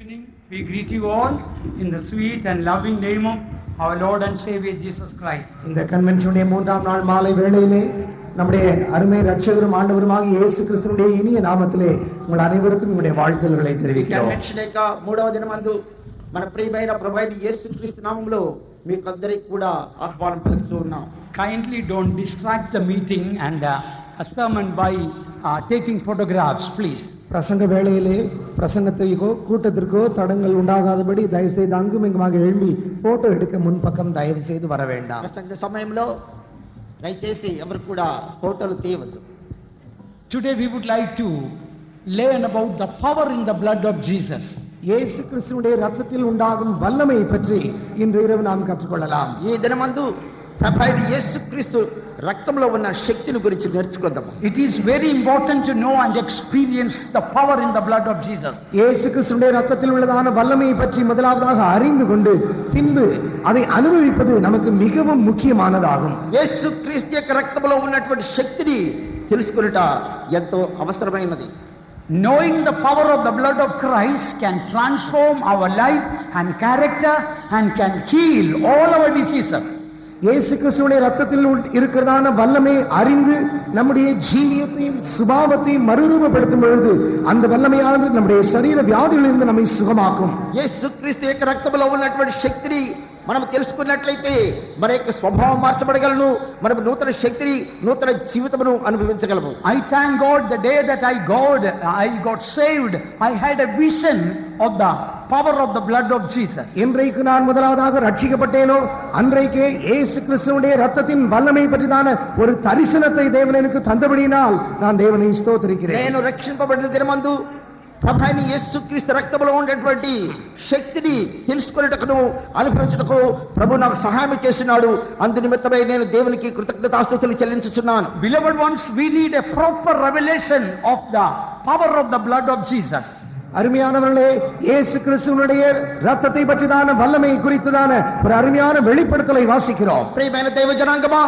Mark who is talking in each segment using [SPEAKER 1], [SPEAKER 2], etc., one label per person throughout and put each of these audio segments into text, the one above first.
[SPEAKER 1] evening. We greet you all in the sweet and loving name of our Lord and Savior Jesus Christ.
[SPEAKER 2] இந்த கன்வென்ஷனுடைய மூன்றாம் நாள் மாலை வேளையிலே நம்முடைய அருமை ரட்சகரும் ஆண்டவருமாகிய இயேசு கிறிஸ்துவினுடைய இனிய நாமத்திலே உங்கள் அனைவருக்கும் நம்முடைய வாழ்த்துதல்களை தெரிவிக்கிறோம்.
[SPEAKER 3] కన్వెన్షన్ యొక్క మూడవ దినమందు మన ప్రియమైన ప్రభువైన యేసుక్రీస్తు నామములో మీకు అందరికీ కూడా ఆహ్వానం పలుకుతూ ఉన్నాం.
[SPEAKER 1] Kindly don't distract the meeting and a sermon by taking photographs, please.
[SPEAKER 2] பிரசங்க வேளையிலே பிரசங்கத்தைக்கோ கூட்டத்திற்கோ தடங்கள் உண்டாகாதபடி தயவு செய்து அங்கும் இங்குமாக எழும்பி போட்டோ எடுக்க முன்பக்கம் தயவு செய்து வர வேண்டாம்.
[SPEAKER 3] ప్రసంగ సమయంలో దయచేసి ఎవరు కూడా ఫోటోలు తీయవద్దు.
[SPEAKER 1] Today we would like to learn about the power in the blood of Jesus.
[SPEAKER 2] இயேசு கிறிஸ்துவினுடைய இரத்தத்தில் உண்டாகும் வல்லமை பற்றி இன்று இரவு நாம் கற்றுக்கொள்ளலாம்.
[SPEAKER 3] ఈ దినమందు ప్రభువైన యేసుక్రీస్తు రక్తంలో ఉన్న శక్తిని గురించి నేర్చుకుందాం.
[SPEAKER 1] It is very important to know and experience the power in the blood of Jesus.
[SPEAKER 2] இயேசு கிறிஸ்துவினுடைய இரத்தத்தில் உள்ளதான வல்லமையை பற்றி முதலாவதாக அறிந்து கொண்டு பின்பு அதை அனுபவிப்பது நமக்கு மிகவும் முக்கியமானதாகும்.
[SPEAKER 3] యేసుక్రీస్తు యొక్క రక్తంలో ఉన్నటువంటి శక్తిని తెలుసుకొనుట ఎంతో అవసరమైనది.
[SPEAKER 1] Knowing the power of the blood of Christ can transform our life and character and can heal all our diseases.
[SPEAKER 2] இயேசு கிறிஸ்துவினுடைய இரத்தத்தில் இருக்கிறதான வல்லமை அறிந்து நம்முடைய ஜீவியத்தையும் சுபாவத்தையும் மறுரூபப்படுத்தும் பொழுது அந்த வல்லமையானது நம்முடைய சரீர வியாதிகளிலிருந்து நம்மை சுகமாக்கும்.
[SPEAKER 3] యేసుక్రీస్తు యొక్క రక్తంలో ఉన్నటువంటి శక్తిని మనం తెలుసుకున్నట్లయితే మన యొక్క స్వభావం మార్చబడగలను, మనం నూతన శక్తిని నూతన జీవితమును అనుభవించగలము.
[SPEAKER 1] I thank God the day that I got saved, I had a vision of the power of the blood of Jesus.
[SPEAKER 2] இன்றைக்கு நான் முதலாவதாக ரட்சிக்கப்பட்டேனோ அன்றைக்கே இயேசு கிறிஸ்துவினுடைய இரத்தத்தின் வல்லமை பற்றிதான ஒரு தரிசனத்தை தேவன் எனக்கு தந்தபடியினால் நான் தேவனை ஸ்தோத்திரிக்கிறேன்.
[SPEAKER 3] నేను రక్షింపబడిన దినమందు ప్రభువైన యేసుక్రీస్తు రక్తంలో ఉన్నటువంటి శక్తిని తెలుసుకొనుటకు అనుభవించుటకు ప్రభు నాకు సహాయం చేస్తున్నాడు. అందు నిమిత్తమై నేను దేవునికి కృతజ్ఞతాస్తుతులు చెల్లించుచున్నాను.
[SPEAKER 1] Beloved ones, we need a proper revelation of the power of the blood of Jesus.
[SPEAKER 2] அருமையானவர்களே, இயேசு கிறிஸ்துவினுடைய இரத்தத்தை பற்றிதான வல்லமை குறித்ததான ஒரு அருமையான வெளிப்படுத்தலை வாசிக்கிறோம்.
[SPEAKER 3] ప్రియమైన దైవ జనాంగమా,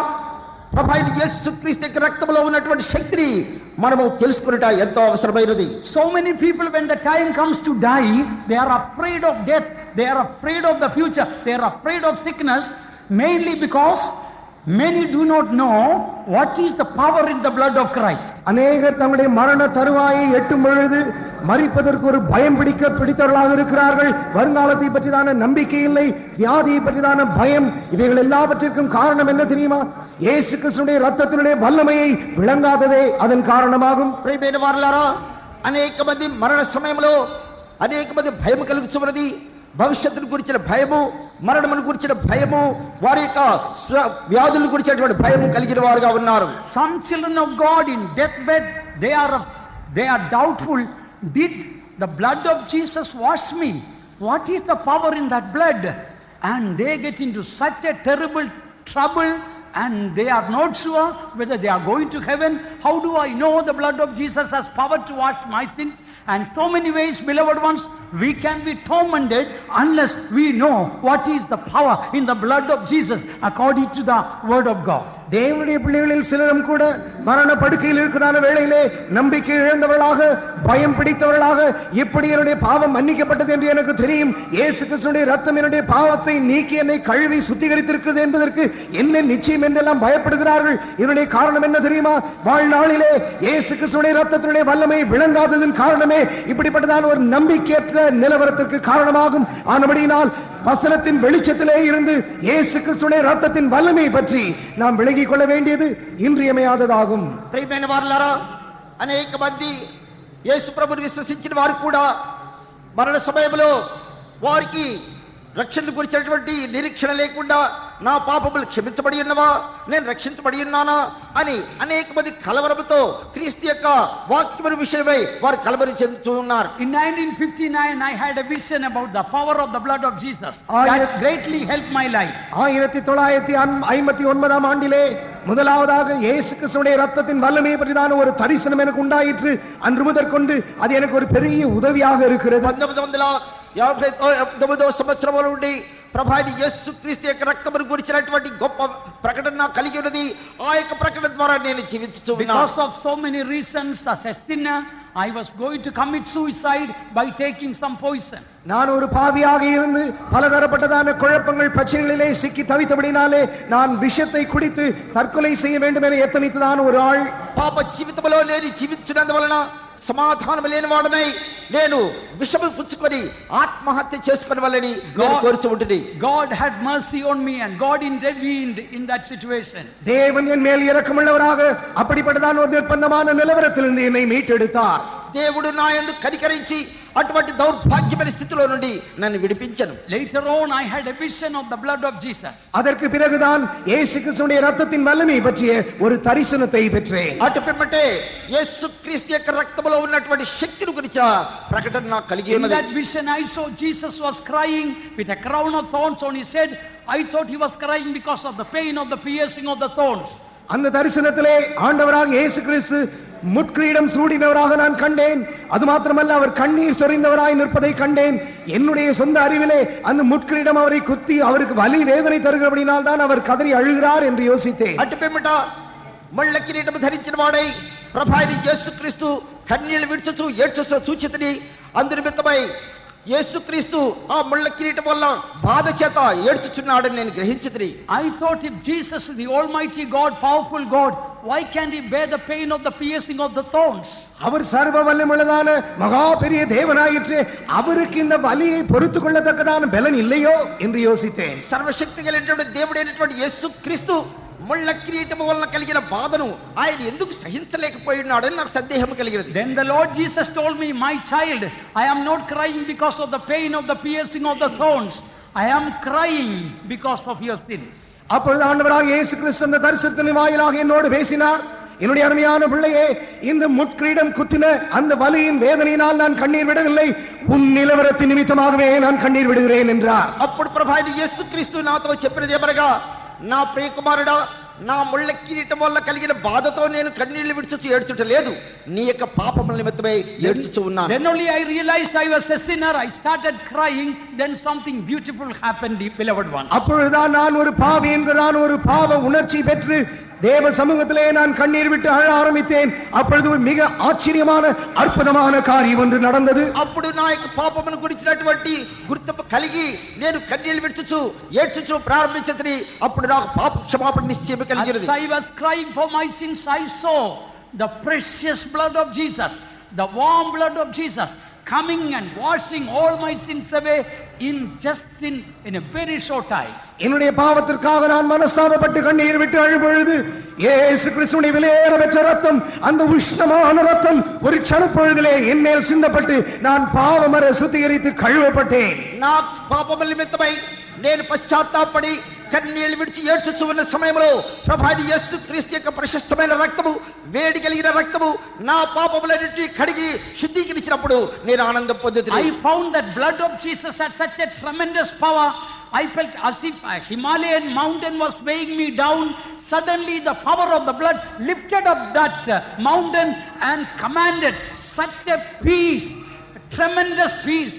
[SPEAKER 3] ప్రభువైన యేసుక్రీస్తు యొక్క రక్తంలో ఉన్నటువంటి శక్తిని మనము తెలుసుకొనుట ఎంతో అవసరమైనది.
[SPEAKER 1] So many people, when the time comes to die, they are afraid of death, they are afraid of the future, they are afraid of sickness, mainly because many do not know what is the power in the blood of Christ.
[SPEAKER 2] அநேகர் தங்களுடைய மரண தருவாயை எட்டும் பொழுது மரிப்பதற்கு ஒரு பயம் பிடித்தவர்களாக இருக்கிறார்கள். வருங்காலத்தை பற்றிதான நம்பிக்கை இல்லை, வியாதியை பற்றிதான பயம். இவைகள் எல்லாவற்றிற்கும் காரணம் என்ன தெரியுமா? இயேசு கிறிஸ்துவினுடைய இரத்தத்தினுடைய வல்லமையை விளங்காததே அதன் காரணமாகும்.
[SPEAKER 3] ప్రియమైన వారలారా, అనేక మంది మరణ సమయంలో అనేక మంది భయం కలుగుచున్నది. భవిష్యత్తును గురించిన భయము, మరణమును గురించిన భయము, వారి యొక్క వ్యాధులను గురించినటువంటి భయము కలిగిన వారుగా ఉన్నారు.
[SPEAKER 1] Some children of God in deathbed, they are doubtful. Did the blood of Jesus wash me? What is the power in that blood? And they get into such a terrible trouble and they are not sure whether they are going to heaven. How do I know the blood of Jesus has power to wash my sins? And so many ways, beloved ones, we can be tormented unless we know what is the power in the blood of Jesus according to the word of God.
[SPEAKER 2] தேவனுடைய பிள்ளைகளில் சிலரும் கூட மரண படுக்கையில் இருக்கிறதான வேளையிலே நம்பிக்கை இழந்தவர்களாக, பயம் பிடித்தவர்களாக, எப்படி என்னுடைய பாவம் மன்னிக்கப்பட்டது என்று எனக்கு தெரியும், இயேசு கிறிஸ்துவினுடைய இரத்தம் என்னுடைய பாவத்தை நீக்கி என்னை கழுவி சுத்திகரித்திருக்கிறது என்பதற்கு என்ன நிச்சயம் என்றெல்லாம் பயப்படுகிறார்கள். இதனுடைய காரணம் என்ன தெரியுமா? வாழ்நாளிலே இயேசு கிறிஸ்துவினுடைய இரத்தத்தினுடைய வல்லமை விளங்காததன் காரணமே இப்படிப்பட்டதான ஒரு நம்பிக்கையற்ற நிலவரத்திற்கு காரணமாகும். ஆனபடியினால் வசனத்தின் வெளிச்சத்திலே இருந்து இயேசு கிறிஸ்துவினுடைய இரத்தத்தின் வல்லமை பற்றி நாம் விளங்கிக் கொள்ள வேண்டியது இன்றியமையாததாகும்.
[SPEAKER 3] ప్రియమైన వారలారా, అనేక మంది యేసు ప్రభువుని విశ్వసించిన వారు కూడా మరణ సమయంలో వారికి రక్షణ గురించినటువంటి నిరీక్షణ లేకుండా నా పాపములు క్షమించబడి ఉన్నవా, నేను రక్షించబడి ఉన్నానా అని అనేక మంది కలవరముతో క్రీస్తు యొక్క వాక్యముల విషయమై వారు కలవరం చెందుతూ ఉన్నారు.
[SPEAKER 1] In 1959 I had a vision about the power of the blood of Jesus that greatly helped my life.
[SPEAKER 2] 1959 ஆண்டிலே முதலாவதாக இயேசு கிறிஸ்துவினுடைய இரத்தத்தின் வல்லமையை பற்றிதான ஒரு தரிசனம் எனக்கு உண்டாயிற்று. அன்று முதற்கொண்டு அது எனக்கு ஒரு பெரிய உதவியாக இருக்கிறது.
[SPEAKER 3] 1959 సంవత్సరంలో నుండి ప్రభు అయిన యేసుక్రీస్తు యొక్క రక్తమును గురించినటువంటి గొప్ప ప్రకటన నాకు కలిగి ఉన్నది. ఆ యొక్క ప్రకటన ద్వారా నేను జీవించుచు ఉన్నాను.
[SPEAKER 1] Because of so many reasons, as a sinner, I was going to commit suicide by taking some poison.
[SPEAKER 2] நான் ஒரு பாவியாக இருந்து பலதரப்பட்டதான குழப்பங்கள் பிரச்சனைகளிலே சிக்கி தவித்தபடினாலே நான் விஷத்தை குடித்து தற்கொலை செய்ய வேண்டும் என எத்தனித்ததான ஒரு ஆள்.
[SPEAKER 3] పాప జీవితంలో నేను జీవించినందువలన సమాధానం లేని వాడనై నేను విషము పుచ్చుకొని ఆత్మహత్య చేసుకునే వాళ్ళని నేను కోరుచు ఉంటుంది.
[SPEAKER 1] God had mercy on me and God intervened in that situation.
[SPEAKER 2] தேவன் என் மேல் இரக்கமுள்ளவராக அப்படிப்பட்டதான ஒரு நிர்பந்தமான நிலவரத்திலிருந்து என்னை மீட்டெடுத்தார்.
[SPEAKER 3] దేవుడు నా యందు కనికరించి అటువంటి దౌర్భాగ్యమైన స్థితిలో నుండి నన్ను విడిపించెను.
[SPEAKER 1] Later on I had a vision of the blood of Jesus.
[SPEAKER 2] அதற்கு பிறகுதான் இயேசு கிறிஸ்துவின் இரத்தத்தின் வல்லமை பற்றிய ஒரு தரிசனத்தை பெற்றேன்.
[SPEAKER 3] అటు పిమ్మటే యేసుక్రీస్తు యొక్క రక్తములో ఉన్నటువంటి శక్తిని గురించి ప్రకటన నాకు కలిగి
[SPEAKER 1] In
[SPEAKER 3] ఉన్నది.
[SPEAKER 1] that vision I saw Jesus was crying with a crown of thorns on his head. I thought he was crying because of the pain of the piercing of the thorns.
[SPEAKER 2] அந்த தரிசனத்திலே ஆண்டவராக இயேசு கிறிஸ்து முட்கிரீடம் சூடினவராக நான் கண்டேன். அது மாத்திரமல்ல, அவர் கண்ணீர் சொரிந்தவராய் நிற்பதை கண்டேன். என்னுடைய சொந்த அறிவிலே அந்த முட்கிரீடம் அவரை குத்தி அவருக்கு வலி வேதனை தருகிறபடினால் தான் அவர் கதறி அழுகிறார் என்று யோசித்தேன்.
[SPEAKER 3] అటు పిమ్మట మళ్ళ కిరీటము ధరించిన వాడై ప్రభు అయిన యేసుక్రీస్తు కన్నీళ్లు విడుచుచు ఏడ్చుచు చూచితిని. అందు నిమిత్తమై యేసుక్రీస్తు ఆ ముళ్ళ కిరీటం వల్ల బాధ చేత ఏడ్చుచున్నాడని నేను గ్రహించితిని.
[SPEAKER 1] I thought if Jesus is the almighty God, powerful God, why can't he bear the pain of the piercing of the thorns?
[SPEAKER 2] அவர் சர்வ வல்லமையுள்ளதான மகா பெரிய தேவனாயிற்று, அவருக்கு இந்த வலியை பொறுத்து கொள்ளத்தக்கதான பலன் இல்லையோ என்று யோசித்தேன்.
[SPEAKER 3] సర్వశక్తి కలిగినటువంటి దేవుడైనటువంటి యేసుక్రీస్తు ముళ్ళ కిరీటము వలన కలిగిన బాధను ఆయన ఎందుకు సహించలేకపోయి ఉన్నాడని నాకు సందేహం కలిగినది.
[SPEAKER 1] Then the Lord Jesus told me, my child, I am not crying because of the pain of the piercing of the thorns. I am crying because of your sin.
[SPEAKER 2] அப்பொழுது ஆண்டவராக இயேசு கிறிஸ்து அந்த தரிசனத்தின் வாயிலாக என்னோடு பேசினார். என்னுடைய அருமையான பிள்ளையே, இந்த முட்கிரீடம் குத்தின அந்த வலியின் வேதனையினால் நான் கண்ணீர் விடவில்லை, உன் நிலவரத்தின் நிமித்தமாகவே நான் கண்ணீர் விடுகிறேன் என்றார்.
[SPEAKER 3] అప్పుడు ప్రభు అయిన యేసుక్రీస్తు నాతో చెప్పినది ఏమనగా, నా ప్రియ కుమారుడా, నా ముళ్ళ కిరీటం వల్ల కలిగిన బాధతో నేను కన్నీళ్లు విడుచుచు ఏడ్చుట లేదు, నీ యొక్క పాపముల నిమిత్తమై ఏడ్చుచు ఉన్నాను.
[SPEAKER 1] Then only I realized I was a sinner. I started crying. Then something beautiful happened, beloved one.
[SPEAKER 2] அப்பொழுதுதான் நான் ஒரு பாவி என்கிறான் ஒரு பாவ உணர்ச்சி பெற்று தேவ சமூகத்திலே நான் கண்ணீர் விட்டு அழ ஆரம்பித்தேன். அப்பொழுது ஒரு மிக ஆச்சரியமான அற்புதமான காரியம் ஒன்று நடந்தது.
[SPEAKER 3] అప్పుడు నా యొక్క పాపమును గురించినటువంటి గుర్తింపు కలిగి నేను కన్నీళ్లు విడుచుచు ఏడ్చుచు ప్రారంభించితిని. అప్పుడు నాకు పాప క్షమాపణ నిశ్చయం కలిగినది.
[SPEAKER 1] As I was crying for my sins, I saw the precious blood of Jesus, the warm blood of Jesus coming and washing all my sins away in a very short time.
[SPEAKER 2] என்னுடைய பாவத்திற்காக நான் மனஸ்தாபப்பட்டு கண்ணீர் விட்டு அழும்பொழுது இயேசு கிறிஸ்துவின் விலையேற பெற்ற ரத்தம், அந்த உஷ்ணமான ரத்தம் ஒரு க்ஷணப்பொழுதிலே என் மேல் சிந்தப்பட்டு நான் பாவமர சுத்திகரித்து கழுவப்பட்டேன்.
[SPEAKER 3] నా పాపముల నిమిత్తమై నేను పశ్చాత్తాపడి కన్నీళ్లు విడిచి ఏడ్చుచు ఉన్న సమయంలో ప్రభు అయిన యేసుక్రీస్తు యొక్క ప్రశస్తమైన రక్తము, వేడి కలిగిన రక్తము నా పాపములన్నిటినీ కడిగి శుద్ధీకరించినప్పుడు నేను ఆనందం పొందితిని.
[SPEAKER 1] I found that blood of Jesus had such a tremendous power. I felt as if a Himalayan mountain was weighing me down. Suddenly the power of the blood lifted up that mountain and commanded such a peace, a tremendous peace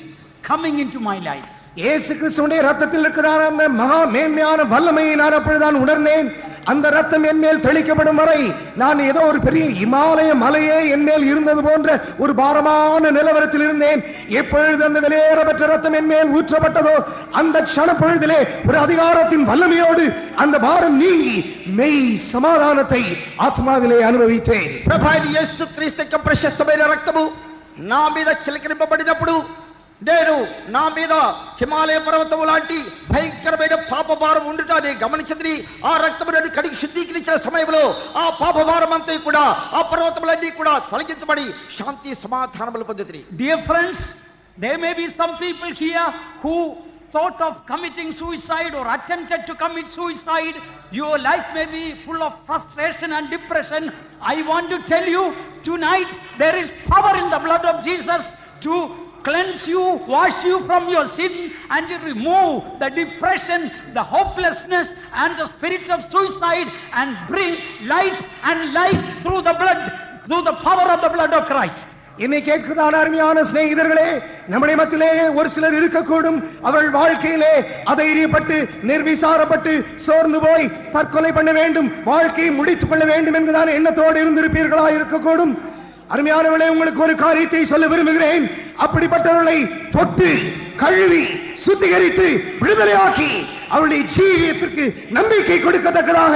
[SPEAKER 1] coming into my life.
[SPEAKER 2] இயேசு கிறிஸ்துவின் ரத்தத்தில் இருக்கிறான அந்த மகா மேன்மையான வல்லமையை நான் அப்பொழுதுதான் உணர்ந்தேன். அந்த ரத்தம் என் மேல் தெளிக்கப்படும் வரை நான் ஏதோ ஒரு பெரிய இமாலய மலையே என் மேல் இருந்தது போன்ற ஒரு பாரமான நிலவரத்தில் இருந்தேன். எப்பொழுது அந்த விலையேற பெற்ற ரத்தம் என் மேல் ஊற்றப்பட்டதோ அந்த க்ஷண பொழுதிலே ஒரு அதிகாரத்தின் வல்லமையோடு அந்த பாரம் நீங்கி மெய் சமாதானத்தை ஆத்மாவிலே அனுபவித்தேன்.
[SPEAKER 3] ప్రభు అయిన యేసుక్రీస్తు యొక్క ప్రశస్తమైన రక్తము నా మీద చిలకరింపబడినప్పుడు నేను నా మీద హిమాలయ పర్వతం లాంటి భయంకరమైన పాప భారం ఉండుట నేను గమనించింది. ఆ రక్తము నన్ను కడిగి శుద్ధీకరించిన సమయంలో ఆ పాప భారం అంతా కూడా ఆ పర్వతములన్నీ కూడా తొలగించబడి శాంతి సమాధానములు పొందితిని.
[SPEAKER 1] Dear friends, there may be some people here who thought of committing suicide or attempted to commit suicide. Your life may be full of frustration and depression. I want to tell you tonight, there is power in the blood of Jesus to cleanse you, wash you from your sin, and to remove the depression, the hopelessness, and the spirit of suicide, and bring light and life through the blood, through the power of the blood of Christ.
[SPEAKER 2] என்னை கேட்கிறதான அருமையான சிநேகிதர்களே, நம்முடைய மத்தியிலே ஒரு சிலர் இருக்கக்கூடும், அவர்கள் வாழ்க்கையிலே அதைரியப்பட்டு நிர்விசாரப்பட்டு சோர்ந்து போய் தற்கொலை பண்ண வேண்டும், வாழ்க்கையை முடித்துக் கொள்ள வேண்டும் என்கிறதான எண்ணத்தோடு இருந்திருப்பீர்களா இருக்கக்கூடும். அருமையானவர்களே, உங்களுக்கு ஒரு காரியத்தை சொல்ல விரும்புகிறேன். அப்படிப்பட்டவர்களை தொட்டு கழுவி சுத்திகரித்து விடுதலையாக்கி அவருடைய ஜீவியத்திற்கு நம்பிக்கை கொடுக்கத்தக்கதாக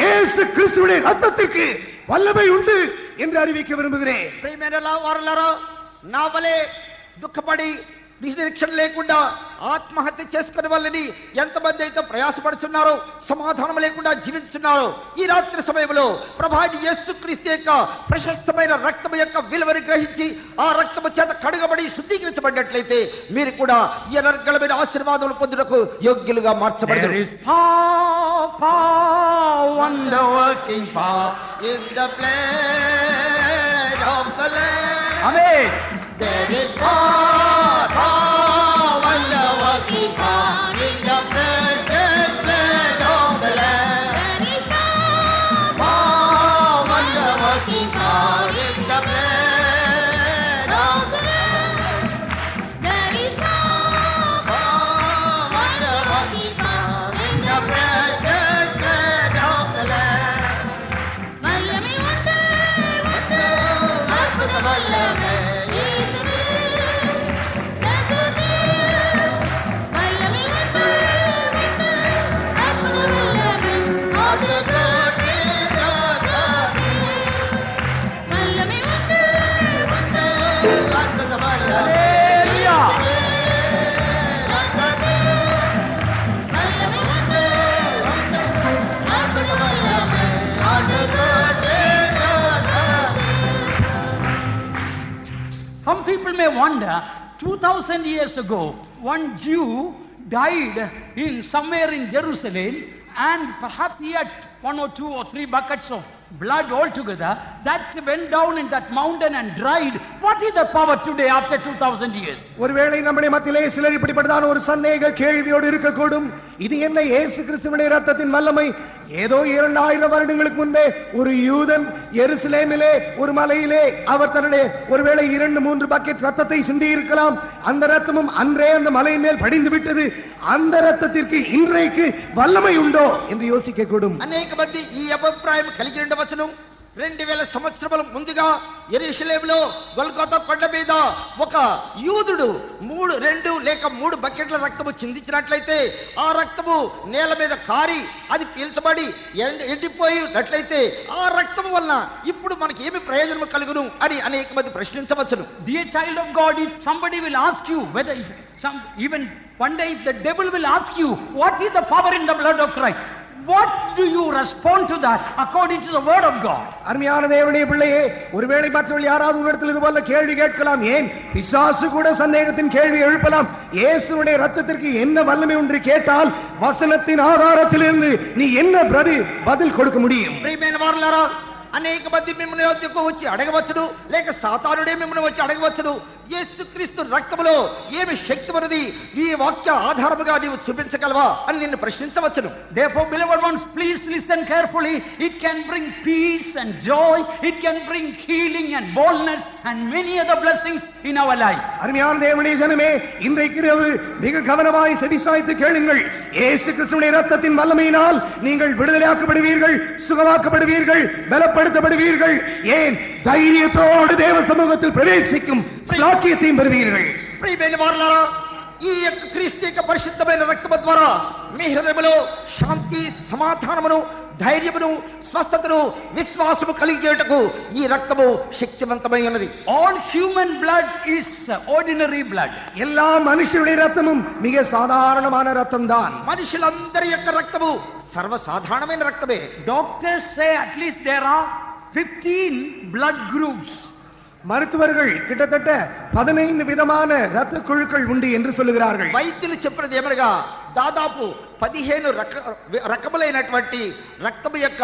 [SPEAKER 2] இயேசு கிறிஸ்துவின் ரத்தத்திற்கு வல்லமை உண்டு என்று அறிவிக்க விரும்புகிறேன்.
[SPEAKER 3] నా వలే దుఃఖపడి నిరీక్షణ లేకుండా ఆత్మహత్య చేసుకునే వాళ్ళని ఎంతమంది అయితే ప్రయాసపడుతున్నారో, సమాధానం లేకుండా జీవిస్తున్నారో, ఈ రాత్రి సమయంలో ప్రభాని యేసుక్రీస్తు యొక్క ప్రశస్తమైన రక్తము యొక్క విలువను గ్రహించి ఆ రక్తము చేత కడుగబడి శుద్ధీకరించబడినట్లయితే మీరు కూడా ఈ అనర్గళమైన ఆశీర్వాదములు పొందుటకు యోగ్యులుగా మార్చబడతారు.
[SPEAKER 1] There is power, wonder working power
[SPEAKER 3] in the blood of the Lamb.
[SPEAKER 1] Amen.
[SPEAKER 3] There is power, wonder working power in the precious blood of the Lamb.
[SPEAKER 4] There is power,
[SPEAKER 3] Wonder working power in the blood of the Lamb.
[SPEAKER 4] there is power,
[SPEAKER 3] Wonder working power in the precious blood of the Lamb.
[SPEAKER 4] வல்லமை உண்டு,
[SPEAKER 3] அற்புத வல்லமை
[SPEAKER 4] இயேசுவே. ரத்தமே, வல்லமை உண்டு, அற்புத வல்லமை.
[SPEAKER 3] அது கோடி ரத்தமே.
[SPEAKER 4] வல்லமை உண்டு,
[SPEAKER 3] அற்புத வல்லமை
[SPEAKER 1] Hallelujah.
[SPEAKER 3] ரத்தமே.
[SPEAKER 4] வல்லமை உண்டு, அற்புத வல்லமை.
[SPEAKER 3] அது கோடி ரத்தமே.
[SPEAKER 1] Some people may wonder, 2000 years ago, one Jew died in somewhere in Jerusalem, and perhaps he had 1 or 2 or 3 buckets of blood altogether that went down in that mountain and dried. What is the power today after 2000 years?
[SPEAKER 2] ஒருவேளை நம்முடைய மத்தியிலே சிலர் இப்படிப்பட்டதான ஒரு சந்தேக கேள்வியோடு இருக்கக்கூடும். இது என்ன இயேசு கிறிஸ்துவினுடைய ரத்தத்தின் வல்லமை? ஏதோ 2000 வருடங்களுக்கு முன்பே ஒரு யூதன் எருசலேமிலே ஒரு மலையிலே அவர் தன்னுடைய ஒருவேளை 2-3 பக்கெட் ரத்தத்தை சிந்தி இருக்கலாம். அந்த ரத்தமும் அன்றே அந்த மலையின் மேல் படிந்து விட்டது. அந்த ரத்தத்திற்கு இன்றைக்கு வல்லமை உண்டோ என்று யோசிக்க கூடும்.
[SPEAKER 3] అనేక మంది ఈ అభిప్రాయం కలిగి ఉండవచ్చును. 2000 సంవత్సరముల ముందుగా యెరూషలేములో గొల్గొతా కొండ మీద ఒక యూదుడు 2 లేక 3 బకెట్ల రక్తము చిందించినట్లయితే ఆ రక్తము నేల మీద కారి అది పీల్చబడి ఎండిపోయినట్లయితే ఆ రక్తము వలన ఇప్పుడు మనకి ఏమి ప్రయోజనం కలుగును అని అనేక మంది ప్రశ్నించవచ్చును.
[SPEAKER 1] Dear child of God, if somebody will ask you whether even one day if the devil will ask you what is the power in the blood of Christ, what do you respond to that according to the word of God?
[SPEAKER 2] அருமையான தேவனுடைய பிள்ளையே, ஒருவேளை மற்றவர்கள் யாராவது உன்னிடத்தில் இது போல கேள்வி கேட்கலாம். ஏன் பிசாசு கூட சந்தேகத்தின் கேள்வி எழுப்பலாம். இயேசுவுடைய ரத்தத்திற்கு என்ன வல்லமை ஒன்று கேட்டால் வசனத்தின் ஆதாரத்திலிருந்து நீ என்ன பதில் கொடுக்க முடியும்?
[SPEAKER 3] ప్రియమైన వారలారా, అనేక మంది మిమ్మల్ని వద్దకు వచ్చి అడగవచ్చును, లేక సాతానుడే మిమ్మల్ని వచ్చి అడగవచ్చును, యేసుక్రీస్తు రక్తములో ఏమి శక్తి ఉన్నది, ఈ వాక్య ఆధారముగా నీవు చూపించగలవా అని నిన్ను ప్రశ్నించవచ్చును.
[SPEAKER 1] Therefore, beloved ones, please listen carefully. It can bring peace and joy. It can bring healing and boldness and many other blessings in our life.
[SPEAKER 2] அருமையான தேவனுடைய ஜனமே, இன்றைக்கு இரவு மிக கவனமாய் செவிசாய்த்து கேளுங்கள். இயேசு கிறிஸ்துவின் ரத்தத்தின் வல்லமையினால் நீங்கள் விடுதலையாக்கப்படுவீர்கள், சுகமாக்கப்படுவீர்கள், பலப்படுத்தப்படுவீர்கள். ஏன் தைரியத்தோடு தேவ சமூகத்தில் பிரவேசிக்கும் ஸ்லாக்கியத்தையும் பெறுவீர்கள்.
[SPEAKER 3] ప్రియమైన వారలారా, ఈ యొక్క క్రీస్తు యొక్క పరిశుద్ధమైన రక్తము ద్వారా మీ హృదయములో శాంతి, సమాధానమును, ధైర్యమును, స్వస్థతను, విశ్వాసము కలిగేటకు ఈ రక్తము శక్తివంతమై ఉన్నది.
[SPEAKER 1] All human blood is ordinary blood.
[SPEAKER 2] எல்லா மனுஷருடைய ரத்தமும் மிக சாதாரணமான ரத்தம் தான்.
[SPEAKER 3] మనుషులందరి యొక్క రక్తము సర్వసాధారణమైన రక్తమే.
[SPEAKER 1] Doctors say at least there are 15 blood groups.
[SPEAKER 2] மருத்துவர்கள் கிட்டத்தட்ட 15 விதமான இரத்த குழுக்கள் உண்டு என்று சொல்லுகிறார்கள்.
[SPEAKER 3] వైద్యులు చెప్పినది ఏమనగా దాదాపు 15 రకములైనటువంటి రక్తము యొక్క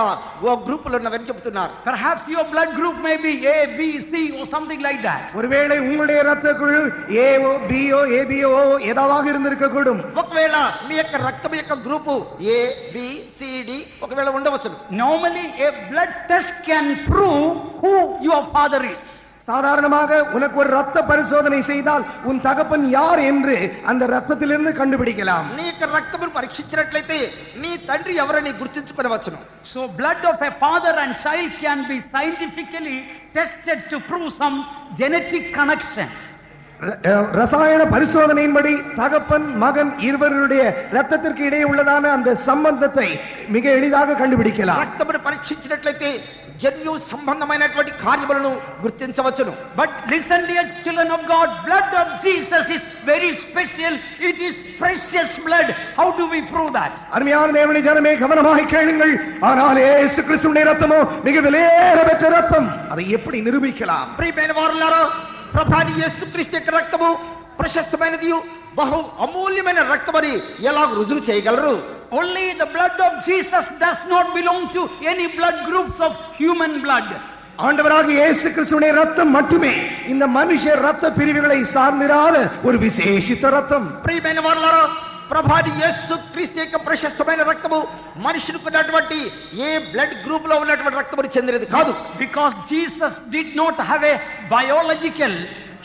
[SPEAKER 3] గ్రూపులు ఉన్నవని చెబుతున్నారు.
[SPEAKER 1] Perhaps your blood group may be A, B, C or something like that.
[SPEAKER 2] ஒருவேளை உங்களுடைய இரத்த குழு ஏஓ, பிஓ, ஏபிஓ ஏதாவது இருந்திருக்க கூடும்.
[SPEAKER 3] ఒకవేళ మీ యొక్క రక్తము యొక్క గ్రూపు ఏ, బి, సి, డి ఒకవేళ ఉండవచ్చును.
[SPEAKER 1] Normally a blood test can prove who your father is.
[SPEAKER 2] சாதாரணமாக உனக்கு ஒரு ரத்த பரிசோதனை செய்தால் உன் தகப்பன் யார் என்று அந்த ரத்தத்திலிருந்து கண்டுபிடிக்கலாம்.
[SPEAKER 3] నీ యొక్క రక్తమును పరీక్షించినట్లయితే నీ తండ్రి ఎవరని గుర్తించుకొనవచ్చును.
[SPEAKER 1] So blood of a father and child can be scientifically tested to prove some genetic connection.
[SPEAKER 2] ரசாயன பரிசோதனையின்படி தகப்பன் மகன் இருவருடைய ரத்தத்திற்கு இடையே உள்ளதான அந்த சம்பந்தத்தை மிக எளிதாக கண்டுபிடிக்கலாம்.
[SPEAKER 3] రక్తమును పరీక్షించినట్లయితే జన్యు సంబంధమైనటువంటి కార్యములను గుర్తించవచ్చును.
[SPEAKER 1] But listen, dear children of God, blood of Jesus is very special. It is precious blood. How do we prove that?
[SPEAKER 2] அருமையான தேவனுடைய ஜனமே கவனமாக கேளுங்கள். ஆனால் இயேசு கிறிஸ்துவின் ரத்தமோ மிக விலையேற பெற்ற ரத்தம். அதை எப்படி நிரூபிக்கலாம்?
[SPEAKER 3] ప్రియమైన వారలారా, ప్రభాని యేసుక్రీస్తు యొక్క రక్తము ప్రశస్తమైనది, బహు అమూల్యమైన రక్తమని ఎలా రుజువు చేయగలరు?
[SPEAKER 1] Only the blood of Jesus does not belong to any blood groups of human blood.
[SPEAKER 2] ஆண்டவராகிய இயேசு கிறிஸ்துவின் ரத்தம் மட்டுமே இந்த மனுஷ ரத்த பிரிவுகளை சார்ந்திராத ஒரு விசேஷித்த ரத்தம்.
[SPEAKER 3] ప్రియమైన వారలారా, ప్రభాని యేసుక్రీస్తు యొక్క ప్రశస్తమైన రక్తము మనుషులకు ఉన్నటువంటి ఏ బ్లడ్ గ్రూప్ లో ఉన్నటువంటి రక్తముని చెందినది కాదు.
[SPEAKER 1] Because Jesus did not have a biological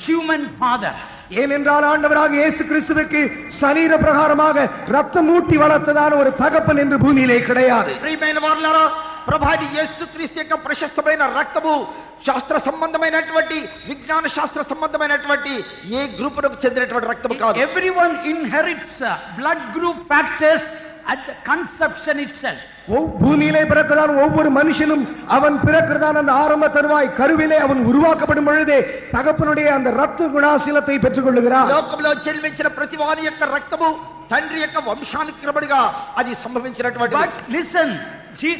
[SPEAKER 1] human father.
[SPEAKER 2] ஏனென்றால் ஆண்டவராகிய இயேசு கிறிஸ்துவுக்கு சரீர பிரகாரமாக ரத்தம் ஊட்டி வளர்த்ததான ஒரு தகப்பன் என்று பூமியிலே கிடையாது.
[SPEAKER 3] ప్రియమైన వారలారా, ప్రభాని యేసుక్రీస్తు యొక్క ప్రశస్తమైన రక్తము శాస్త్ర సంబంధమైనటువంటి విజ్ఞాన శాస్త్ర సంబంధమైనటువంటి ఏ గ్రూపులకు చెందినటువంటి రక్తము కాదు.
[SPEAKER 1] Everyone inherits blood group factors at the conception itself.
[SPEAKER 2] பூமியிலே பிறக்கிறதான ஒவ்வொரு மனுஷனும் அவன் பிறக்கிறதான அந்த ஆரம்ப தருவாய் கருவிலே அவன் உருவாக்கப்படும் பொழுதே தகப்பனுடைய அந்த ரத்த குணாசீலத்தை பெற்றுக் கொள்ளுகிறான்.
[SPEAKER 3] లోకంలో జన్మించిన ప్రతి వాని యొక్క రక్తము తండ్రి యొక్క వంశానుక్రమణిగా అది సంభవించినటువంటిది.
[SPEAKER 1] But listen,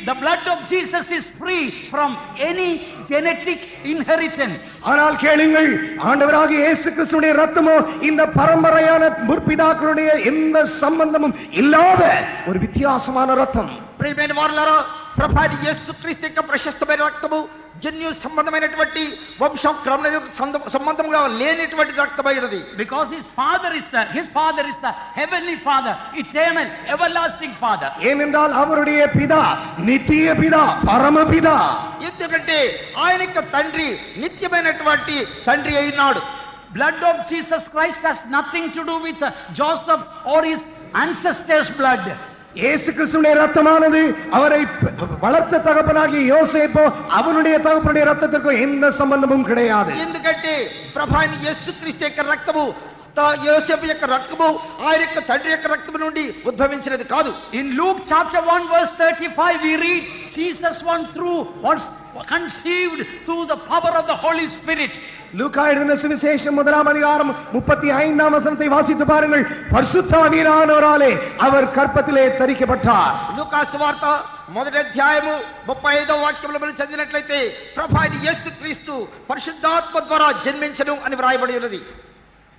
[SPEAKER 1] the blood of Jesus is free from any genetic inheritance.
[SPEAKER 2] ஆனால் கேளுங்கள், ஆண்டவராகிய இயேசு கிறிஸ்துவின் ரத்தமோ இந்த பரம்பரையான முற்பிதாக்களுடைய எந்த சம்பந்தமும் இல்லாத ஒரு வித்தியாசமான ரத்தம்.
[SPEAKER 3] ప్రియమైన వారలారా, ప్రభాని యేసుక్రీస్తు యొక్క ప్రశస్తమైన రక్తము జన్యు సంబంధమైనటువంటి వంశాక్రమణ సంబంధముగా లేనిటువంటి రక్తమైనది.
[SPEAKER 1] Because his father is the heavenly father, eternal, everlasting father.
[SPEAKER 2] ஏனென்றால் அவருடைய பிதா நித்திய பிதா, பரமபிதா.
[SPEAKER 3] ఎందుకంటే ఆయన యొక్క తండ్రి నిత్యమైనటువంటి తండ్రి అయినాడు.
[SPEAKER 1] Blood of Jesus Christ has nothing to do with Joseph or his ancestors' blood.
[SPEAKER 2] இயேசு கிறிஸ்துவின் ரத்தமானது அவரை வளர்த்த தகப்பனாகிய யோசேப்போ அவனுடைய தகப்பனுடைய ரத்தத்திற்கு எந்த சம்பந்தமும் கிடையாது.
[SPEAKER 3] ఎందుకంటే ప్రభాని యేసుక్రీస్తు యొక్క రక్తము యోసేపు యొక్క రక్తము ఆయన యొక్క తండ్రి యొక్క రక్తము నుండి ఉద్భవించినది కాదు.
[SPEAKER 1] In Luke chapter 1 verse 35 we read Jesus was conceived through the power of the Holy Spirit.
[SPEAKER 2] லூக்கா எழுதின சுவிசேஷம் 1ஆம் அதிகாரம் 35ஆம் வசனத்தை வாசித்து பாருங்கள். பரிசுத்த ஆவியானவராலே அவர் கர்ப்பத்திலே தரிக்கப்பட்டார்.
[SPEAKER 3] లూకా సువార్త మొదటి అధ్యాయము 35వ వాక్యంలో మనం చదివినట్లయితే ప్రభాని యేసుక్రీస్తు పరిశుద్ధాత్మ ద్వారా జన్మించను అని వ్రాయబడి ఉన్నది.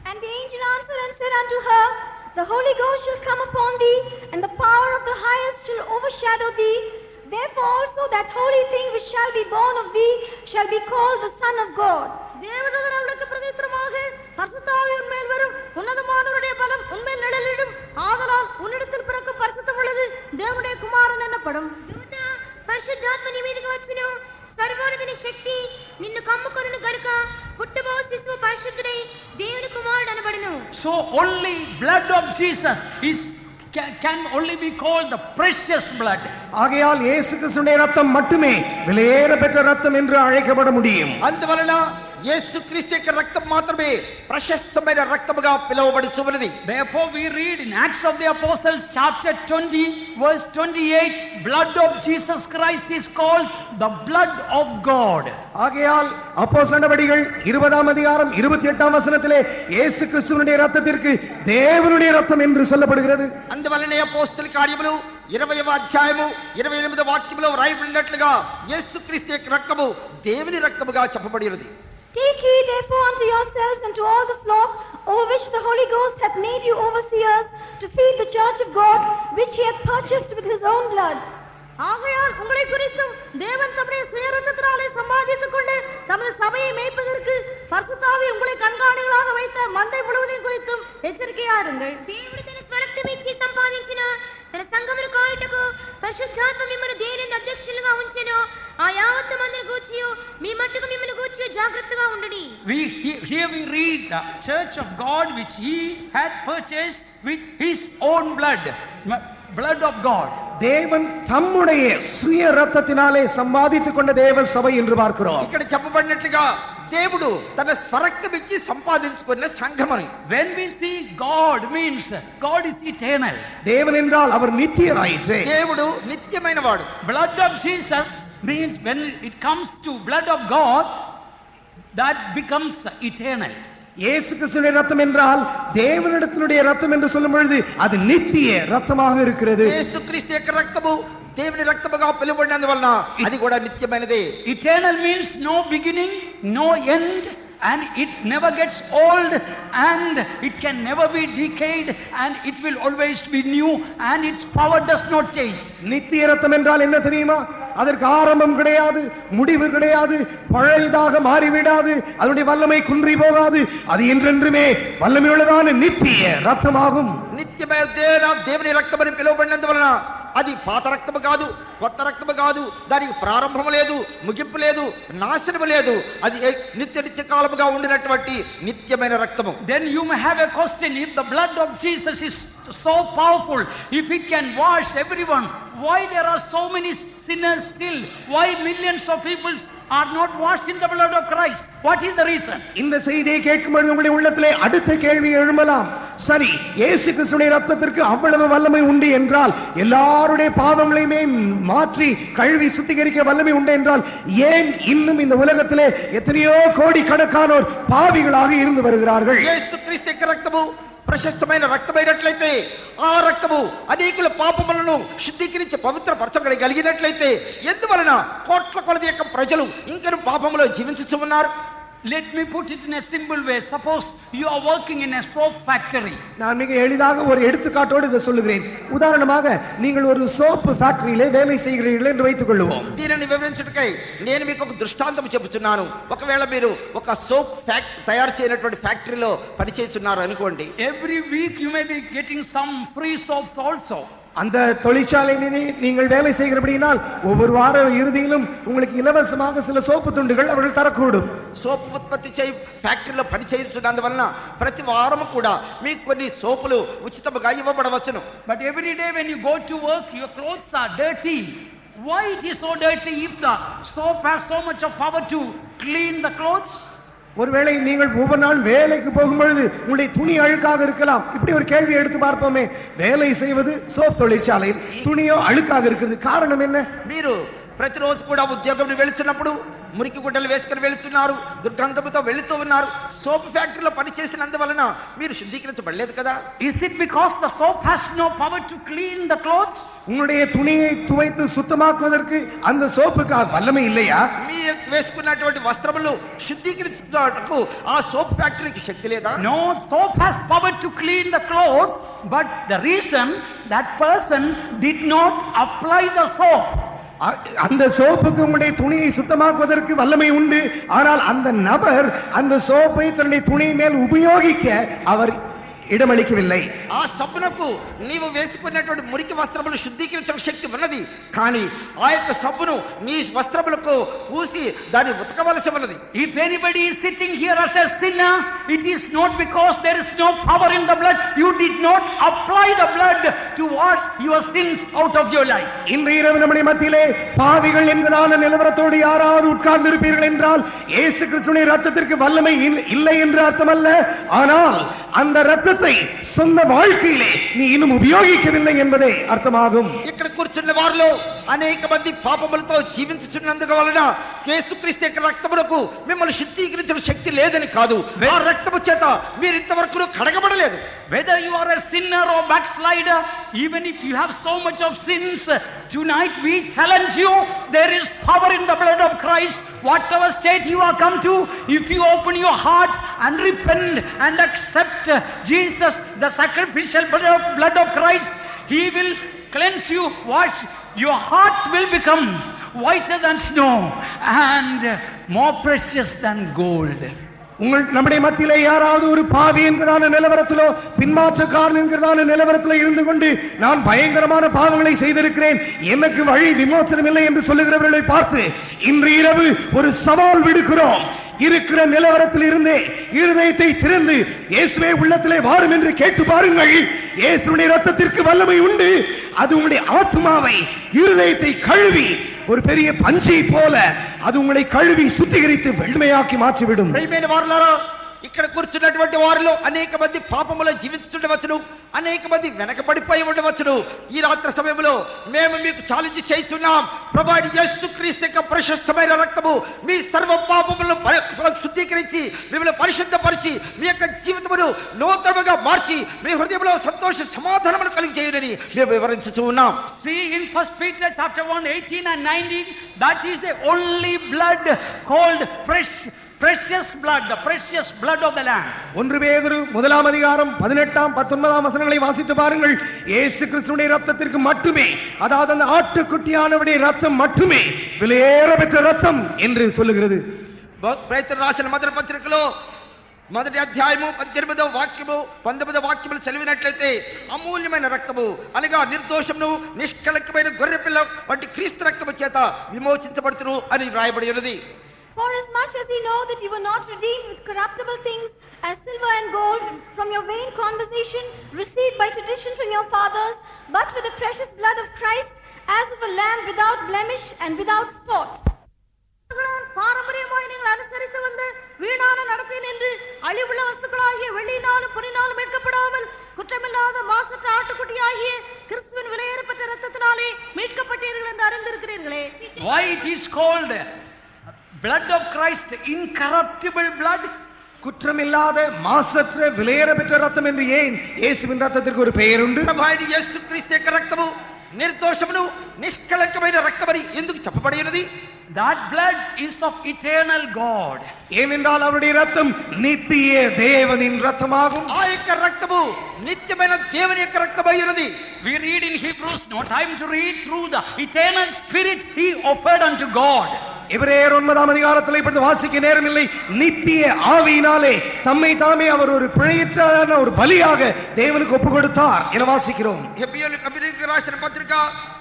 [SPEAKER 5] And the angel answered and said unto her, The Holy Ghost shall come upon thee, and the power of the highest shall overshadow thee. Therefore also that holy thing which shall be born of thee shall be called the Son of God. தேவதூதன் அவளுக்கு பிரதியுத்தரமாக, பரிசுத்த ஆவி உன்மேல் வரும், உன்னதமானவருடைய பலம் உன்மேல் நிழலிடும். ஆதலால் உன்னிடத்தில் பிறக்கும் பரிசுத்தம் உள்ளது தேவனுடைய குமாரன் எனப்படும். పరిశుద్ధాత్మ నీ మీదకి వచ్చును, సర్వోన్నతుని శక్తి నిన్ను కమ్ముకొనును గనుక పుట్టబో శిశువు పరిశుద్ధుడై దేవుని కుమారుడు అనబడును.
[SPEAKER 1] So only blood of Jesus can only be called the precious blood.
[SPEAKER 2] ஆகையால் இயேசு கிறிஸ்துவின் ரத்தம் மட்டுமே விலையேற பெற்ற ரத்தம் என்று அழைக்கப்பட முடியும்.
[SPEAKER 3] అందువలన యేసుక్రీస్తు యొక్క రక్తం మాత్రమే ప్రశస్తమైన రక్తముగా పిలువబడుచున్నది.
[SPEAKER 1] Therefore we read in Acts of the Apostles chapter 20 verse 28, blood of Jesus Christ is called the blood of God.
[SPEAKER 2] ஆகையால் அப்போஸ்தலர் நடவடிக்கைகள் 20ஆம் அதிகாரம் 28ஆம் வசனத்திலே இயேசு கிறிஸ்துவினுடைய ரத்தத்திற்கு தேவனுடைய ரத்தம் என்று சொல்லப்படுகிறது.
[SPEAKER 3] అందువలనే అపోస్తలుల కార్యములు 20వ అధ్యాయము 28వ వాక్యములో వ్రాయబడినట్లుగా యేసుక్రీస్తు యొక్క రక్తము దేవుని రక్తముగా చెప్పబడినది.
[SPEAKER 5] Take heed therefore unto yourselves and to all the flock over which the Holy Ghost hath made you overseers, to feed the church of God, which he hath purchased with his own blood. ஆகையால் உங்களை குறித்தும் தேவன் தம்முடைய சுயரத்தத்தினாலே சம்பாதித்துக் கொண்டு தமது சபையை மேய்ப்பதற்கு பரிசுத்த ஆவி உங்களை கண்காணிகளாக வைத்த மந்தை முழுவதையும் குறித்தும் எச்சரிக்கையாயிருங்கள். దేవుడు తన స్వరక్తం ఇచ్చి సంపాదించిన తన సంఘమును కాయుటకు పరిశుద్ధాత్మ మిమ్మల్ని దేనిని అధ్యక్షులుగా ఉంచెను. ఆ యావత్తు మందిని గూర్చి మీ మట్టుకు మిమ్మల్ని గూర్చి జాగ్రత్తగా ఉండండి.
[SPEAKER 4] me.
[SPEAKER 1] Here we read the church of God which he had purchased with his own blood of God.
[SPEAKER 2] தேவன் தம்முடைய சுய ரத்தத்தினாலே சம்பாதித்துக் கொண்ட தேவ சபை என்று பார்க்கிறோம்.
[SPEAKER 3] ఇక్కడ చెప్పబడినట్లుగా దేవుడు తన స్వరక్తం ఇచ్చి సంపాదించుకున్న సంఘమని.
[SPEAKER 1] When we see God means God is eternal.
[SPEAKER 2] தேவன் என்றால் அவர் நித்தியராயிற்றே.
[SPEAKER 3] దేవుడు నిత్యమైన వాడు.
[SPEAKER 1] Blood of Jesus means when it comes to blood of God, that becomes eternal.
[SPEAKER 2] இயேசு கிறிஸ்துவின் ரத்தம் என்றால் தேவனிடத்தினுடைய ரத்தம் என்று சொல்லும் பொழுது அது நித்திய ரத்தமாக இருக்கிறது.
[SPEAKER 3] యేసుక్రీస్తు యొక్క రక్తము దేవుని రక్తముగా పిలువబడినందువలన అది కూడా నిత్యమైనదే.
[SPEAKER 1] Eternal means no beginning, no end, and it never gets old, and it can never be decayed, and it will always be new, and its power does not change.
[SPEAKER 2] நித்திய ரத்தம் என்றால் என்ன தெரியுமா? அதற்கு ஆரம்பம் கிடையாது, முடிவு கிடையாது, பழையதாக மாறிவிடாது, அதனுடைய வல்லமை குன்றி போகாது, அது என்றென்றுமே வல்லமையுள்ளதான நித்திய ரத்தமாகும்.
[SPEAKER 3] నిత్యమైన దేవుని రక్తమని పిలువబడినందువలన అది పాత రక్తము కాదు, కొత్త రక్తము కాదు, దానికి ప్రారంభం లేదు, ముగింపు లేదు, నాశనము లేదు, అది నిత్య కాలముగా ఉండినటువంటి నిత్యమైన రక్తము.
[SPEAKER 1] Then you may have a question: if the blood of Jesus is so powerful, if it can wash everyone, why there are so many sinners still? Why millions of people are not washed in the blood of Christ? What is the reason?
[SPEAKER 2] இந்த செய்தியை கேட்கும் பொழுது உங்களுடைய உள்ளத்திலே அடுத்த கேள்வி எழும்பலாம். சரி, இயேசு கிறிஸ்துவின் ரத்தத்திற்கு அவ்வளவு வல்லமை உண்டு என்றால், எல்லாருடைய பாவங்களையுமே மாற்றி கழுவி சுத்திகரிக்க வல்லமை உண்டு என்றால், ஏன் இன்னும் இந்த உலகத்திலே எத்தனையோ கோடி கணக்கானோர் பாவிகளாக இருந்து வருகிறார்கள்?
[SPEAKER 3] యేసుక్రీస్తు యొక్క రక్తము ప్రశస్తమైన రక్తమైనట్లయితే, ఆ రక్తము అనేకుల పాపములను శుద్ధీకరించి పవిత్రపరచగలిగినట్లయితే, ఎందువలన కోట్ల కొలది యొక్క ప్రజలు ఇంకను పాపములో జీవించుచు ఉన్నారు?
[SPEAKER 1] Let me put it in a simple way. Suppose you are working in a soap factory.
[SPEAKER 2] நான் மிக எளிதாக ஒரு எடுத்துக்காட்டோடு இதை சொல்லுகிறேன். உதாரணமாக நீங்கள் ஒரு சோப்பு ஃபேக்டரியிலே வேலை செய்கிறீர்கள் என்று வைத்துக் கொள்வோம்.
[SPEAKER 3] దీనిని వివరించుటకై నేను మీకు ఒక దృష్టాంతం చెబుతున్నాను. ఒకవేళ మీరు ఒక సోప్ తయారు చేయనటువంటి ఫ్యాక్టరీలో పనిచేస్తున్నారు అనుకోండి.
[SPEAKER 1] Every week you may be getting some free soaps also.
[SPEAKER 2] அந்த தொழிற்சாலையிலே நீங்கள் வேலை செய்கிறபடியால் ஒவ்வொரு வார இறுதியிலும் உங்களுக்கு இலவசமாக சில சோப்பு துண்டுகள் அவர்கள் தரக்கூடும்.
[SPEAKER 3] సోపు ఉత్పత్తి చేయి ఫ్యాక్టరీలో పని చేయించున్నందువలన ప్రతి వారం కూడా మీకు కొన్ని సోపులు ఉచితంగా ఇవ్వబడవచ్చును.
[SPEAKER 1] But every day when you go to work, your clothes are dirty. Why it is so dirty if the soap has so much of power to clean the clothes?
[SPEAKER 2] ஒருவேளை நீங்கள் ஒவ்வொரு நாள் வேலைக்கு போகும்பொழுது உங்களுடைய துணி அழுக்காக இருக்கலாம். இப்படி ஒரு கேள்வி எடுத்து பார்ப்போமே. வேலை செய்வது சோப் தொழிற்சாலையில், துணியோ அழுக்காக இருக்கிறது. காரணம் என்ன?
[SPEAKER 3] మీరు ప్రతిరోజు కూడా ఉద్యోగం వెళుతున్నప్పుడు మురికి గుడ్డలు వేసుకుని వెళుతున్నారు, దుర్గంధముతో వెళుతూ ఉన్నారు. సోప్ ఫ్యాక్టరీలో పని చేసినందువలన మీరు శుద్ధీకరించబడలేదు కదా?
[SPEAKER 1] Is it because the soap has no power to clean the clothes?
[SPEAKER 2] உங்களுடைய துணியை துவைத்து சுத்தமாக்குவதற்கு அந்த சோப்புக்கு வல்லமை இல்லையா?
[SPEAKER 3] మీ వేసుకున్నటువంటి వస్త్రములు శుద్ధీకరించుటకు ఆ సోప్ ఫ్యాక్టరీకి శక్తి లేదా?
[SPEAKER 1] No, soap has power to clean the clothes, but the reason that person did not apply the soap.
[SPEAKER 2] அந்த சோப்புக்கு உங்களுடைய துணியை சுத்தமாக்குவதற்கு வல்லமை உண்டு. ஆனால் அந்த நபர் அந்த சோப்பை தன்னுடைய துணி மேல் உபயோகிக்க அவர் இடமளிக்கவில்லை.
[SPEAKER 3] ఆ సబ్బునకు నీవు వేసుకున్నటువంటి మురికి వస్త్రములు శుద్ధీకరించే శక్తి ఉన్నది, కానీ ఆ యొక్క సబ్బును నీ వస్త్రములకు పూసి దాన్ని ఉతకవలసి ఉన్నది.
[SPEAKER 1] If anybody is sitting here as a sinner, it is not because there is no power in the blood. You did not apply the blood to wash your sins out of your life.
[SPEAKER 2] இந்த இரவு நம்முடைய மத்தியிலே பாவிகள் என்கிறான நிலவரத்தோடு யாராவது உட்கார்ந்து இருப்பீர்கள் என்றால், இயேசு கிறிஸ்துவின் ரத்தத்திற்கு வல்லமை இல்லை என்று அர்த்தமல்ல. ஆனால் அந்த ரத்தத்தை சொந்த வாழ்க்கையிலே நீ இன்னும் உபயோகிக்கவில்லை என்பதே అర్థమాகும்.
[SPEAKER 3] ఇక్కడ కూర్చున్న వారిలో అనేక మంది పాపములతో జీవించుచున్నందుకు వలన యేసుక్రీస్తు యొక్క రక్తమునకు మిమ్మల్ని శుద్ధీకరించిన శక్తి లేదని కాదు, ఆ రక్తము చేత మీరు ఇంతవరకు కడగబడలేదు.
[SPEAKER 1] Whether you are a sinner or backslider, even if you have so much of sins, tonight we challenge you. There is power in the blood of Christ. Whatever state you are come to, if you open your heart and repent and accept Jesus, the sacrificial blood of Christ, He will cleanse you, wash. Your heart will become whiter than snow and more precious than gold.
[SPEAKER 2] நம்முடைய மத்தியிலே யாராவது ஒரு பாவி என்கிறதான நிலவரத்திலோ பின்மாற்றக்காரன் என்கிறதான நிலவரத்திலோ இருந்து கொண்டு நான் பயங்கரமான பாவங்களை செய்திருக்கிறேன், எனக்கு வழி விமோசனம் இல்லை என்று சொல்லுகிறவர்களை பார்த்து இன்று இரவு ஒரு சவால் விடுக்கிறோம். இருக்கிற நிலவரத்தில் இருந்தே இருதயத்தை திறந்து இயேசுவே உள்ளத்திலே வாரும் என்று கேட்டு பாருங்கள். இயேசுவின் இரத்தத்திற்கு வல்லமை உண்டு. அது உங்களுடைய ஆத்மாவை இருதயத்தை கழுவி ஒரு பெரிய பஞ்சை போல அது உங்களை கழுவி சுத்திகரித்து வெண்மையாக்கி மாற்றிவிடும்.
[SPEAKER 3] ఇక్కడ కూర్చున్నటువంటి వారిలో అనేక మంది పాపములో జీవించుండవచ్చును, అనేక మంది వెనకబడిపోయి ఉండవచ్చును. ఈ రాత్రి సమయంలో మేము మీకు ఛాలెంజ్ చేస్తున్నాం. ప్రభువైన యేసుక్రీస్తు యొక్క ప్రశస్తమైన రక్తము మీ సర్వ పాపములను శుద్ధీకరించి మిమ్మల్ని పరిశుద్ధపరిచి మీ యొక్క జీవితమును నూతనముగా మార్చి మీ హృదయంలో సంతోష సమాధానమును కలిగజేయునని మేము వివరించుచూ ఉన్నాం.
[SPEAKER 1] See in 1 Peter chapter 1:18 and 19, that is the only blood called precious blood, the precious blood of the Lamb.
[SPEAKER 2] 1 பேதுரு முதலாம் அதிகாரம் 18 19 வசனங்களை வாசித்து பாருங்கள். இயேசு கிறிஸ்துவின் இரத்தத்திற்கு மட்டுமே, அதாவது அந்த ஆட்டுக்குட்டியானவருடைய இரத்தம் மட்டுமே விலையேற பெற்ற இரத்தம் என்று சொல்லுகிறது.
[SPEAKER 3] పేతురు రాసిన మొదటి పత్రికలో మొదటి అధ్యాయము 18వ వాక్యము 19వ వాక్యములు చదివినట్లయితే అమూల్యమైన రక్తము అనగా నిర్దోషమును నిష్కళంకమైన గొర్రెపిల్ల వంటి క్రీస్తు రక్తము చేత విమోచించబడుతును అని వ్రాయబడి ఉన్నది.
[SPEAKER 5] For as much as ye know that you were not redeemed with corruptible things as silver and gold from your vain conversation received by tradition from your fathers, but with the precious blood of Christ as of a lamb without blemish and without spot.
[SPEAKER 6] பாரம்பரியமாய் நீங்கள் அனுசரித்து வந்த வீணான நடத்தை நின்று அழிவுள்ள வஸ்துக்களாகிய வெள்ளியினாலும் பொன்னினாலும் மீட்கப்படாமல் குற்றமில்லாத மாசற்ற ஆட்டுக்குட்டியாகிய கிறிஸ்துவின் விலையேறப்பட்ட இரத்தத்தினாலே மீட்கப்பட்டீர்கள் என்று அறிந்திருக்கிறீர்களே.
[SPEAKER 1] Why it is called blood of Christ, incorruptible blood?
[SPEAKER 2] குற்றமில்லாத மாசற்ற விலையேற பெற்ற ரத்தம் என்று ஏன் இயேசுவின் ரத்தத்திற்கு ஒரு பெயர் உண்டு?
[SPEAKER 3] ప్రభువైన యేసుక్రీస్తు యొక్క రక్తము నిర్దోషమును నిష్కళంకమైన రక్తమని ఎందుకు చెప్పబడి ఉన్నది?
[SPEAKER 1] That blood is of eternal God.
[SPEAKER 2] ஏனென்றால் அவருடைய ரத்தம் நித்திய தேவனின் ரத்தமாகும்.
[SPEAKER 3] ఆ యొక్క రక్తము నిత్యమైన దేవుని యొక్క రక్తమై ఉన్నది.
[SPEAKER 1] We read in Hebrews, no time to read, through the eternal spirit he offered unto God.
[SPEAKER 2] எபிரேயர் 9ஆம் அதிகாரத்தில் இப்படி வாசிக்க நேரமில்லை. நித்திய ஆவியினாலே தம்மை தாமே அவர் ஒரு பிழையற்ற ஒரு பலியாக தேவனுக்கு ஒப்பு கொடுத்தார் என வாசிக்கிறோம்.
[SPEAKER 3] హెబ్రీయులకు రాసిన పత్రిక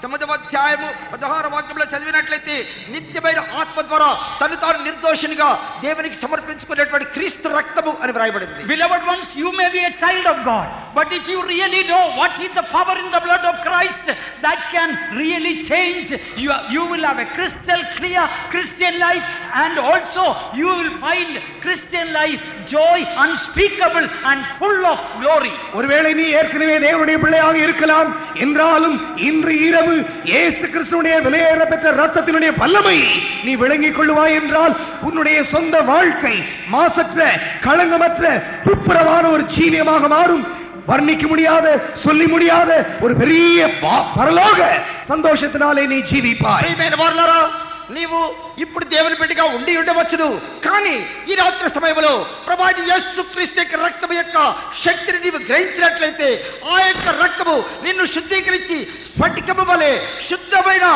[SPEAKER 3] 9వ అధ్యాయము 16వ వాక్యంలో చదివినట్లయితే నిత్యమైన ఆత్మ ద్వారా తను తాను నిర్దోషినిగా దేవునికి సమర్పించుకునేటువంటి క్రీస్తు రక్తము అని వ్రాయబడింది.
[SPEAKER 1] Beloved ones, you may be a child of God, but if you really know what is the power in the blood of Christ that can really change, you will have a crystal clear Christian life, and also you will find Christian life joy unspeakable and full of glory.
[SPEAKER 2] ஒருவேளை நீ ஏற்கனவே தேவனுடைய பிள்ளையாக இருக்கலாம் என்றாலும் இன்று இரவு இயேசு கிறிஸ்துவினுடைய விலையேற பெற்ற இரத்தத்தினுடைய வல்லமையை நீ விளங்கிக் கொள்வாய் என்றால் உன்னுடைய சொந்த வாழ்க்கை மாசற்ற களங்கமற்ற துப்புரவான ஒரு ஜீவியமாக மாறும். வர்ணிக்க முடியாத சொல்லி முடியாத ஒரு பெரிய பரலோக சந்தோஷத்தினாலே நீ ஜீவிப்பாய்.
[SPEAKER 3] నీవు ఇప్పుడు దేవుని బిడ్డగా ఉండి ఉండవచ్చును, కానీ ఈ రాత్రి సమయంలో ప్రభువైన యేసుక్రీస్తు యొక్క రక్తము యొక్క శక్తిని నీవు గ్రహించినట్లయితే ఆ యొక్క రక్తము నిన్ను శుద్ధీకరించి స్ఫటికము వలె శుద్ధమైన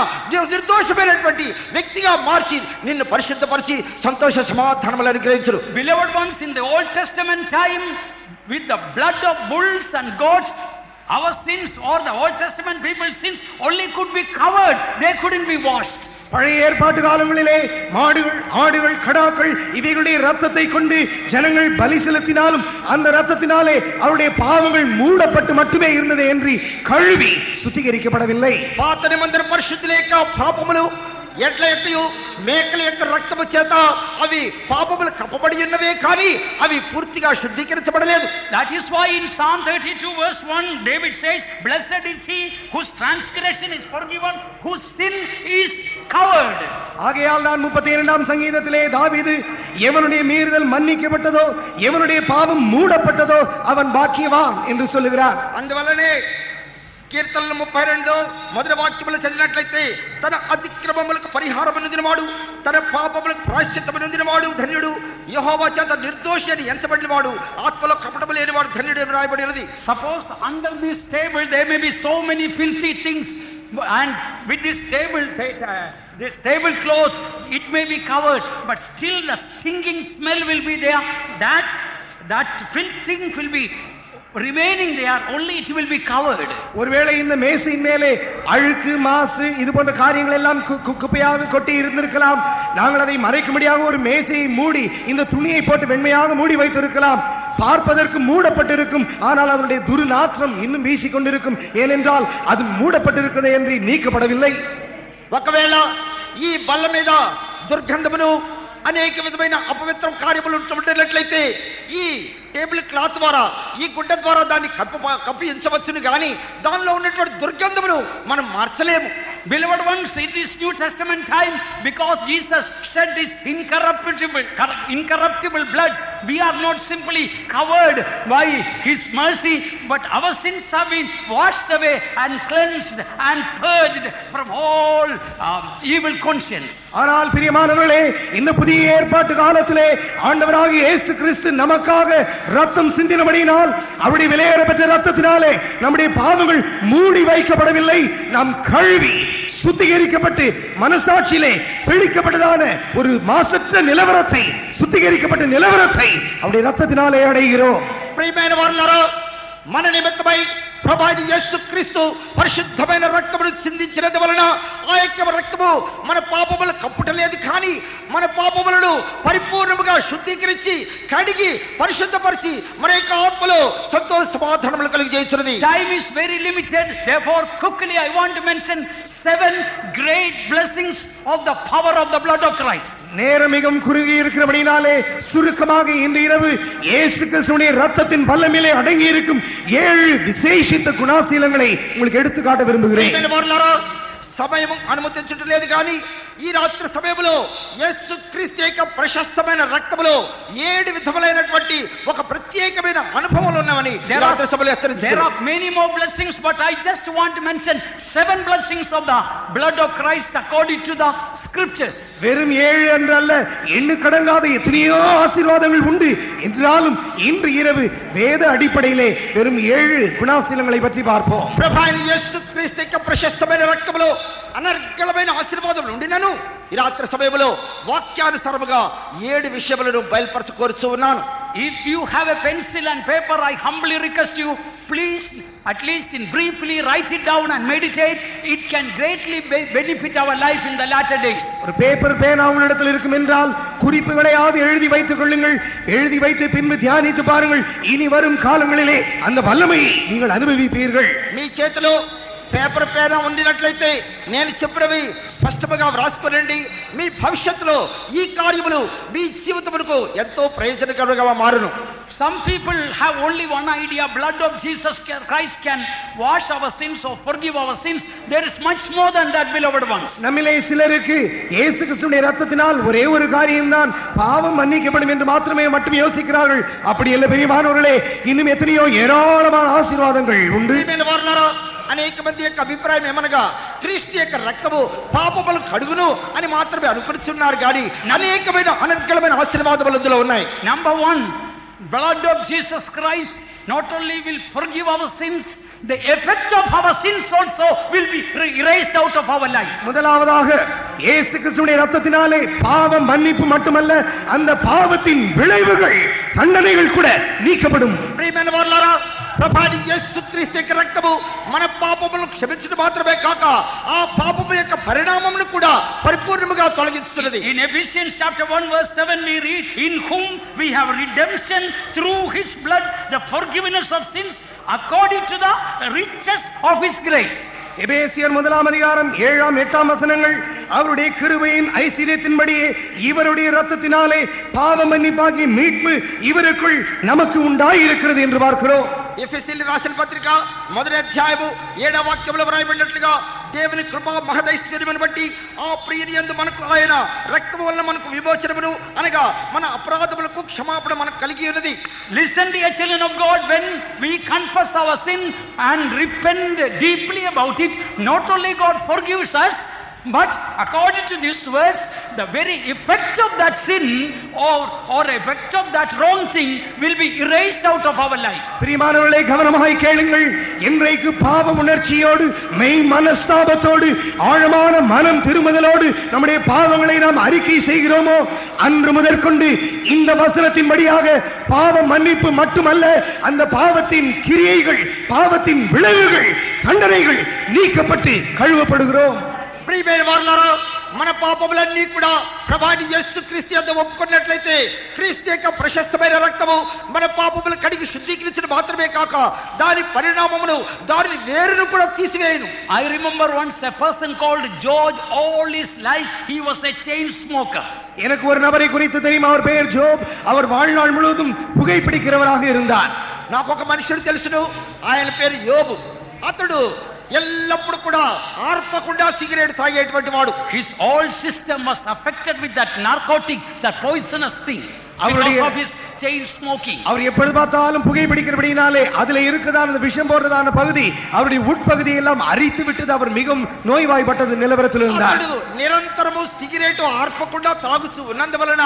[SPEAKER 3] నిర్దోషమైనటువంటి వ్యక్తిగా మార్చి నిన్ను పరిశుద్ధపరిచి సంతోష సమాధానములను అనుగ్రహించును.
[SPEAKER 1] Beloved ones, in the Old Testament time, with the blood of bulls and goats, our sins or the Old Testament people's sins only could be covered, they couldn't be washed.
[SPEAKER 2] பழைய ஏற்பாட்டு காலங்களிலே மாடுகள் ஆடுகள் கடாக்கள் இவைகளுடைய ரத்தத்தை கொண்டு ஜனங்கள் பலி செலுத்தினாலும் அந்த ரத்தத்தினாலே அவருடைய பாவங்கள் மூடப்பட்டு மட்டுமே இருந்தது என்று கழுவி சுத்திகரிக்கப்படவில்லை.
[SPEAKER 3] పాత నిబంధన పరిశుద్ధుల యొక్క పాపములు ఎడ్ల యొక్కయు మేకల యొక్క రక్తము చేత అవి పాపములు కప్పబడి ఉన్నవే కానీ అవి పూర్తిగా శుద్ధీకరించబడలేదు.
[SPEAKER 1] That is why in Psalm 32 verse 1 David says, blessed is he whose transgression is forgiven, whose sin is covered.
[SPEAKER 2] ஆகையால் நான் 32ஆம் சங்கீதத்திலே தாவீது எவனுடைய மீறுதல் மன்னிக்கப்பட்டதோ எவனுடைய பாவம் மூடப்பட்டதோ அவன் பாக்கியவான் என்று சொல்லுகிறார்.
[SPEAKER 3] అందువల్లనే కీర్తనలు 32 మొదటి వాక్యములు చదివినట్లయితే తన అతిక్రమములకు పరిహారం పొందినవాడు తన పాపములకు ప్రాయశ్చిత్తము పొందినవాడు ధన్యుడు, యెహోవా చేత నిర్దోషి అని ఎంచబడినవాడు, ఆత్మలో కపటము లేనివాడు ధన్యుడు అని రాయబడి ఉన్నది.
[SPEAKER 1] Suppose under this table there may be so many filthy things, and with this tablecloth it may be covered, but still the stinking smell will be there. That filth thing will be remaining there, only it will be covered.
[SPEAKER 2] ஒருவேளை இந்த மேசையின் மேலே அழுக்கு மாசு இது போன்ற காரியங்கள் எல்லாம் குப்பையாக கொட்டி இருந்திருக்கலாம். நாங்கள் அதை மறைக்கும்படியாக ஒரு மேசையை மூடி இந்த துணியை போட்டு வெண்மையாக மூடி வைத்திருக்கலாம். பார்ப்பதற்கு மூடப்பட்டிருக்கும், ஆனால் அதனுடைய துர்நாற்றம் இன்னும் வீசிக்கொண்டிருக்கும். ஏனென்றால் அது மூடப்பட்டிருக்கிறது என்று நீக்கப்படவில்லை.
[SPEAKER 3] ఒకవేళ ఈ బల్ల మీద దుర్గంధమును అనేక విధమైన అపవిత్ర కార్యములు ఉంటున్నట్లయితే ఈ టేబుల్ క్లాత్ ద్వారా ఈ గుడ్డ ద్వారా దాన్ని కప్పించవచ్చును కానీ దానిలో ఉన్నటువంటి దుర్గంధమును మనం మార్చలేము.
[SPEAKER 1] Beloved ones, in this New Testament time, because Jesus shed this incorruptible blood, we are not simply covered by His mercy, but our sins have been washed away and cleansed and purged from all evil conscience.
[SPEAKER 2] ஆனால் பிரியமானவர்களே, இந்த புதிய ஏற்பாட்டு காலத்திலே ஆண்டவராகிய இயேசு கிறிஸ்து நமக்காக ரத்தம் சிந்தினபடியினால் அவருடைய விலையேறப்பட்ட ரத்தத்தினாலே நம்முடைய பாவங்கள் மூடி வைக்கப்படவில்லை. நாம் கழுவி சுத்திகரிக்கப்பட்டு மனசாட்சியிலே தெளிக்கப்பட்டதான ஒரு மாசற்ற நிலவரத்தை, சுத்திகரிக்கப்பட்ட நிலவரத்தை அவருடைய ரத்தத்தினாலே அடைகிறோம்.
[SPEAKER 3] ప్రియమైన వారలారా, మన నిమిత్తమై ప్రభు యేసుక్రీస్తు పరిశుద్ధమైన రక్తమును చిందించినందు వలన ఆ యొక్క రక్తము మన పాపములను కప్పుటలేదు, కానీ మన పాపములను పరిపూర్ణముగా శుద్ధీకరించి కడిగి పరిశుద్ధపరిచి మన యొక్క ఆత్మలో సంతోష సమాధానములు కలిగజేయుచున్నది.
[SPEAKER 1] Time is very limited, therefore quickly I want to mention 7 great blessings of the power of the blood of Christ.
[SPEAKER 2] நேரம் மிகவும் குறுகி இருக்கிறபடினாலே சுருக்கமாக இன்று இரவு இயேசு கிறிஸ்துவின் ரத்தத்தின் வல்லமையிலே அடங்கி இருக்கும் 7 விசேஷித்த குணாசீலங்களை உங்களுக்கு எடுத்து காட்ட விரும்புகிறேன்.
[SPEAKER 3] సమయం అనుమతించట్లేదు, కానీ ఈ రాత్రి సమయంలో యేసుక్రీస్తు యొక్క ప్రశస్తమైన రక్తములో 7 విధములైనటువంటి ఒక ప్రత్యేకమైన అనుభవాలు ఉన్నవని రాత్రి సభలో హెచ్చరించారు.
[SPEAKER 1] There are many more blessings, but I just want to mention 7 blessings of the blood of Christ according to the scriptures.
[SPEAKER 2] வெறும் 7 என்றல்ல, எண்ணுக்கடங்காத எத்தனையோ ஆசீர்வாதங்கள் உண்டு. என்றாலும் இன்று இரவு வேத அடிப்படையிலே வெறும் 7 குணாசீலங்களை பற்றி பார்ப்போம்.
[SPEAKER 3] ప్రభు యేసుక్రీస్తు యొక్క ప్రశస్తమైన రక్తములో అనర్గళమైన ఆశీర్వాదములు ఉండినను ఈ రాత్రి సమయంలో వాక్యానుసారముగా 7 విషయములను బయలుపరచుకోరుచు ఉన్నాను.
[SPEAKER 1] If you have a pencil and paper, I humbly request you, please at least in briefly write it down and meditate. It can greatly benefit our life in the latter days.
[SPEAKER 2] ஒரு paper பேனா உங்களிடத்தில் இருக்கும் என்றால் குறிப்புகளையாவது எழுதி வைத்துக் கொள்ளுங்கள். எழுதி வைத்து பின்பு தியானித்து பாருங்கள். இனி வரும் காலங்களிலே அந்த வல்லமையை நீங்கள் அனுபவிப்பீர்கள்.
[SPEAKER 3] మీ చేతిలో పేపర్ పేనా ఉండినట్లయితే నేను చెప్పినవి స్పష్టంగా వ్రాసుకొనండి. మీ భవిష్యత్తులో ఈ కార్యములు మీ జీవితమునకు ఎంతో ప్రయోజనకరంగా మారును.
[SPEAKER 1] Some people have only one idea: blood of Jesus Christ can wash our sins or forgive our sins. There is much more than that, beloved ones.
[SPEAKER 2] நம்மிலே சிலருக்கு இயேசு கிறிஸ்துவின் இரத்தத்தினால் ஒரே ஒரு காரியம்தான் பாவம் மன்னிக்கப்படும் என்று மட்டும் யோசிக்கிறார்கள். அப்படி அல்ல பிரியமானவர்களே, இன்னும் எத்தனையோ ஏராளமான ஆசீர்வாதங்கள் உண்டு.
[SPEAKER 3] అనేక మంది యొక్క అభిప్రాయం ఏమనగా క్రీస్తు యొక్క రక్తము పాపములను కడుగును అని మాత్రమే అనుకుంటున్నారు, కానీ అనేకమైన అనర్గళమైన ఆశీర్వాదములు అందులో ఉన్నాయి.
[SPEAKER 1] Number 1, blood of Jesus Christ not only will forgive our sins, the effect of our sins also will be erased out of our life.
[SPEAKER 2] முதலாவதாக இயேசு கிறிஸ்துவின் இரத்தத்தினாலே பாவம் மன்னிப்பு மட்டுமல்ல, அந்த பாவத்தின் விளைவுகள், தண்டனைகள் கூட நீக்கப்படும்.
[SPEAKER 3] ప్రియమైన వారలారా, ప్రభు యేసుక్రీస్తు యొక్క రక్తము మన పాపములను క్షమించడం మాత్రమే కాక ఆ పాపము యొక్క పరిణామమును కూడా పరిపూర్ణముగా తొలగిస్తున్నది.
[SPEAKER 1] In Ephesians chapter 1 verse 7 we read, in whom we have redemption through his blood, the forgiveness of sins according to the riches of his grace.
[SPEAKER 2] எபேசியர் 1:7-8 வசனங்கள் அவருடைய கிருபையின் ஐஸ்வரியத்தின்படியே இவருடைய இரத்தத்தினாலே பாவ மன்னிப்பாகிய மீட்பு இவருக்குள் நமக்கு உண்டாயிருக்கிறது என்று பார்க்கிறோம்.
[SPEAKER 3] ఎఫెసీయులకు రాసిన పత్రిక 1వ అధ్యాయము 7వ వాక్యంలో వ్రాయబడినట్లుగా దేవుని కృపా మహదైశ్వర్యమును బట్టి ఆ ప్రియుని యందు మనకు ఆయన రక్తము వలన మనకు విమోచనమును అనగా మన అపరాధములకు క్షమాపణ మనకు కలిగి ఉన్నది.
[SPEAKER 1] Listen, dear children of God, when we confess our sin and repent deeply about it, not only God forgives us, But according to this verse, the very effect of that sin or effect of that wrong thing will be erased out of our life.
[SPEAKER 2] பிரியமானவர்களே, கவனமாய் கேளுங்கள். இன்றைக்கு பாவ உணர்ச்சியோடு, மெய் மனஸ்தாபத்தோடு, ஆழமான மனம் திரும்புதலோடு நம்முடைய பாவங்களை நாம் அறிக்கை செய்கிறோமோ, அன்று முதற்கொண்டு இந்த வசனத்தின்படியாக பாவ மன்னிப்பு மட்டுமல்ல, அந்த பாவத்தின் கிரியைகள், பாவத்தின் விளைவுகள், தண்டனைகள் நீக்கப்பட்டு கழுவப்படுகிறோம்.
[SPEAKER 3] ప్రియమైన వారలారా, మన పాపములన్నీ కూడా ప్రభువైన యేసుక్రీస్తు యందు ఒప్పుకున్నట్లయితే క్రీస్తు యొక్క ప్రశస్తమైన రక్తము మన పాపములు కడిగి శుద్ధీకరించడం మాత్రమే కాక దాని పరిణామమును, దాని వేరును కూడా తీసివేయును.
[SPEAKER 1] I remember once a person called George. All his life he was a chain smoker.
[SPEAKER 2] எனக்கு ஒரு நபரை குறித்து தெரியும். அவர் பெயர் ஜோப். அவர் வாழ்நாள் முழுவதும் புகைப்பிடிக்கிறவராக இருந்தார்.
[SPEAKER 3] నాకు ఒక మనుషుడు తెలుసును. ఆయన పేరు యోబు. అతడు ఎల్లప్పుడు కూడా ఆర్పకుండా సిగరెట్ తాగేటువంటి వాడు.
[SPEAKER 1] His whole system was affected with that narcotic, that poisonous thing, because of his chain smoking.
[SPEAKER 2] அவர் எப்பொழுது பார்த்தாலும் புகைப்பிடிக்கிறபடினாலே அதுல இருக்குதான அந்த விஷம் போடுறதான பகுதி அவருடைய உட்பகுதி எல்லாம் அரித்து விட்டது. அவர் மிகவும் நோய்வாய்ப்பட்டது நிலவரத்தில் இருந்தார்.
[SPEAKER 3] అతడు నిరంతరము సిగరెట్ ఆర్పకుండా తాగుతూ ఉన్నందువలన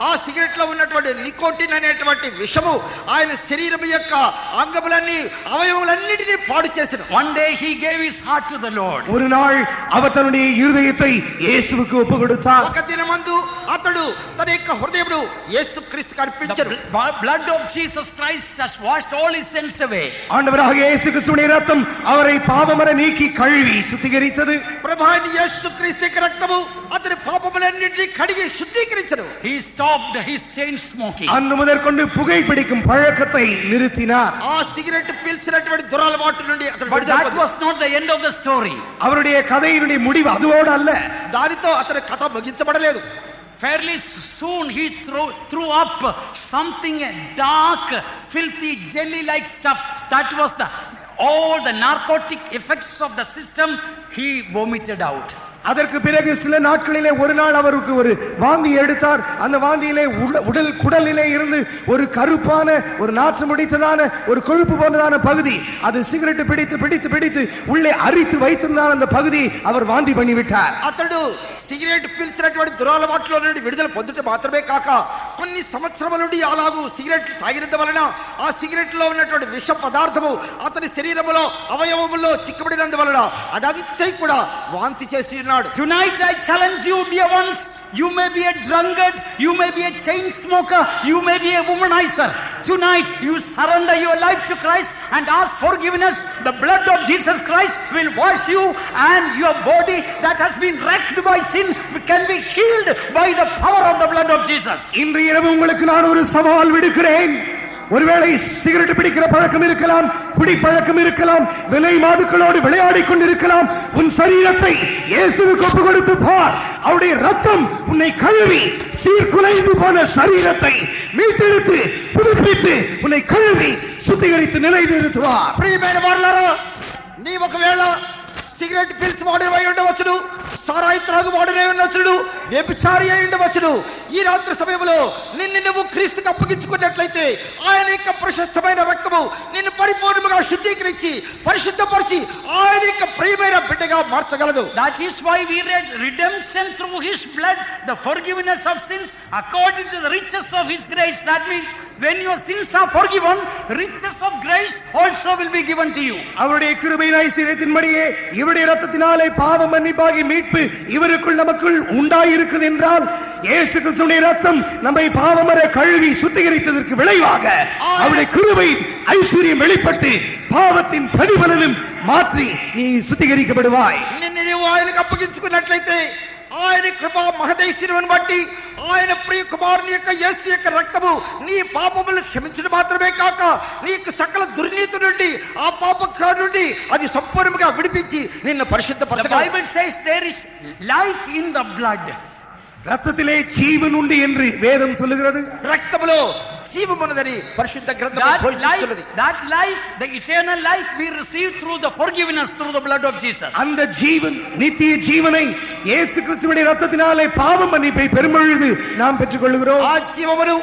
[SPEAKER 3] ఆ సిగరెట్ లో ఉన్నటువంటి నికోటిన్ అనేటువంటి విషము ఆయన శరీరం యొక్క అంగములన్నీ, అవయవములన్నిటినీ పాడు చేసెను.
[SPEAKER 1] One day he gave his heart to the Lord.
[SPEAKER 2] ஒரு நாள் அவர் தன்னுடைய இருதயத்தை இயேசுவுக்கு ஒப்பு கொடுத்தார்.
[SPEAKER 3] ఒక దినమందు అతడు తన యొక్క హృదయమును యేసుక్రీస్తుకు అర్పించెను.
[SPEAKER 1] The blood of Jesus Christ has washed all his sins away.
[SPEAKER 2] ஆண்டவராக இயேசு கிறிஸ்துவின் இரத்தம் அவரை பாவமற நீக்கி கழுவி சுத்திகரித்தது.
[SPEAKER 3] ప్రభువైన యేసుక్రీస్తు యొక్క రక్తము అతని పాపములన్నిటినీ కడిగి శుద్ధీకరించెను.
[SPEAKER 1] He stopped his chain smoking.
[SPEAKER 2] அன்று முதற்கொண்டு புகைப்பிடிக்கும் பழக்கத்தை நிறுத்தினார்.
[SPEAKER 3] ఆ సిగరెట్ పీల్చినటువంటి దురలవాటు నుండి అతడు
[SPEAKER 1] But
[SPEAKER 3] విడుదల
[SPEAKER 1] that
[SPEAKER 3] పొందాడు.
[SPEAKER 1] was not the end of the story.
[SPEAKER 2] அவருடைய கதையினுடைய முடிவு அதோடு அல்ல.
[SPEAKER 3] దానితో అతని కథ ముగించబడలేదు.
[SPEAKER 1] Fairly soon he threw up something dark, filthy, jelly-like stuff. That was all the narcotic effects of the system he vomited out.
[SPEAKER 2] அதற்கு பிறகு சில நாட்களிலே ஒரு நாள் அவருக்கு ஒரு வாந்தி எடுத்தார். அந்த வாந்தியிலே குடலிலே இருந்து ஒரு கருப்பான, ஒரு நாற்றம் முடித்ததான, ஒரு கொழுப்பு போன்றதான பகுதி, அது சிகரெட் பிடித்து பிடித்து பிடித்து உள்ளே அரித்து வைத்திருந்தார். அந்த பகுதி அவர் வாந்தி பண்ணிவிட்டார்.
[SPEAKER 3] అతడు సిగరెట్ పీల్చినటువంటి దురలవాట్లో నుండి విడుదల పొందుట మాత్రమే కాక కొన్ని సంవత్సరముల నుండి అలాగూ సిగరెట్ తాగినందు వలన ఆ సిగరెట్ లో ఉన్నటువంటి విష పదార్థము అతని శరీరములో, అవయవములో చిక్కబడినందు వలన అదంతా కూడా వాంతి చేసి ఉన్నాడు.
[SPEAKER 1] Tonight I challenge you, dear ones. You may be a drunkard, you may be a chain smoker, you may be a womanizer. Tonight you surrender your life to Christ and ask forgiveness. The blood of Jesus Christ will wash you, and your body that has been wrecked by sin can be healed by the power of the blood of Jesus.
[SPEAKER 2] இன்று இரவு உங்களுக்கு நான் ஒரு சவால் விடுக்கிறேன். ஒருவேளை cigarette பிடிக்கிற பழக்கம் இருக்கலாம், குடி பழக்கம் இருக்கலாம், விலை மாதுக்களோடு விளையாடி கொண்டிருக்கலாம். உன் சரீரத்தை இயேசுவுக்கு ஒப்பு கொடுத்து பார். அவருடைய ரத்தம் உன்னை கழுவி சீர்குலைந்து போன சரீரத்தை மீட்டெடுத்து புதுப்பித்து உன்னை கழுவி சுத்திகரித்து நிலைநிறுத்துவார்.
[SPEAKER 3] ప్రియమైన వారలారా, నీ ఒకవేళ సిగరెట్ పీల్చి వాడినై ఉండవచ్చును, సారాయి త్రాగు వాడినై ఉండవచ్చును, వ్యభిచారి అయి ఉండవచ్చును. ఈ రాత్రి సమయంలో నిన్ను నువ్వు క్రీస్తుకు అప్పగించుకున్నట్లయితే ఆయన యొక్క ప్రశస్తమైన రక్తము నిన్ను పరిపూర్ణంగా శుద్ధీకరించి పరిశుద్ధపరిచి ఆయన యొక్క ప్రియమైన బిడ్డగా మార్చగలదు.
[SPEAKER 1] That is why we read redemption through his blood, the forgiveness of sins according to the riches of his grace. That means when your sins are forgiven, riches of grace also will be given to you.
[SPEAKER 2] அவருடைய கிருபையின் ஐஸ்வரியத்தின்படியே இவருடைய இரத்தத்தினாலே பாவ மன்னிப்பாகி மீட்பு இவருக்குள் நமக்குள் உண்டாயிருக்கிறது என்றால், இயேசு கிறிஸ்துவின் இரத்தம் நம்மை பாவமற கழுவி சுத்திகரித்ததற்கு விளைவாக அவருடைய கிருபை ஐஸ்வரியம் வெளிப்பட்டு பாவத்தின் பிரதிபலனும் மாற்றி நீ சுத்திகரிக்கப்படுவாய்.
[SPEAKER 3] నిన్ను నువ్వు ఆయనకు అప్పగించుకున్నట్లయితే ఆయన కృపా మహదైశ్వర్యం బట్టి ఆయన ప్రియ కుమారుని యొక్క యేసు యొక్క రక్తము నీ పాపములను క్షమించడం మాత్రమే కాక నీకు సకల దుర్నీతి నుండి, ఆ పాపం నుండి అది సంపూర్ణంగా విడిపించి నిన్ను
[SPEAKER 1] The
[SPEAKER 3] పరిశుద్ధపరచగలదు.
[SPEAKER 1] Bible says there is life in the blood.
[SPEAKER 2] ரத்தத்திலே ஜீவன் உண்டு என்று வேதம் சொல்லுகிறது.
[SPEAKER 3] రక్తములో జీవమున్నదని పరిశుద్ధ గ్రంథము బోధిస్తున్నది.
[SPEAKER 1] That life, the eternal life we receive through the forgiveness through the blood of Jesus.
[SPEAKER 2] அந்த ஜீவன், நித்திய ஜீவனை இயேசு கிறிஸ்துவின் இரத்தத்தினாலே பாவ மன்னிப்பை பெரும்பொழுது நாம் பெற்றுக்கொள்கிறோம்.
[SPEAKER 3] ఆ జీవమును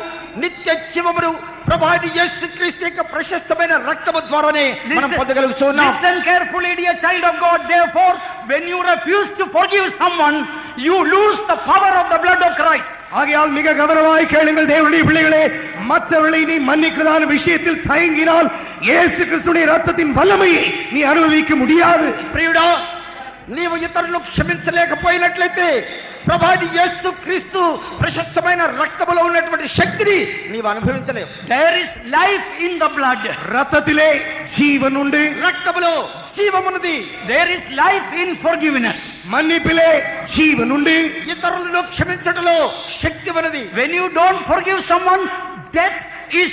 [SPEAKER 3] నిత్య జీవమును ప్రభువైన యేసుక్రీస్తు యొక్క ప్రశస్తమైన రక్తము ద్వారానే మనం పొందగలుగుతున్నాం.
[SPEAKER 1] Listen carefully, dear child of God. Therefore, when you refuse to forgive someone, you lose the power of the blood of Christ.
[SPEAKER 2] ஆகையால் மிக கவனமாய் கேளுங்கள் தேவனுடைய பிள்ளைகளே, மற்றவர்களை நீ மன்னிக்கிறதான விஷயத்தில் தயங்கினால் இயேசு கிறிஸ்துவின் இரத்தத்தின் வல்லமையை நீ அனுபவிக்க முடியாது.
[SPEAKER 3] ప్రియుడా, నీవు ఇతరులను క్షమించలేకపోయినట్లయితే ప్రభువైన యేసుక్రీస్తు ప్రశస్తమైన రక్తములో ఉన్నటువంటి శక్తిని నీవు అనుభవించలేవు.
[SPEAKER 1] There is life in the blood.
[SPEAKER 2] రక్తத்திலே Jeevan ఉంది,
[SPEAKER 3] రక్తములో జీవమున్నది.
[SPEAKER 1] There is life in forgiveness.
[SPEAKER 2] మన్నిపిలే Jeevan ఉంది,
[SPEAKER 3] ఇతరులను క్షమించడంలో శక్తి ఉన్నది.
[SPEAKER 1] When you don't forgive someone, death is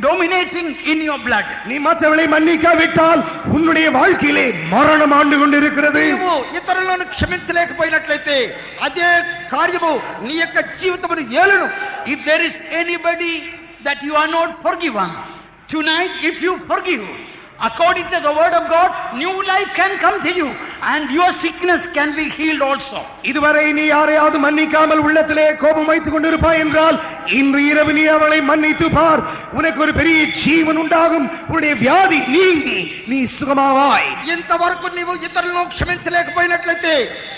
[SPEAKER 1] dominating in your blood.
[SPEAKER 2] நீ மற்றவர்களை மன்னிக்காவிட்டால் உன்னுடைய வாழ்க்கையிலே மரணம் ஆண்டு கொண்டிருக்கிறது.
[SPEAKER 3] నీవు ఇతరులను క్షమించలేకపోయినట్లయితే అదే కార్యము నీ యొక్క జీవితమును ఏలును.
[SPEAKER 1] If there is anybody that you are not forgiven, tonight if you forgive, according to the word of God, new life can come to you and your sickness can be healed also.
[SPEAKER 2] இதுவரை நீ யாரையாவது மன்னிக்காமல் உள்ளத்திலே கோபம் வைத்துக் கொண்டிருப்பாய் என்றால் இன்று இரவு நீ அவளை மன்னித்து பார், உனக்கு ஒரு பெரிய ஜீவன் உண்டாகும், உன்னுடைய வியாதி நீங்கி நீ சுகமாவாய்.
[SPEAKER 3] ఇంతవరకు నీవు ఇతరులను క్షమించలేకపోయినట్లయితే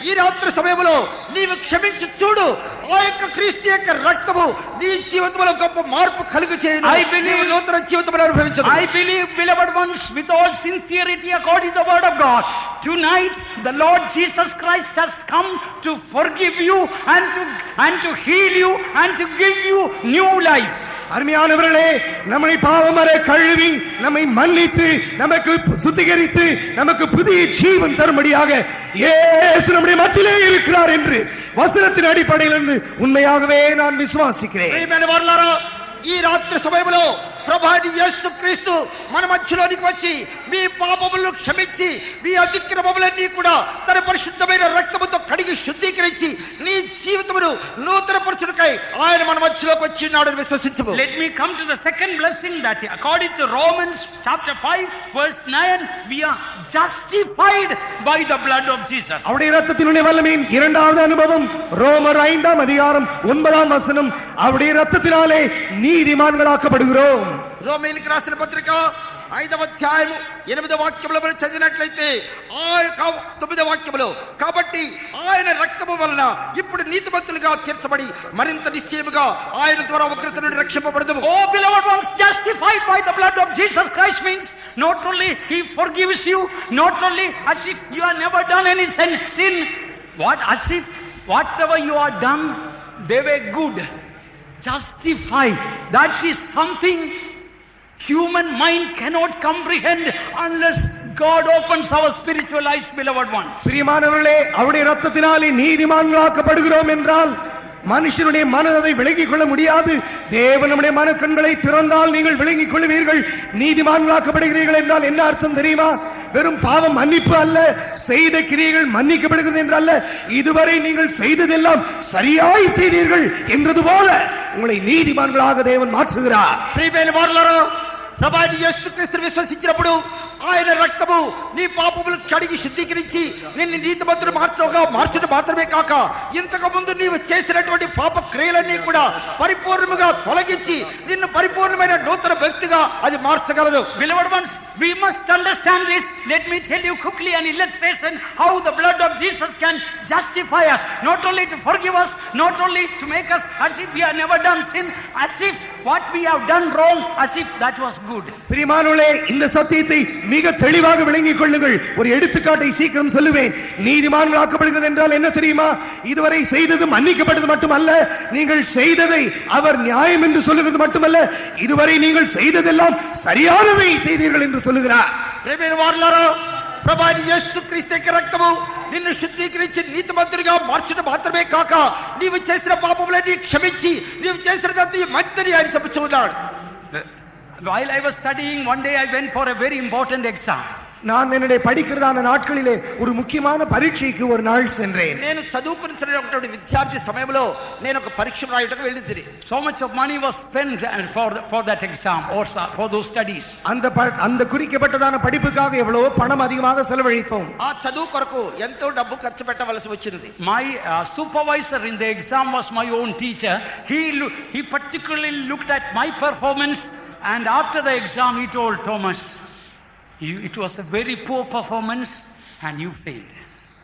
[SPEAKER 3] ఈ రాత్రి సమయంలో నీవు క్షమించి చూడు. ఆ యొక్క క్రీస్తు యొక్క రక్తము నీ జీవితంలో గొప్ప మార్పు కలుగు చేయను.
[SPEAKER 1] I believe-
[SPEAKER 3] నూతన జీవితమును అనుభవించదు.
[SPEAKER 1] I believe, beloved ones, with all sincerity according to the word of God, tonight the Lord Jesus Christ has come to forgive you and to heal you and to give you new life.
[SPEAKER 2] அருமையானவர்களே, நம்மை பாவமற கழுவி நம்மை மன்னித்து நமக்கு சுத்திகரித்து நமக்கு புதிய ஜீவன் தரும்படியாக இயேசு நம்முடைய மத்தியிலே இருக்கிறார் என்று வசனத்தின் அடிப்படையில் இருந்து உண்மையாகவே நான் விசுவாசிக்கிறேன்.
[SPEAKER 3] ప్రియమైన వారలారా, ఈ రాత్రి సమయంలో ప్రభువైన యేసుక్రీస్తు మన మధ్యలోనికి వచ్చి మీ పాపములను క్షమించి మీ అతిక్రమములన్నీ కూడా తన పరిశుద్ధమైన రక్తముతో కడిగి శుద్ధీకరించి నీ జీవితమును నూతన పరచుటకై ఆయన మన మధ్యలోకి వచ్చి ఉన్నాడని విశ్వసించము.
[SPEAKER 1] Let me come to the second blessing, that according to Romans chapter 5 verse 9, we are justified by the blood of Jesus.
[SPEAKER 2] அவருடைய இரத்தத்தினுடைய வல்லமையின் இரண்டாவது அனுபவம் ரோமர் 5ஆம் அதிகாரம் 9ஆம் வசனம், அவருடைய இரத்தத்தினாலே நீதிமான்களாக்கப்படுகிறோம்.
[SPEAKER 3] రోమీయులకు రాసిన పత్రిక 5వ అధ్యాయము 8వ వాక్యములో మనం చదివినట్లయితే ఆ 9వ వాక్యములో, కాబట్టి ఆయన రక్తము వలన ఇప్పుడు నీతిమంతులుగా తీర్చబడి మరింత నిశ్చయముగా ఆయన ద్వారా ఉగ్రత నుండి రక్షింపబడదుము.
[SPEAKER 1] Oh, beloved ones, justified by the blood of Jesus Christ means not only He forgives you, not only as if you have never done any sin, as if whatever you have done, they were good. Justified, that is something human mind cannot comprehend unless God opens our spiritual eyes, beloved ones.
[SPEAKER 2] பிரியமானவர்களே, அவருடைய இரத்தத்தினாலே நீதிமான்களாக்கப்படுகிறோம் என்றால் மனுஷனுடைய மனம் அதை விளங்கிக் கொள்ள முடியாது. தேவன் நம்முடைய மனக்கண்களை திறந்தால் நீங்கள் விளங்கிக் கொள்வீர்கள். நீதிமான்களாக்கப்படுகிறீர்கள் என்றால் என்ன அர்த்தம் தெரியுமா? வெறும் பாவம் மன்னிப்பு அல்ல, செய்த கிரியைகள் மன்னிக்கப்படுகிறது என்றல்ல, இதுவரை நீங்கள் செய்ததெல்லாம் சரியாய் செய்தீர்கள் என்றது போல உங்களை நீதிமான்களாக தேவன் மாற்றுகிறார்.
[SPEAKER 3] ప్రియమైన వారలారా, ప్రభువైన యేసుక్రీస్తును విశ్వసించినప్పుడు ఆయన రక్తము నీ పాపములు కడిగి శుద్ధీకరించి నిన్ను నీతిమంతుడు మార్చడం మాత్రమే కాక ఇంతకు ముందు నీవు చేసినటువంటి పాప క్రియలన్నీ కూడా పరిపూర్ణముగా తొలగించి నిన్ను పరిపూర్ణమైన నూతన వ్యక్తిగా అది మార్చగలదు.
[SPEAKER 1] Beloved ones, we must understand this. Let me tell you quickly an illustration how the blood of Jesus can justify us, not only to forgive us, not only to make us as if we have never done sin, as if what we have done wrong, as if that was good.
[SPEAKER 2] பிரியமானவர்களே, இந்த சத்தியத்தை மிக தெளிவாக விளங்கிக் கொள்ளுங்கள். ஒரு எடுத்துக்காட்டை சீக்கிரம் சொல்லுவேன். நீதிமான்களாக்கப்படுகிறது என்றால் என்ன தெரியுமா? இதுவரை செய்தது மன்னிக்கப்பட்டது மட்டுமல்ல, நீங்கள் செய்ததை அவர் நியாயம் என்று சொல்லுகிறது மட்டுமல்ல, இதுவரை நீங்கள் செய்ததெல்லாம் சரியானதை செய்தீர்கள் என்று சொல்லுகிறார்.
[SPEAKER 3] ప్రియమైన వారలారా, ప్రభువైన యేసుక్రీస్తు యొక్క రక్తము నిన్ను శుద్ధీకరించి నీతిమంతుడిగా మార్చడం మాత్రమే కాక నీవు చేసిన పాపములన్నీ క్షమించి నీవు చేసినదంతా మంచిదని ఆయన చెప్పుచున్నాడు.
[SPEAKER 1] While I was studying, one day I went for a very important exam.
[SPEAKER 2] நான் என்னுடைய படிக்கிறதான நாட்களிலே ஒரு முக்கியமான பரீட்சைக்கு ஒரு நாள் சென்றேன்.
[SPEAKER 3] నేను చదువుకున్నటువంటి విద్యార్థి సమయంలో నేను ఒక పరీక్ష రాయడానికి వెళ్ళింది.
[SPEAKER 1] So much of money was spent for that exam or for those studies.
[SPEAKER 2] அந்த குறிக்கப்பட்டதான படிப்புக்காக எவ்வளவு பணம் அதிகமாக செலவழித்தோம்.
[SPEAKER 3] ఆ చదువు కొరకు ఎంతో డబ్బు ఖర్చు పెట్టవలసి వచ్చింది.
[SPEAKER 1] My supervisor in the exam was my own teacher. He particularly looked at my performance, and after the exam he told Thomas, it was a very poor performance and you failed.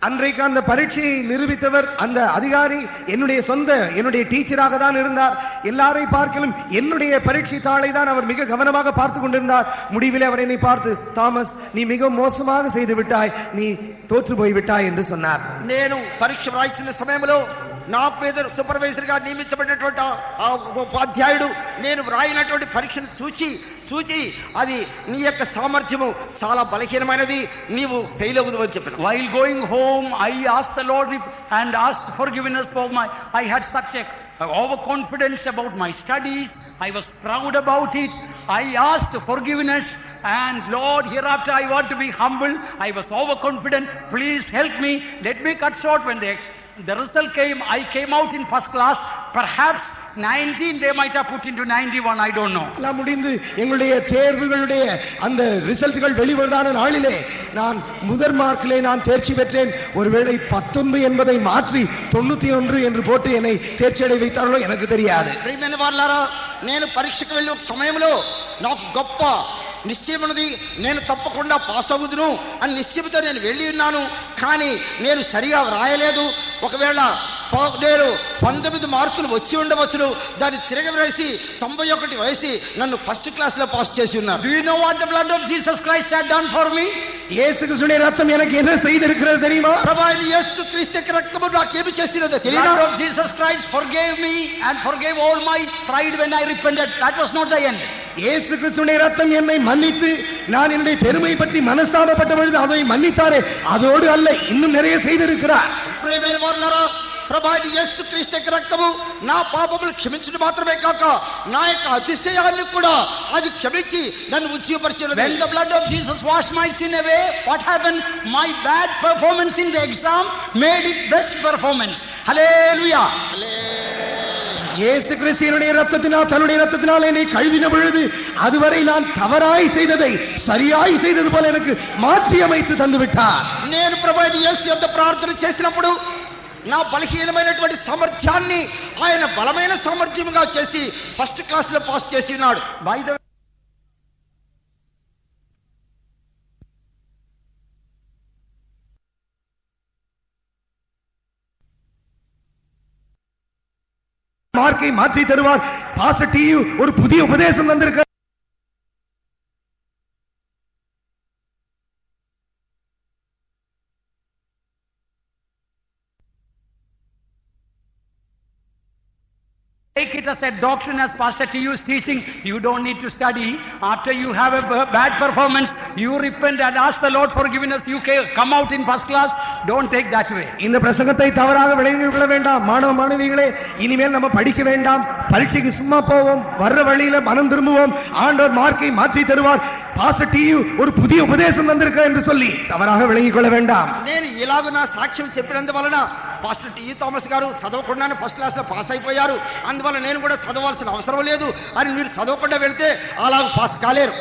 [SPEAKER 2] அன்றைக்கு அந்த பரீட்சையை நிரூபித்தவர் அந்த அதிகாரி என்னுடைய டீச்சராக தான் இருந்தார். எல்லாரை பார்க்கலும் என்னுடைய பரீட்சை தாளை தான் அவர் மிக கவனமாக பார்த்து கொண்டிருந்தார். முடிவில் அவர் என்னை பார்த்து, தாமஸ், நீ மிக மோசமாக செய்து விட்டாய், நீ தோற்று போய் விட்டாய் என்று சொன்னார்.
[SPEAKER 3] నేను పరీక్ష రాయించిన సమయంలో నా మీద సూపర్వైజర్ గా నియమించబడినటువంటి ఆ ఉపాధ్యాయుడు నేను వ్రాయినటువంటి పరీక్షను చూచి అది నీ యొక్క సామర్థ్యము చాలా బలహీనమైనది, నీవు ఫెయిల్ అవుదు అని చెప్పాను.
[SPEAKER 1] While going home, I asked the Lord and asked forgiveness for I had such a overconfidence about my studies. I was proud about it. I asked forgiveness, and Lord, hereafter I want to be humble. I was overconfident. Please help me. Let me cut short. When the result came, I came out in first class. Perhaps 19 they might have put into 91, I don't know.
[SPEAKER 2] எல்லாம் முடிந்து எங்களுடைய தேர்வுகளுடைய அந்த ரிசல்ட்கள் வெளிவரதான நாளிலே நான் முதல் மார்க்கிலே நான் தேர்ச்சி பெற்றேன். ஒருவேளை 19 என்பதை மாற்றி 91 என்று போட்டு என்னை தேர்ச்சி அடைய வைத்தார்களோ எனக்கு தெரியாது.
[SPEAKER 3] ప్రియమైన వారలారా, నేను పరీక్షకు వెళ్ళే సమయంలో నాకు గొప్ప నిశ్చయం ఉన్నది. నేను తప్పకుండా పాస్ అవుదును అని నిశ్చయంతో నేను వెళ్ళి ఉన్నాను. కానీ నేను సరిగా వ్రాయలేదు. ఒకవేళ నేను 19 మార్కులు వచ్చి ఉండవచ్చును, దాన్ని తిరగవేసి 91 వేసి నన్ను ఫస్ట్ క్లాస్ లో పాస్ చేసి ఉన్నారు.
[SPEAKER 1] Do you know what the blood of Jesus Christ had done for me?
[SPEAKER 2] இயேசு கிறிஸ்துவின் இரத்தம் எனக்கு என்ன செய்திருக்கிறது தெரியுமா?
[SPEAKER 3] ప్రభువైన యేసు క్రీస్తు యొక్క రక్తము నాకు ఏమి చేసినదో తెలియదా?
[SPEAKER 1] The blood of Jesus Christ forgave me and forgave all my pride when I repented. That was not the end.
[SPEAKER 2] இயேசு கிறிஸ்துவின் இரத்தம் என்னை மன்னித்து நான் என்னுடைய பெருமை பற்றி மனஸ்தாபப்பட்ட பொழுது அதை மன்னித்தாரே, அதோடு அல்ல, இன்னும் நிறைய செய்திருக்கிறார்.
[SPEAKER 3] ప్రియమైన వారలారా, ప్రభువైన యేసు క్రీస్తు యొక్క రక్తము నా పాపములు క్షమించడం మాత్రమే కాక నా యొక్క అతిశయాన్ని కూడా అది క్షమించి నన్ను ఉజ్జీవపరిచినది.
[SPEAKER 1] When the blood of Jesus washed my sin away, what happened? My bad performance in the exam made it best performance. Hallelujah.
[SPEAKER 2] இயேசு கிறிஸ்துவினுடைய இரத்தத்தினால், தன்னுடைய இரத்தத்தினால் என்னை கழுவின பொழுது அதுவரை நான் தவறாய் செய்ததை சரியாய் செய்தது போல எனக்கு மாற்றி அமைத்து தந்து விட்டார்.
[SPEAKER 3] నేను ప్రభువైన యేసు యొద్ద ప్రార్థన చేసినప్పుడు నా బలహీనమైనటువంటి సామర్థ్యాన్ని ఆయన బలమైన సామర్థ్యముగా చేసి ఫస్ట్ క్లాస్ లో పాస్ చేసి ఉన్నాడు.
[SPEAKER 1] By the
[SPEAKER 2] மார்க்கை மாற்றி தருவார். பாஸ்டர் டியு ஒரு புதிய உபதேசம் வந்திருக்கிறார்.
[SPEAKER 1] Take it as a doctrine, as Pastor T.U. is teaching. You don't need to study. After you have a bad performance, you repent and ask the Lord forgiveness. You come out in first class. Don't take that way.
[SPEAKER 2] இந்த பிரசங்கத்தை தவறாக விளங்கிக் கொள்ள வேண்டாம். மாணவ மாணவிகளே, இனிமேல் நம்ம படிக்க வேண்டாம், பரீட்சைக்கு சும்மா போவோம், வர்ற வழியில மனம் திரும்புவோம், ஆண்டவர் மார்க்கை மாற்றி தருவார், பாஸ்டர் டியு ஒரு புதிய உபதேசம் வந்திருக்கிறார் என்று சொல்லி தவறாக விளங்கிக் கொள்ள வேண்டாம்.
[SPEAKER 3] నేను ఇలాగ నా సాక్ష్యం చెప్పినందువలన పాస్టర్ టి థామస్ గారు చదవకుండానే ఫస్ట్ క్లాస్ లో పాస్ అయిపోయారు, అందువల్ల నేను కూడా చదవాల్సిన అవసరం లేదు అని మీరు చదవకుండా వెళ్తే అలా పాస్ కాలేరు.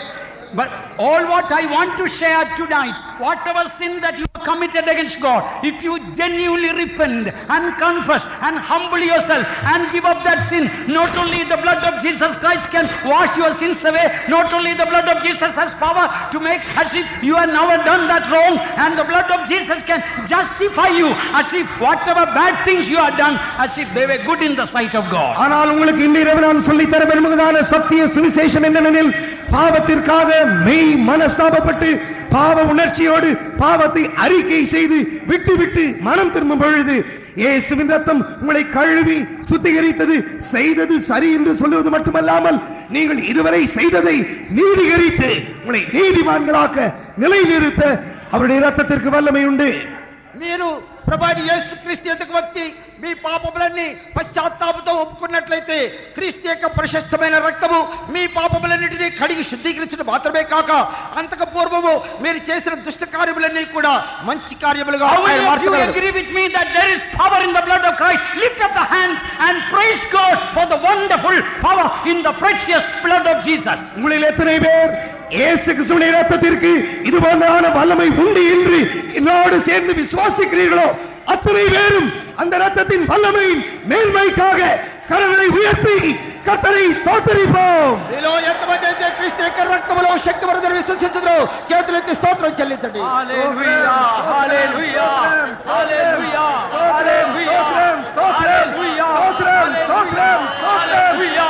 [SPEAKER 1] But all what I want to share tonight, whatever sin that you have committed against God, if you genuinely repent and confess and humble yourself and give up that sin, not only the blood of Jesus Christ can wash your sins away, not only the blood of Jesus has power to make as if you have never done that wrong, and the blood of Jesus can justify you as if whatever bad things you have done, as if they were good in the sight of God.
[SPEAKER 2] ஆனால் உங்களுக்கு இந்த இரவு நான் சொல்லித் தர விரும்புகிறதான சத்திய சுவிசேஷம் என்னவெனில், பாவத்திற்காக மெய் மனஸ்தாபப்பட்டு பாவ உணர்ச்சியோடு பாவத்தை அறிக்கை செய்து விட்டு மனம் திரும்பும் பொழுது இயேசுவின் ரத்தம் உங்களை கழுவி சுத்திகரித்தது. செய்தது சரி என்று சொல்லுவது மட்டுமல்லாமல் நீங்கள் இதுவரை செய்ததை நீதிகரித்து உங்களை நீதிமான்களாக்க நிலைநிறுத்த அவருடைய ரத்தத்திற்கு வல்லமை உண்டு.
[SPEAKER 3] మీరు ప్రభువైన యేసుక్రీస్తు యొద్దకు వచ్చి మీ పాపములన్నీ పశ్చాత్తాపంతో ఒప్పుకున్నట్లయితే క్రీస్తు యొక్క ప్రశస్తమైన రక్తము మీ పాపములన్నిటినీ కడిగి శుద్ధీకరించడం మాత్రమే కాక అంతకు పూర్వము మీరు చేసిన దుష్ట కార్యములన్నీ కూడా మంచి కార్యములుగా
[SPEAKER 1] How many
[SPEAKER 3] ఆయన
[SPEAKER 1] of you
[SPEAKER 3] మార్చగలడు.
[SPEAKER 1] agree with me that there is power in the blood of Christ? Lift up the hands and praise God for the wonderful power in the precious blood of Jesus.
[SPEAKER 2] உங்களில் எத்தனை பேர் இயேசு கிறிஸ்துவின் இரத்தத்திற்கு இது போன்றான வல்லமை உண்டு என்று என்னோடு சேர்ந்து விசுவாசிக்கிறீர்களோ அத்தனை பேரும் அந்த இரத்தத்தின் வல்லமையின் மேன்மைக்காக கரங்களை உயர்த்தி கர்த்தரை ஸ்தோத்திரிப்போம்.
[SPEAKER 3] మీలో ఎంతమంది అయితే క్రీస్తు యొక్క రక్తములో శక్తి వరదని విశ్వసించుదురో చేతులెత్తి స్తోత్రం చెల్లించండి.
[SPEAKER 1] Hallelujah, hallelujah, hallelujah, hallelujah, hallelujah,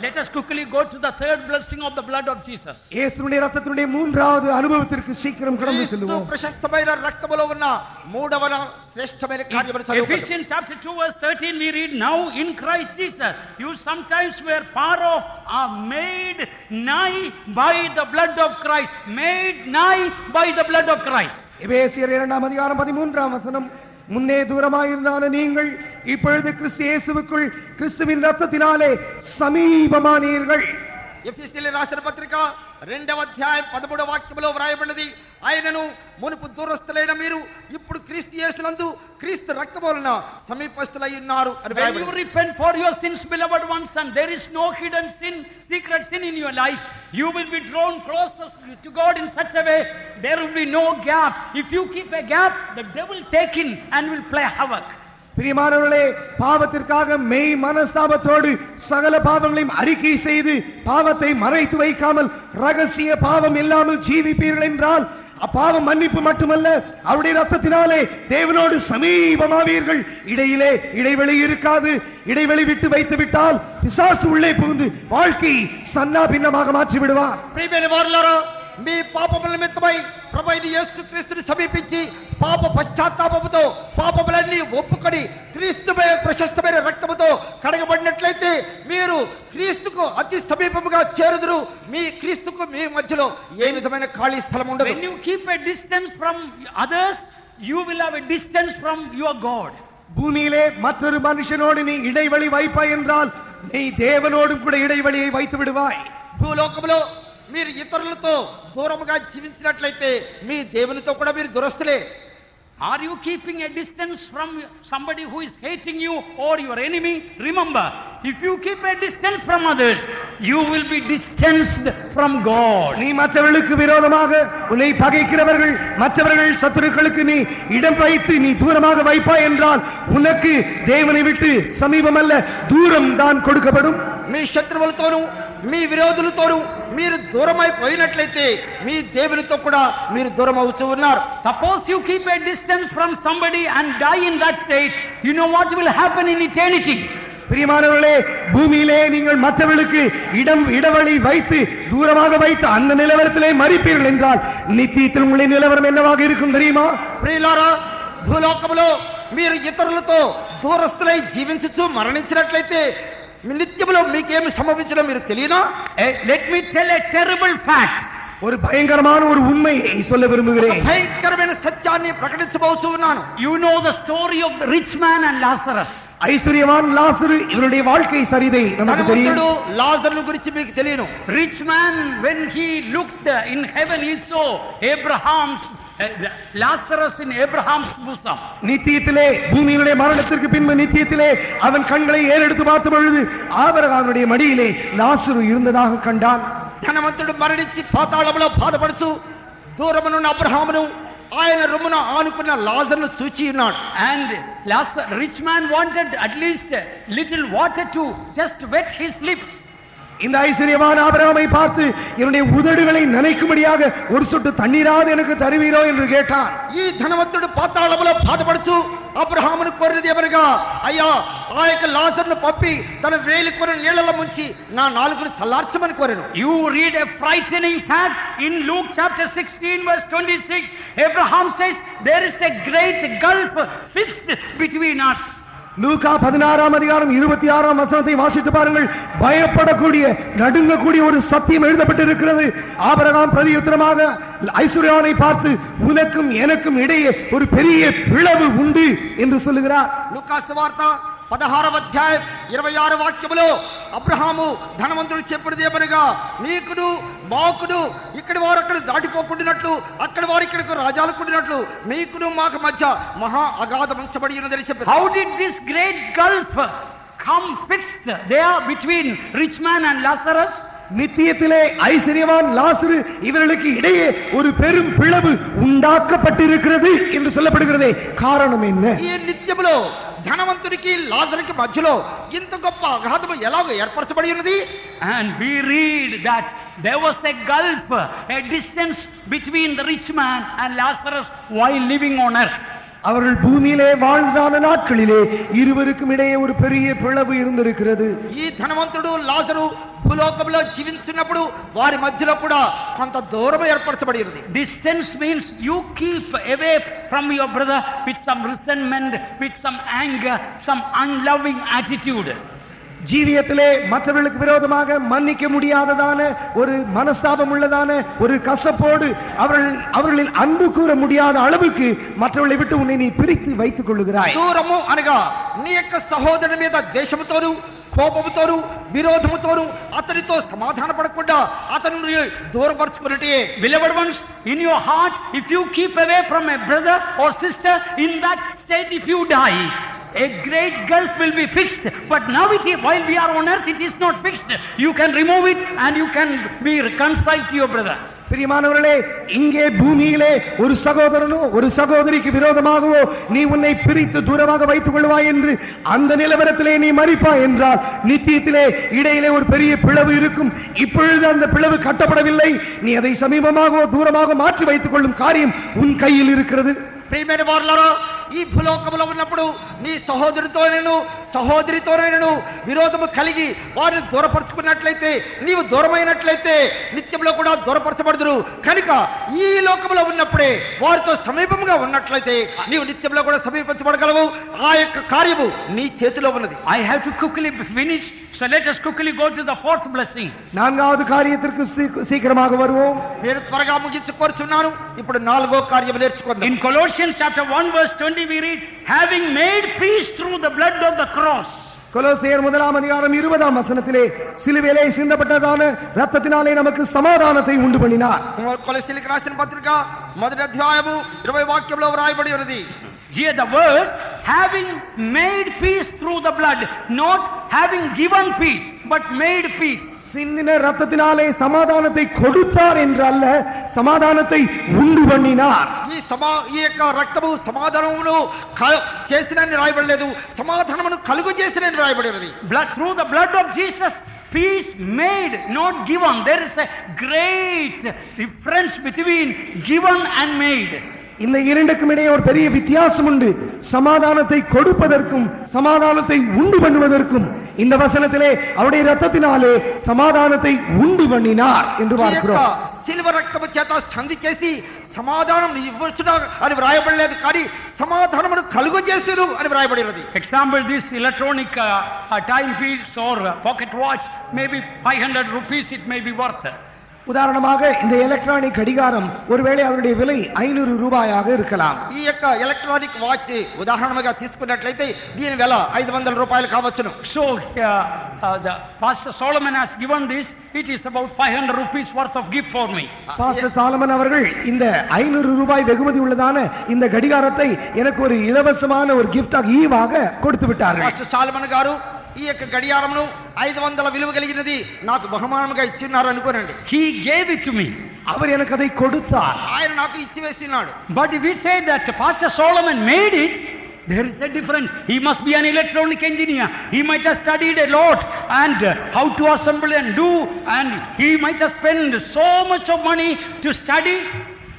[SPEAKER 1] Let us quickly go to the third blessing of the blood of Jesus.
[SPEAKER 2] இயேசுவின் இரத்தத்தினுடைய மூன்றாவது அனுபவத்திற்கு சீக்கிரம் கடந்து
[SPEAKER 3] క్రీస్తు
[SPEAKER 2] செல்வோம்.
[SPEAKER 3] ప్రశస్తమైన రక్తములో ఉన్న మూడవ శ్రేష్టమైన కార్యములు చదువుకుందాం.
[SPEAKER 1] Ephesians chapter 2 verse 13 we read, now in Christ Jesus you sometimes were far off are made nigh by the blood of Christ. Made nigh by the blood of Christ.
[SPEAKER 2] எபேசியர் 2:13 முன்னே தூரமாயிருந்தான நீங்கள் இப்பொழுது கிறிஸ்து இயேசுவுக்குள் கிறிஸ்துவின் இரத்தத்தினாலே சமீபமானீர்கள்.
[SPEAKER 3] ఎఫెసీయులకు రాసిన పత్రిక 2వ అధ్యాయం 13వ వాక్యములో వ్రాయబడినది, ఆయనను మునుపు దూరస్తులైన మీరు ఇప్పుడు క్రీస్తు యేసునందు క్రీస్తు రక్తము వలన సమీపస్తులై ఉన్నారు అని
[SPEAKER 1] When you
[SPEAKER 3] వ్రాయబడింది.
[SPEAKER 1] repent for your sins, beloved ones, and there is no hidden sin, secret sin in your life, you will be drawn closer to God in such a way, there will be no gap. If you keep a gap, the devil take in and will play havoc.
[SPEAKER 2] பிரியமானவர்களே, பாவத்திற்காக மெய் மனஸ்தாபத்தோடு சகல பாவங்களையும் அறிக்கை செய்து பாவத்தை மறைத்து வைக்காமல் ரகசிய பாவம் இல்லாமல் ஜீவிப்பீர்கள் என்றால் அப்பாவம் மன்னிப்பு மட்டுமல்ல, அவருடைய ரத்தத்தினாலே தேவனோடு சமீபமாவீர்கள். இடையிலே இடைவெளி இருக்காது. இடைவெளி விட்டு வைத்து விட்டால் பிசாசு உள்ளே புகுந்து வாழ்க்கை சன்னா பின்னமாக மாற்றி விடுவார்.
[SPEAKER 3] ప్రియమైన వారలారా, మీ పాపముల నిమిత్తమై ప్రభువైన యేసుక్రీస్తుని సమీపించి పాప పశ్చాత్తాపముతో పాపములన్నీ ఒప్పుకొని క్రీస్తుపై ప్రశస్తమైన రక్తముతో కడగబడినట్లయితే మీరు క్రీస్తుకు అతి సమీపముగా చేరుదురు. మీ క్రీస్తుకు మీ మధ్యలో ఏ విధమైన ఖాళీ స్థలం ఉండదు.
[SPEAKER 1] When you keep a distance from others, you will have a distance from your God.
[SPEAKER 2] பூமியிலே மற்றொரு மனுஷனோடு நீ இடைவெளி வைப்பாய் என்றால் நீ தேவனோடும் கூட இடைவெளியை வைத்து விடுவாய்.
[SPEAKER 3] భూలోకములో మీరు ఇతరులతో దూరముగా జీవించినట్లయితే మీ దేవునితో కూడా మీరు దురస్తులే.
[SPEAKER 1] Are you keeping a distance from somebody who is hating you or your enemy? Remember, if you keep a distance from others, you will be distanced from God.
[SPEAKER 2] நீ மற்றவர்களுக்கு விரோதமாக உன்னை பகைக்கிறவர்கள் மற்றவர்கள் சத்துருக்களுக்கு நீ இடம் வைத்து நீ தூரமாக வைப்பாய் என்றால் உனக்கு தேவனை விட்டு சமீபம் அல்ல தூரம் தான் கொடுக்கப்படும்.
[SPEAKER 3] మీ శత్రువులతోనూ మీ విరోధులతోనూ మీరు దూరమైపోయినట్లయితే మీ దేవునితో కూడా మీరు దూరం అవుతూ ఉన్నారు.
[SPEAKER 1] Suppose you keep a distance from somebody and die in that state, you know what will happen in eternity?
[SPEAKER 2] பிரியமானவர்களே, பூமியிலே நீங்கள் மற்றவர்களுக்கு இடைவெளி வைத்து தூரமாக வைத்து அந்த நிலவரத்திலே மறிப்பீர்கள் என்றால் நித்தியத்தில் உங்களுடைய நிலவரம் என்னவாக இருக்கும் தெரியுமா?
[SPEAKER 3] ప్రియులారా, భూలోకములో మీరు ఇతరులతో దూరస్తులై జీవించచ్చు మరణించినట్లయితే నిత్యములో మీకేమి సంభవించదో మీరు తెలియనా?
[SPEAKER 1] Let me tell a terrible fact.
[SPEAKER 2] ஒரு பயங்கரமான ஒரு உண்மையை சொல்ல விரும்புகிறேன்.
[SPEAKER 3] భయంకరమైన సత్యాన్ని ప్రకటించబోతూ ఉన్నాను.
[SPEAKER 1] You know the story of the rich man and Lazarus.
[SPEAKER 2] ஐஸ்வர்யவான் லாசரு இவருடைய வாழ்க்கை சரிதை நமக்கு தெரியும்.
[SPEAKER 3] ధనవంతుడు లాజరును గురించి మీకు తెలియను.
[SPEAKER 1] Rich man, when he looked in heaven, he saw Abraham's Lazarus in Abraham's bosom.
[SPEAKER 2] நித்தியத்திலே பூமியினுடைய மரணத்திற்கு பின்பு நித்தியத்திலே அவன் கண்களை ஏறெடுத்து பார்த்த பொழுது ஆபிரகாமுடைய மடியிலே லாசரு இருந்ததாக கண்டான்.
[SPEAKER 3] ధనవంతుడు మరణించి పాతాళములో బాధపడుచు దూరమునున్న అబ్రహామును ఆయన రొమ్మున ఆనుకున్న లాజరును చూచి ఉన్నాడు.
[SPEAKER 1] And rich man wanted at least a little water to just wet his lips.
[SPEAKER 2] இந்த ஐஸ்வர்யவான் ஆபிரகாமை பார்த்து என்னுடைய உதடுகளை நனைக்கும்படியாக ஒரு சொட்டு தண்ணீராவது எனக்கு தருவீரோ என்று கேட்டான்.
[SPEAKER 3] ఈ ధనవంతుడు పాతాళములో బాధపడుచు అబ్రహామును కోరినది ఏమనగా, అయ్యా ఆ యొక్క లాజరును పంపి తన వేలికొన నీళ్లలో ముంచి నా నాలుకను చల్లార్చమని కోరెను.
[SPEAKER 1] You read a frightening fact in Luke chapter 16 verse 26. Abraham says there is a great gulf fixed between us.
[SPEAKER 2] லூக்கா 16ஆம் அதிகாரம் 26ஆம் வசனத்தை வாசித்து பாருங்கள். பயப்படக்கூடிய நடுங்கக்கூடிய ஒரு சத்தியம் எழுதப்பட்டிருக்கிறது. ஆபிரகாம் பிரதியுத்தரமாக ஐஸ்வர்யானை பார்த்து, உனக்கும் எனக்கும் இடையே ஒரு பெரிய பிளவு உண்டு என்று சொல்லுகிறார்.
[SPEAKER 3] లూకా సువార్త 16వ అధ్యాయం 26 వాక్యములో అబ్రహాము ధనవంతుడు చెప్పినది ఏమనగా, నీకును మాకును ఇక్కడి వారు అక్కడ దాటిపోకుండానట్లు అక్కడి వారు ఇక్కడికి రాజాలకుండానట్లు మీకును మాకు మధ్య మహా అగాధం ఉంచబడి ఉన్నదని చెప్పారు.
[SPEAKER 1] How did this great gulf come fixed there between rich man and Lazarus?
[SPEAKER 2] நித்தியத்திலே ஐஸ்வர்யவான் லாசரு இவர்களுக்கு இடையே ஒரு பெரும் பிளவு உண்டாக்கப்பட்டிருக்கிறது என்று சொல்லப்படுகிறதே. காரணம் என்ன?
[SPEAKER 3] ఈ నిత్యములో ధనవంతుడికి లాజరుకి మధ్యలో ఇంత గొప్ప అగాధము ఎలాగ ఏర్పరచబడి ఉన్నది?
[SPEAKER 1] And we read that there was a gulf, a distance between the rich man and Lazarus while living on earth.
[SPEAKER 2] அவர்கள் பூமியிலே வாழ்ந்தான நாட்களிலே இருவருக்கும் இடையே ஒரு பெரிய பிளவு இருந்திருக்கிறது.
[SPEAKER 3] ఈ ధనవంతుడు లాజరు భూలోకంలో జీవించినప్పుడు వారి మధ్యలో కూడా కొంత దూరం ఏర్పరచబడి ఉంది.
[SPEAKER 1] Distance means you keep away from your brother with some resentment, with some anger, some unloving attitude.
[SPEAKER 2] ஜீவியத்திலே மற்றவர்களுக்கு விரோதமாக மன்னிக்க முடியாததான ஒரு மனஸ்தாபம் உள்ளதான ஒரு கசப்போடு அவர்களில் அன்பு கூற முடியாத அளவுக்கு மற்றவர்களை விட்டு உன்னை நீ பிரித்து வைத்துக் கொள்ளுகிறாய்.
[SPEAKER 3] దూరము అనగా నీ యొక్క సహోదరుని మీద ద్వేషముతోను కోపముతోను విరోధముతోను అతనితో సమాధాన పడకుండా అతనిని దూరపరచుకున్నట్టే.
[SPEAKER 1] Beloved ones, in your heart, if you keep away from a brother or sister, in that state if you die, a great gulf will be fixed. But now while we are on earth, it is not fixed. You can remove it and you can be reconciled to your brother.
[SPEAKER 2] பிரியமானவர்களே, இங்கே பூமியிலே ஒரு சகோதரனோ ஒரு சகோதரிக்கு விரோதமாகவோ நீ உன்னை பிரித்து தூரமாக வைத்துக் கொள்வாய் என்று அந்த நிலவரத்திலே நீ மரிப்பாய் என்றால் நித்தியத்திலே இடையிலே ஒரு பெரிய பிளவு இருக்கும். இப்பொழுது அந்த பிளவு கட்டப்படவில்லை. நீ அதை சமீபமாகவோ தூரமாக மாற்றி வைத்துக் கொள்ளும் காரியம் உன் கையில் இருக்கிறது.
[SPEAKER 3] ప్రియమైన వారలారా, ఈ భూలోకంలో ఉన్నప్పుడు నీ సహోదరితోనైనను విరోధము కలిగి వారిని దూరపరచుకున్నట్లయితే, నీవు దూరమైనట్లయితే నిత్యంలో కూడా దూరపరచబడుదురు. కనుక ఈ లోకంలో ఉన్నప్పుడే వారితో సమీపంగా ఉన్నట్లయితే నీవు నిత్యంలో కూడా సమీపించబడగలవు. ఆ యొక్క కార్యము నీ చేతిలో ఉన్నది.
[SPEAKER 1] I have to quickly finish, so let us quickly go to the fourth blessing.
[SPEAKER 2] நான்காவது காரியத்திற்கு சீக்கிரமாக வருவோம்.
[SPEAKER 3] నేను త్వరగా ముగించి కోరుచున్నాను. ఇప్పుడు 4వ కార్యము నేర్చుకుందాం.
[SPEAKER 1] In Colossians chapter 1 verse 20 we read, having made peace through the blood of the cross.
[SPEAKER 2] கொலோசியர் 1ஆம் அதிகாரம் 20ஆம் வசனத்திலே சிலுவையிலே சிந்தப்பட்டதான இரத்தத்தினாலே நமக்கு சமாதானத்தை உண்டு பண்ணினார்.
[SPEAKER 3] కొలస్సీలకు రాసిన పత్రిక 1వ అధ్యాయము 20వ వాక్యంలో వ్రాయబడి ఉన్నది.
[SPEAKER 1] Here the verse, having made peace through the blood, not having given peace but made peace.
[SPEAKER 2] சிந்தின ரத்தத்தினாலே சமாதானத்தை கொடுத்தார் என்று அல்ல, சமாதானத்தை உண்டு பண்ணினார்.
[SPEAKER 3] ఈ యొక్క రక్తము సమాధానమును చేసినని రాయబడలేదు, సమాధానమును కలుగు చేసినని రాయబడినది.
[SPEAKER 1] Through the blood of Jesus, peace made, not given. There is a great difference between given and made.
[SPEAKER 2] இந்த இரண்டுக்கும் இடையே ஒரு பெரிய வித்தியாசம் உண்டு. சமாதானத்தை கொடுப்பதற்கும் சமாதானத்தை உண்டு பண்ணுவதற்கும் இந்த வசனத்திலே அவருடைய இரத்தத்தினாலே சமாதானத்தை உண்டு பண்ணினார் என்று பார்க்கிறோம்.
[SPEAKER 3] సిల్వ రక్తము చేత సంధి చేసి సమాధానం ఇవ్వచ్చును అని వ్రాయబడలేదు, కానీ సమాధానమును కలుగజేసెను అని వ్రాయబడినది.
[SPEAKER 1] Example, this electronic timepiece or pocket watch, maybe 500 rupees it may be worth.
[SPEAKER 2] உதாரணமாக இந்த எலக்ட்ரானிக் கடிகாரம் ஒருவேளை அதனுடைய விலை 500 ரூபாயாக இருக்கலாம்.
[SPEAKER 3] ఈ యొక్క ఎలక్ట్రానిక్ వాచ్ ఉదాహరణగా తీసుకున్నట్లయితే దీని విల 500 రూపాయలు కావచ్చును.
[SPEAKER 1] So the Pastor Solomon has given this, it is about 500 rupees worth of gift for me.
[SPEAKER 2] Pastor Solomon அவர்கள் இந்த 500 ரூபாய் வெகுமதி உள்ளதான இந்த கடிகாரத்தை எனக்கு ஒரு இலவசமான ஒரு கிஃப்டாக ஈவாக கொடுத்து விட்டார்கள்.
[SPEAKER 3] పాస్టర్ సాలమన్ గారు ఈ యొక్క గడియారమును 500 విలువ కలిగినది నాకు బహుమానముగా ఇచ్చినారు అనుకోనండి.
[SPEAKER 1] He gave it to me.
[SPEAKER 2] அவர் எனக்கு அதை கொடுத்தார்.
[SPEAKER 3] ఆయన నాకు ఇచ్చి వేసినాడు.
[SPEAKER 1] But if we say that Pastor Solomon made it, there is a difference. He must be an electronic engineer. He might have studied a lot and how to assemble and do, and he might have spent so much of money to study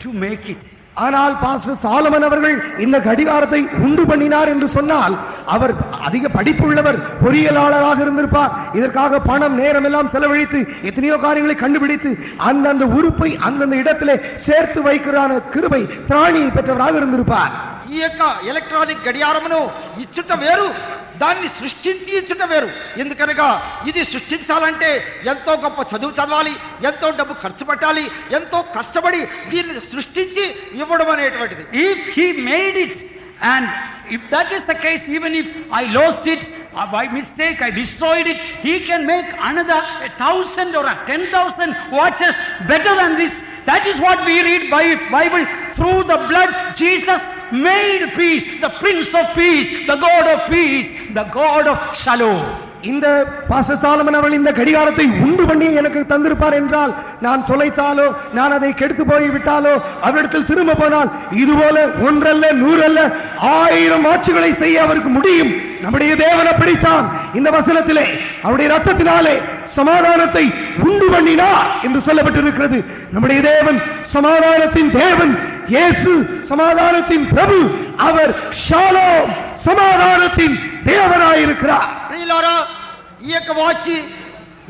[SPEAKER 1] to make it.
[SPEAKER 2] ஆனால் pastor Solomon அவர்கள் இந்த கடிகாரத்தை உண்டு பண்ணினார் என்று சொன்னால் அவர் அதிக படிப்புள்ளவர், பொறியியலாளராக இருந்திருப்பார். இதற்காக பணம் நேரம் எல்லாம் செலவழித்து எத்தனையோ காரியங்களை கண்டுபிடித்து அந்தந்த உறுப்பை அந்தந்த இடத்திலே சேர்த்து வைக்கிறான கிருபை திராணியை பெற்றவராக இருந்திருப்பார்.
[SPEAKER 3] ఈ యొక్క ఎలక్ట్రానిక్ గడియారమును ఇచ్చుట వేరు, దాన్ని సృష్టించి ఇచ్చుట వేరు. ఎందుకనగా ఇది సృష్టించాలంటే ఎంతో గొప్ప చదువు చదవాలి, ఎంతో డబ్బు ఖర్చు పెట్టాలి, ఎంతో కష్టపడి దీన్ని సృష్టించి ఇవ్వడం అనేటువంటిది.
[SPEAKER 1] If he made it, and if that is the case, even if I lost it by mistake, I destroyed it, he can make another 1,000 or 10,000 watches better than this. That is what we read by Bible. Through the blood Jesus made peace, the Prince of Peace, the God of peace, the God of Shalom.
[SPEAKER 2] இந்த pastor Solomon அவர்கள் இந்த கடிகாரத்தை உண்டு பண்ணி எனக்கு தந்திருப்பார் என்றால், நான் தொலைத்தாலோ நான் அதை கெடுத்து போய் விட்டாலோ அவரிடத்தில் திரும்ப போனால் இதுபோல ஒன்றல்ல 100 அல்ல 1000 வாட்சுகளை செய்ய அவருக்கு முடியும். நம்முடைய தேவன் அப்படித்தான். இந்த வசனத்திலே அவருடைய ரத்தத்தினாலே சமாதானத்தை உண்டு பண்ணினார் என்று சொல்லப்பட்டிருக்கிறது. நம்முடைய தேவன் சமாதானத்தின் தேவன், இயேசு சமாதானத்தின் பிரபு, அவர் ஷாலோம் சமாதானத்தின் தேவனாயிருக்கிறார்.
[SPEAKER 3] ప్రియులారా, ఈ యొక్క వాచి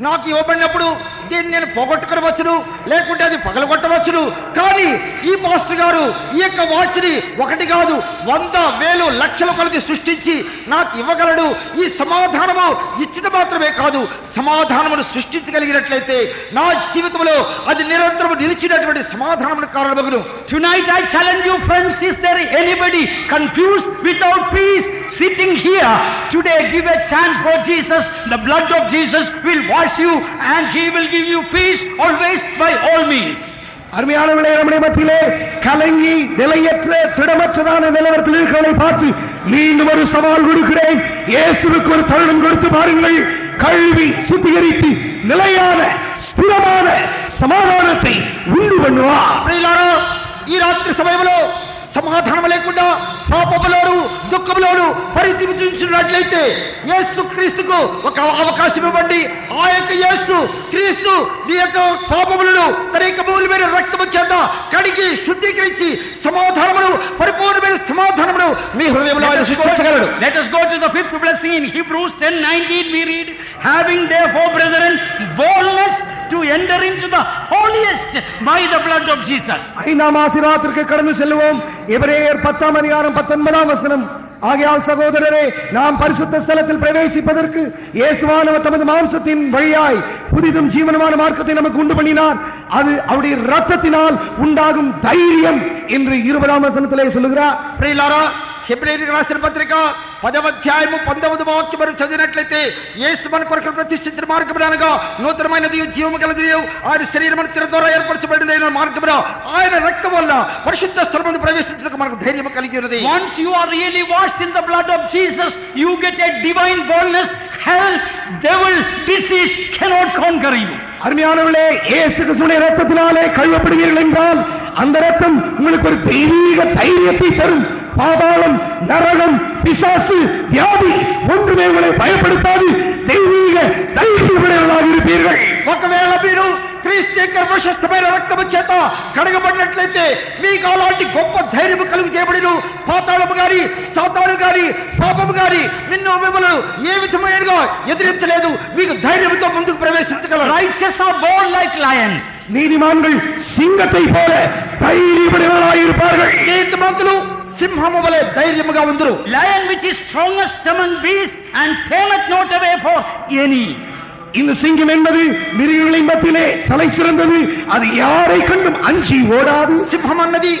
[SPEAKER 3] నాకు ఇవ్వబడినప్పుడు దీన్ని నేను పోగొట్టుకోవచ్చును, లేకుంటే అది పగలగొట్టవచ్చును. కానీ ఈ పాస్టర్ గారు ఈ యొక్క వాచ్ని ఒకటి కాదు 100, 1000, లక్షల కొలది సృష్టించి నాకు ఇవ్వగలడు. ఈ సమాధానము ఇచ్చిన మాత్రమే కాదు, సమాధానమును సృష్టించగలిగినట్లయితే నా జీవితంలో అది నిరంతరం నిలిచినటువంటి సమాధానమును కారణమగును.
[SPEAKER 1] Tonight I challenge you, friends, is there anybody confused without peace sitting here? Today give a chance for Jesus. The blood of Jesus will wash you and he will give you peace always by all means.
[SPEAKER 2] அருமையானவர்களே, நம்முடைய மத்தியிலே கலங்கி நிலையற்ற திடமற்றதான நிலவரத்தில் இருக்கிறவர்களை பார்த்து மீண்டும் ஒரு சவால் கொடுக்கிறேன். இயேசுவுக்கு ஒரு தருணம் கொடுத்து பாருங்கள். கழுவி சுத்திகரித்து நிலையான ஸ்திரமான சமாதானத்தை உண்டு பண்ணுவார்.
[SPEAKER 3] ప్రియులారా, ఈ రాత్రి సమయంలో సమాధానం లేకుండా పాపములోను దుఃఖములోను పరితపించున్నట్లయితే యేసు క్రీస్తుకు ఒక అవకాశం ఇవ్వండి. ఆ యొక్క యేసు క్రీస్తు నీ యొక్క పాపములను తన యొక్క మూలమైన రక్తము చేత కడిగి శుద్ధీకరించి సమాధానమును, పరిపూర్ణమైన సమాధానమును మీ హృదయంలో ఆయన సృష్టించగలడు.
[SPEAKER 1] Let us go to the 5th blessing in Hebrews 10:19. We read, having therefore, brethren, boldness to enter into the holiest by the blood of Jesus.
[SPEAKER 2] 5ஆம் ஆசீர்வாதத்திற்கு கடந்து செல்வோம். எபிரேயர் 10ஆம் அதிகாரம் 19ஆம் வசனம். ஆகையால் சகோதரரே, நாம் பரிசுத்த ஸ்தலத்தில் பிரவேசிப்பதற்கு இயேசுவானவர் தமது மாம்சத்தின் வழியாய் புதிதும் ஜீவனமான மார்க்கத்தை நமக்கு உண்டு பண்ணினார். அது அவருடைய ரத்தத்தினால் உண்டாகும் தைரியம் என்று 20ஆம் வசனத்திலே சொல்லுகிறார்.
[SPEAKER 3] ప్రియులారా, హెబ్రీయులకు రాసిన పత్రిక 10వ అధ్యాయము 19వ వాక్యం మనం చదివినట్లయితే యేసు మన కొరకు ప్రతిష్ఠించిన మార్గమునగా నూతనమైనది జీవము గలది ఆయన శరీరమును తిన ద్వారా ఏర్పరచబడిన మార్గమున ఆయన రక్తం వల్ల పరిశుద్ధ స్థలమును ప్రవేశించడానికి మనకు ధైర్యం కలిగి ఉన్నది.
[SPEAKER 1] Once you are really washed in the blood of Jesus, you get a divine boldness. Hell, devil, disease cannot conquer you.
[SPEAKER 2] அருமையானவர்களே, இயேசு கிறிஸ்துவின் ரத்தத்தினாலே கழுவப்படுவீர்கள் என்றால் அந்த ரத்தம் உங்களுக்கு ஒரு தெய்வீக தைரியத்தை தரும். பாதாளம், நரகம், பிசாசு, வியாதி ஒன்றுமே உங்களை பயப்படுத்தாது. தெய்வீக தைரியமுடையவர்களாக இருப்பீர்கள்.
[SPEAKER 3] ఒకవేళ మీరు క్రీస్తు యొక్క ప్రశస్తమైన రక్తము చేత కడగబడినట్లయితే మీకు అలాంటి గొప్ప ధైర్యం కలుగు చేయబడిను. పాతాళము గాని, సాతాను గాని, పాపము గాని నిన్ను మిమ్మల్ని ఏ విధమైనగా ఎదిరించలేదు. మీకు ధైర్యంతో ముందుకు ప్రవేశించగలరు.
[SPEAKER 1] Righteous are born like lions.
[SPEAKER 2] நீதிமான்கள் சிங்கத்தை போல தைரியமுடையவர்களாக இருப்பார்கள்.
[SPEAKER 3] నీతిమంతులు సింహము వలె ధైర్యముగా ఉందురు.
[SPEAKER 1] Lion which is strongest among beasts and tameth not away for any.
[SPEAKER 2] இந்த சிங்கம் என்பது மிருகங்களின் மத்தியிலே தலை சிறந்தது. அது யாரை கண்டும் அஞ்சி ஓடாது.
[SPEAKER 3] సింహం అన్నది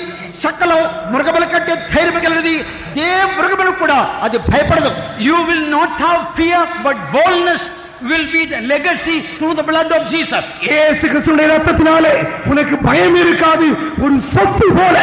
[SPEAKER 3] సకల మృగముల కంటే ధైర్యం కలిగినది. ఏ మృగమును కూడా అది భయపడదు.
[SPEAKER 1] You will not have fear, but boldness will be the legacy through the blood of Jesus.
[SPEAKER 2] இயேசு கிறிஸ்துவின் ரத்தத்தினாலே உனக்கு பயம் இருக்காது. ஒரு சத்து போல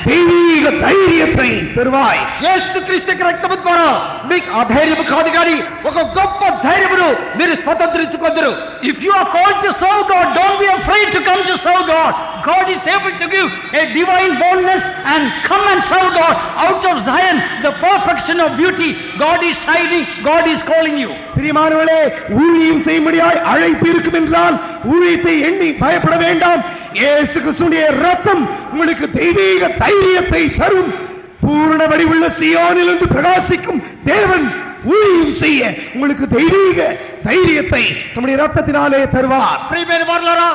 [SPEAKER 2] தெய்வீக தைரியத்தை பெறுவாய்.
[SPEAKER 3] యేసు క్రీస్తు రక్తము ద్వారా మీకు అధైర్యము కాదు కానీ ఒక గొప్ప ధైర్యమును మీరు స్వతంత్రించుకొందురు.
[SPEAKER 1] If you are called to serve God, don't be afraid to come to serve God. God is able to give a divine boldness and come and serve God. Out of Zion, the perfection of beauty, God is shining, God is calling you.
[SPEAKER 2] பிரியமானவர்களே, ஊழியம் செய்யும்படியாய் அழைப்பு இருக்கும் என்றால் ஊழியத்தை எண்ணி பயப்பட வேண்டாம். இயேசு கிறிஸ்துவின் ரத்தம் உங்களுக்கு தெய்வீக தைரியத்தை தரும். பூரண வடிவுள்ள சீயோனிலிருந்து பிரகாசிக்கும் தேவன் ஊழியம் செய்ய உங்களுக்கு தெய்வீக தைரியத்தை நம்முடைய ரத்தத்தினாலே தருவார்.
[SPEAKER 3] ప్రియమైన వారలారా,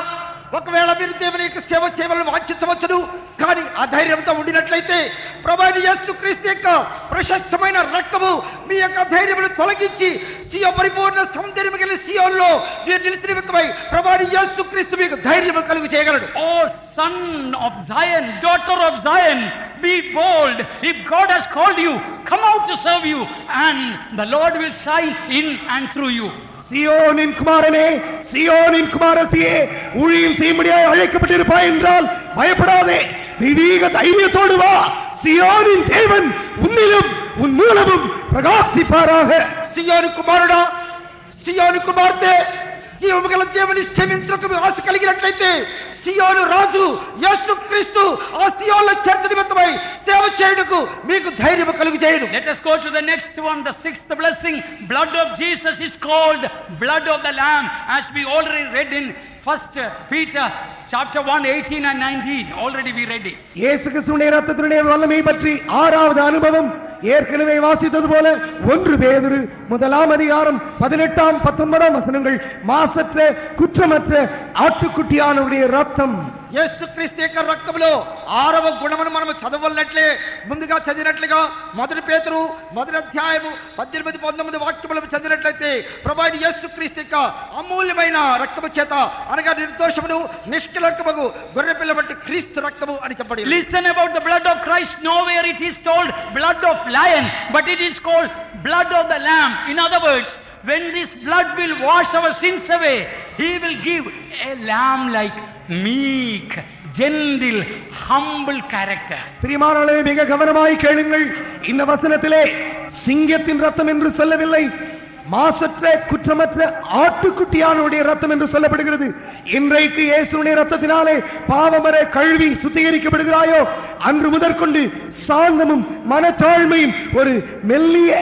[SPEAKER 3] ఒకవేళ మీరు దేవుని యొక్క సేవ చేయవలని వాంఛించవచ్చును. కానీ అధైర్యంతో ఉండినట్లయితే ప్రభువైన యేసుక్రీస్తు యొక్క ప్రశస్తమైన రక్తము మీ యొక్క ధైర్యమును తొలగించి సియో పరిపూర్ణ సౌందర్యం కలిగిన సియోనులో మీరు నిలిచిన నిమిత్తమై ప్రభువైన యేసుక్రీస్తు మీకు ధైర్యము కలుగు చేయగలడు.
[SPEAKER 1] ఓ son of Zion, daughter of Zion, be bold. If God has called you, come out to serve you, and the Lord will shine in and through you.
[SPEAKER 2] சியோனின் குமாரனே, சியோனின் குமாரத்தியே, ஊழியம் செய்யும்படியாக அழைக்கப்பட்டிருப்பாய் என்றால் பயப்படாதே, தெய்வீக தைரியத்தோடு வா. சியோனின் தேவன் உன்னிலும் உன் மூலமும் பிரகாசிப்பாராக.
[SPEAKER 3] సియోను కుమారుడా, సియోను కుమార్తె, జీవము గల దేవుని సేవించుటకు ఆశ కలిగినట్లయితే సియోను రాజు యేసుక్రీస్తు ఆ సియోనులో చేర్చ నిమిత్తమై సేవ చేయుటకు మీకు ధైర్యము కలుగు చేయును.
[SPEAKER 1] Let us go to the next one, the sixth blessing. Blood of Jesus is called blood of the Lamb, as we already read in 1 Peter chapter 1, 18 and 19. Already we read it.
[SPEAKER 2] இயேசு கிறிஸ்துவின் இரத்தத்தினுடைய வல்லமை பற்றி 6வது அனுபவம் ஏற்கனவே வாசித்தது போல 1 பேதுரு 1ஆம் அதிகாரம் 18 19 வசனங்கள். மாசற்ற குற்றமற்ற ஆட்டுக்குட்டியானவருடைய ரத்தம்.
[SPEAKER 3] యేసుక్రీస్తు యొక్క రక్తములో 6వ గుణమును మనం చదవలనట్లే ముందుగా చదివినట్లుగా 1 పేతురు 1వ అధ్యాయము 18 19 వాక్యములను చదివినట్లయితే ప్రభువైన యేసుక్రీస్తు యొక్క అమూల్యమైన రక్తము చేత అనగా నిర్దోషమును నిష్కళంకముగు గొర్రెపిల్ల వంటి క్రీస్తు రక్తము అని చెప్పబడింది.
[SPEAKER 1] Listen about the blood of Christ. Nowhere it is told blood of lion, but it is called blood of the Lamb. In other words, when this blood will wash our sins away, he will give a lamb like meek, gentle, humble character.
[SPEAKER 2] பிரியமானவர்களே, மிக கவனமாய் கேளுங்கள். இந்த வசனத்திலே சிங்கத்தின் ரத்தம் என்று சொல்லவில்லை, மாசற்ற குற்றமற்ற ஆட்டுக்குட்டியானுடைய ரத்தம் என்று சொல்லப்படுகிறது. இன்றைக்கு இயேசுவின் ரத்தத்தினாலே பாவமர கழுவி சுத்திகரிக்கப்படுகிறாயோ, அன்று முதற்கொண்டு சாந்தமும் மனத்தாழ்மையும் ஒரு மெல்லிய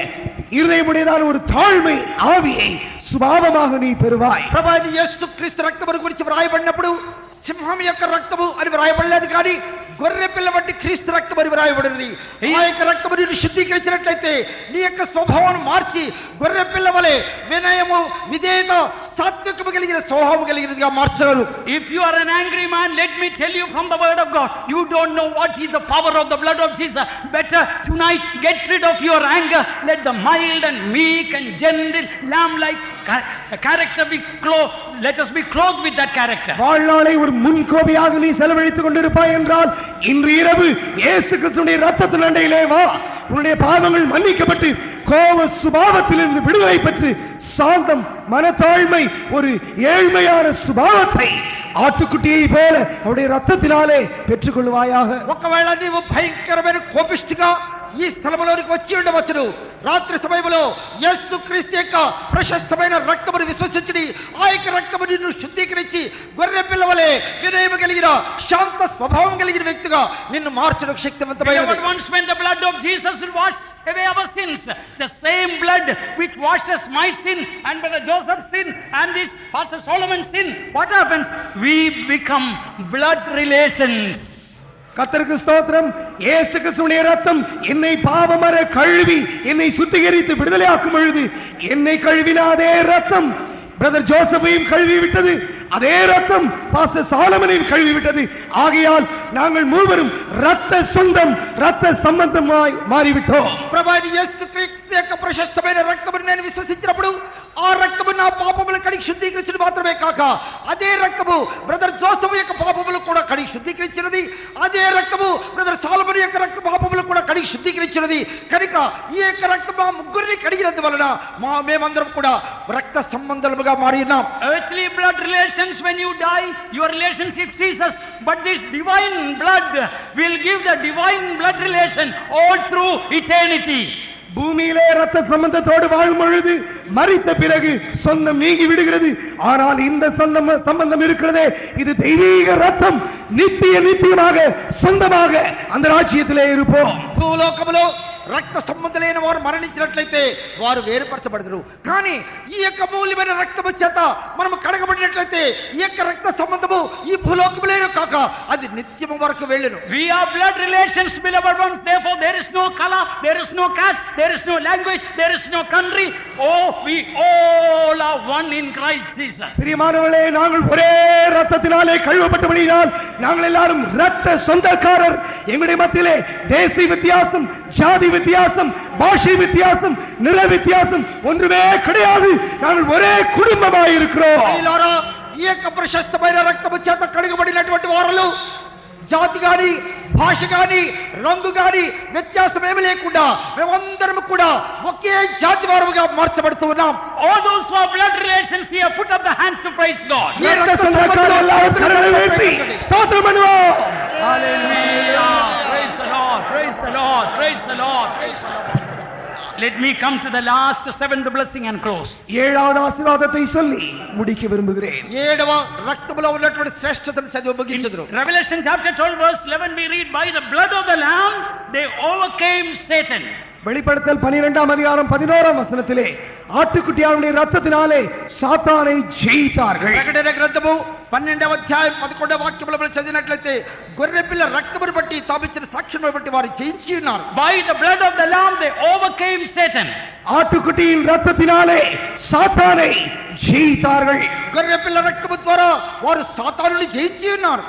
[SPEAKER 2] இருதயமுடையதான ஒரு தாழ்மை ஆவியை சுபாவமாக நீ பெறுவாய்.
[SPEAKER 3] ప్రభువైన యేసుక్రీస్తు రక్తము గురించి వ్రాయబడినప్పుడు సింహం యొక్క రక్తము అని వ్రాయబడలేదు, కానీ గొర్రె పిల్ల వంటి క్రీస్తు రక్తం అని వ్రాయబడింది. ఆ యొక్క రక్తము నిన్ను శుద్ధీకరించినట్లయితే నీ యొక్క స్వభావాన్ని మార్చి గొర్రె పిల్ల వలె వినయము, విధేయత, సాత్వికము కలిగిన స్వభావము కలిగినదిగా మార్చగలరు.
[SPEAKER 1] If you are an angry man, let me tell you from the word of God, you don't know what is the power of the blood of Jesus. Better tonight get rid of your anger. Let the mild and meek and gentle lamb-like character be clothed. Let us be clothed with that character.
[SPEAKER 2] வாழ்நாளை ஒரு முன்கோபியாக நீ செலவழித்துக் கொண்டிருப்பாய் என்றால் இன்று இரவு இயேசு கிறிஸ்துவின் இரத்தத்தின் அண்டையிலே வா. உன்னுடைய பாவங்கள் மன்னிக்கப்பட்டு கோப சுபாவத்திலிருந்து விடுதலை பெற்று சாந்தம், மனத்தாழ்மை, ஒரு ஏழ்மையான சுபாவத்தை ఆటుకుటిயை పోల அவருடைய రక్తத்தினாலே పెట్టుకొల్వాయాగ.
[SPEAKER 3] ఒకవేళ నీవు భయంకరమైన కోపిష్టిగా ఈ స్థలములోనికి వచ్చి ఉండవచ్చును. రాత్రి సమయంలో యేసుక్రీస్తు యొక్క ప్రశస్తమైన రక్తమును విశ్వసించి ఆ యొక్క రక్తము నిన్ను శుద్ధీకరించి గొర్రె పిల్లవలే వినయము కలిగిన శాంత స్వభావం కలిగిన వ్యక్తిగా నిన్ను మార్చడానికి శక్తివంతమైనది.
[SPEAKER 1] Once when the blood of Jesus will wash away our sins, the same blood which washes my sin and Brother Joseph's sin and this Pastor Solomon's sin, what happens? We become blood relations.
[SPEAKER 2] கர்த்தருக்கு ஸ்தோத்திரம். இயேசு கிறிஸ்துவின் இரத்தம் என்னை பாவமற கழுவி என்னை சுத்திகரித்து விடுதலையாக்கும் பொழுது என்னை கழுவின அதே இரத்தம் பிரதர் ஜோசப்பையும் கழுவி விட்டது, அதே ரத்தம் பாஸ்டர் சாலமனையும் கழுவி விட்டது. ஆகையால் நாங்கள் மூவரும் ரத்த சொந்தம், ரத்த సంబంధமாய் మారిவிட்டோம்.
[SPEAKER 3] ప్రభువైన యేసుక్రీస్తు యొక్క ప్రశస్తమైన రక్తమును నేను విశ్వసించినప్పుడు ఆ రక్తము నా పాపములను కడిగి శుద్ధీకరించడం మాత్రమే కాక అదే రక్తము బ్రదర్ జోసెఫ్ యొక్క పాపములను కూడా కడిగి శుద్ధీకరించినది. అదే రక్తము బ్రదర్ సాలమన్ యొక్క రక్త పాపములను కూడా కడిగి శుద్ధీకరించినది. కనుక ఈ యొక్క రక్తం మా ముగ్గురిని కడిగినందువలన మేమందరం కూడా రక్త సంబంధాలుగా మారి ఉన్నాం.
[SPEAKER 1] Earthly blood relations, when you die, your relationship ceases, but this divine blood will give the divine blood relation all through eternity.
[SPEAKER 2] பூமியிலே ரத்த சம்பந்தத்தோடு வாழும் பொழுது மரித்த பிறகு சொந்தம் நீங்கி விடுகிறது. ஆனால் இந்த சம்பந்தம் இருக்கிறதே, இது தெய்வீக ரத்தம். நித்தியமாக சொந்தமாக அந்த ராஜ்யத்திலே இருப்போம்.
[SPEAKER 3] భూలోకములో రక్త సంబంధులైన వారు మరణించినట్లయితే వారు వేరుపరచబడరు. కానీ ఈ యొక్క మూల్యమైన రక్తము చేత మనము కడగబడినట్లయితే ఈ యొక్క రక్త సంబంధము ఈ భూలోకములోనే కాక అది నిత్యము వరకు వెళ్ళును.
[SPEAKER 1] We are blood relations, beloved ones. Therefore, there is no color, there is no caste, there is no language, there is no country. Oh, we all are one in Christ Jesus.
[SPEAKER 2] பிரியமானவர்களே, நாங்கள் ஒரே ரத்தத்தினாலே கழுவப்பட்டபடியால் நாங்கள் எல்லாரும் ரத்த சொந்தக்காரர். எங்களுடைய மத்தியிலே தேசிய வித்தியாசம், ஜாதி வித்தியாசம், பாஷை வித்தியாசம், நிற வித்தியாசம் ஒன்றுமே கிடையாது. நாங்கள் ஒரே குடும்பமாய் இருக்கிறோம்.
[SPEAKER 3] ప్రియులారా, ఈ యొక్క ప్రశస్తమైన రక్తము చేత కడగబడినటువంటి వారు జాతి గాని భాష గాని రంగు గాని వ్యత్యాసం ఏమీ లేకుండా మేమందరం కూడా ఒకే జాతి వారుగా మార్చబడుతూ ఉన్నాం.
[SPEAKER 1] All those who are blood relations here, put up the hands to praise God.
[SPEAKER 2] ரத்த சொந்தக்காரர் எல்லாரும் கரங்களை உயர்த்தி ஸ்தோத்திரம் பண்ணுவோம்.
[SPEAKER 1] Hallelujah. Praise the Lord. Praise the Lord. Praise the Lord. Praise the Lord. Let me come to the last seventh blessing and close.
[SPEAKER 2] ஏழாவது ஆசீர்வாதத்தை சொல்லி முடிக்க விரும்புகிறேன்.
[SPEAKER 3] ఏడవ రక్తములో ఉన్నటువంటి శ్రేష్టతను చదివి ముగించుదురు.
[SPEAKER 1] Revelation chapter 12 verse 11 we read, by the blood of the lamb they overcame Satan.
[SPEAKER 2] வெளிப்படுத்தல் 12ஆம் அதிகாரம் 11ஆம் வசனத்திலே ஆட்டுக்குட்டியாருடைய ரத்தத்தினாலே சாத்தானை ஜெயித்தார்கள்.
[SPEAKER 3] ప్రకటన గ్రంథము 12వ అధ్యాయం 11వ వాక్యములో చదివినట్లయితే గొర్రెపిల్ల రక్తమును బట్టి తామిచ్చిన సాక్ష్యమును బట్టి వారు జయించి ఉన్నారు.
[SPEAKER 1] By the blood of the lamb they overcame Satan.
[SPEAKER 2] ஆட்டுக்குட்டியின் ரத்தத்தினாலே சாத்தானை ஜெயித்தார்கள்.
[SPEAKER 3] గొర్రెపిల్ల రక్తము ద్వారా వారు సాతానుని జయించి ఉన్నారు.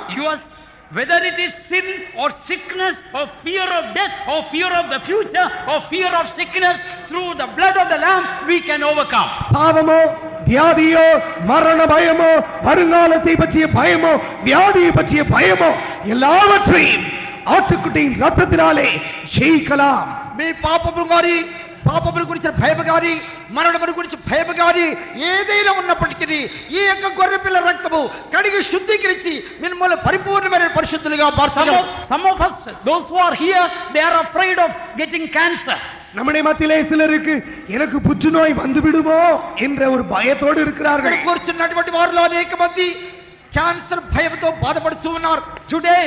[SPEAKER 1] Whether it is sin or sickness or fear of death or fear of the future or fear of sickness, through the blood of the lamb we can overcome.
[SPEAKER 2] பாவமோ வியாதியோ மரண பயமோ வருங்காலத்தை பற்றிய பயமோ வியாதியை பற்றிய பயமோ எல்லாவற்றையும் ஆட்டுக்குட்டியின் ரத்தத்தினாலே ஜெயிக்கலாம்.
[SPEAKER 3] మీ పాపముల గురించి భయము గాని మరణముల గురించి భయము గాని ఏదైనా ఉన్నప్పటికీ ఈ యొక్క గొర్రెపిల్ల రక్తము కడిగి శుద్ధీకరించి మిమ్మల్ని పరిపూర్ణమైన పరిశుద్ధులుగా మార్చగలదు.
[SPEAKER 1] Some of us, those who are here, they are afraid of getting cancer.
[SPEAKER 2] நம்முடைய மத்தியிலே சிலருக்கு எனக்கு புற்றுநோய் வந்து விடுமோ என்ற ஒரு பயத்தோடு இருக்கிறார்கள்.
[SPEAKER 3] ఇక్కడ కూర్చున్నటువంటి వారిలో అనేక మంది క్యాన్సర్ భయంతో బాధపడుతూ ఉన్నారు.
[SPEAKER 1] Today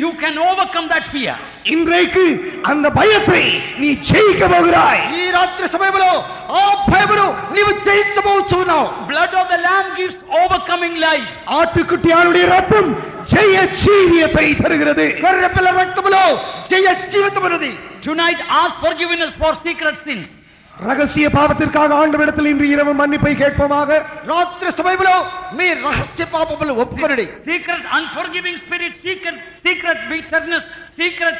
[SPEAKER 1] you can overcome that fear.
[SPEAKER 2] இன்றைக்கு அந்த பயத்தை நீ ஜெயிக்க போகிறாய்.
[SPEAKER 3] ఈ రాత్రి సమయంలో ఆ భయమును నీవు జయించబోతున్నావు.
[SPEAKER 1] Blood of the lamb gives overcoming life.
[SPEAKER 2] ஆட்டுக்குட்டியாருடைய ரத்தம் ஜெய ஜீவியத்தை தருகிறது.
[SPEAKER 3] గొర్రెపిల్ల రక్తములో జయ జీవితం ఉన్నది.
[SPEAKER 1] Tonight ask forgiveness for secret sins.
[SPEAKER 2] ரகசிய பாவத்திற்காக ஆண்டவரிடத்தில் இன்று இரவு மன்னிப்பை கேட்போமாக.
[SPEAKER 3] రాత్రి సమయంలో మీ రహస్య పాపములు ఒప్పుకొనండి.
[SPEAKER 1] Secret unforgiving spirit, secret bitterness, secret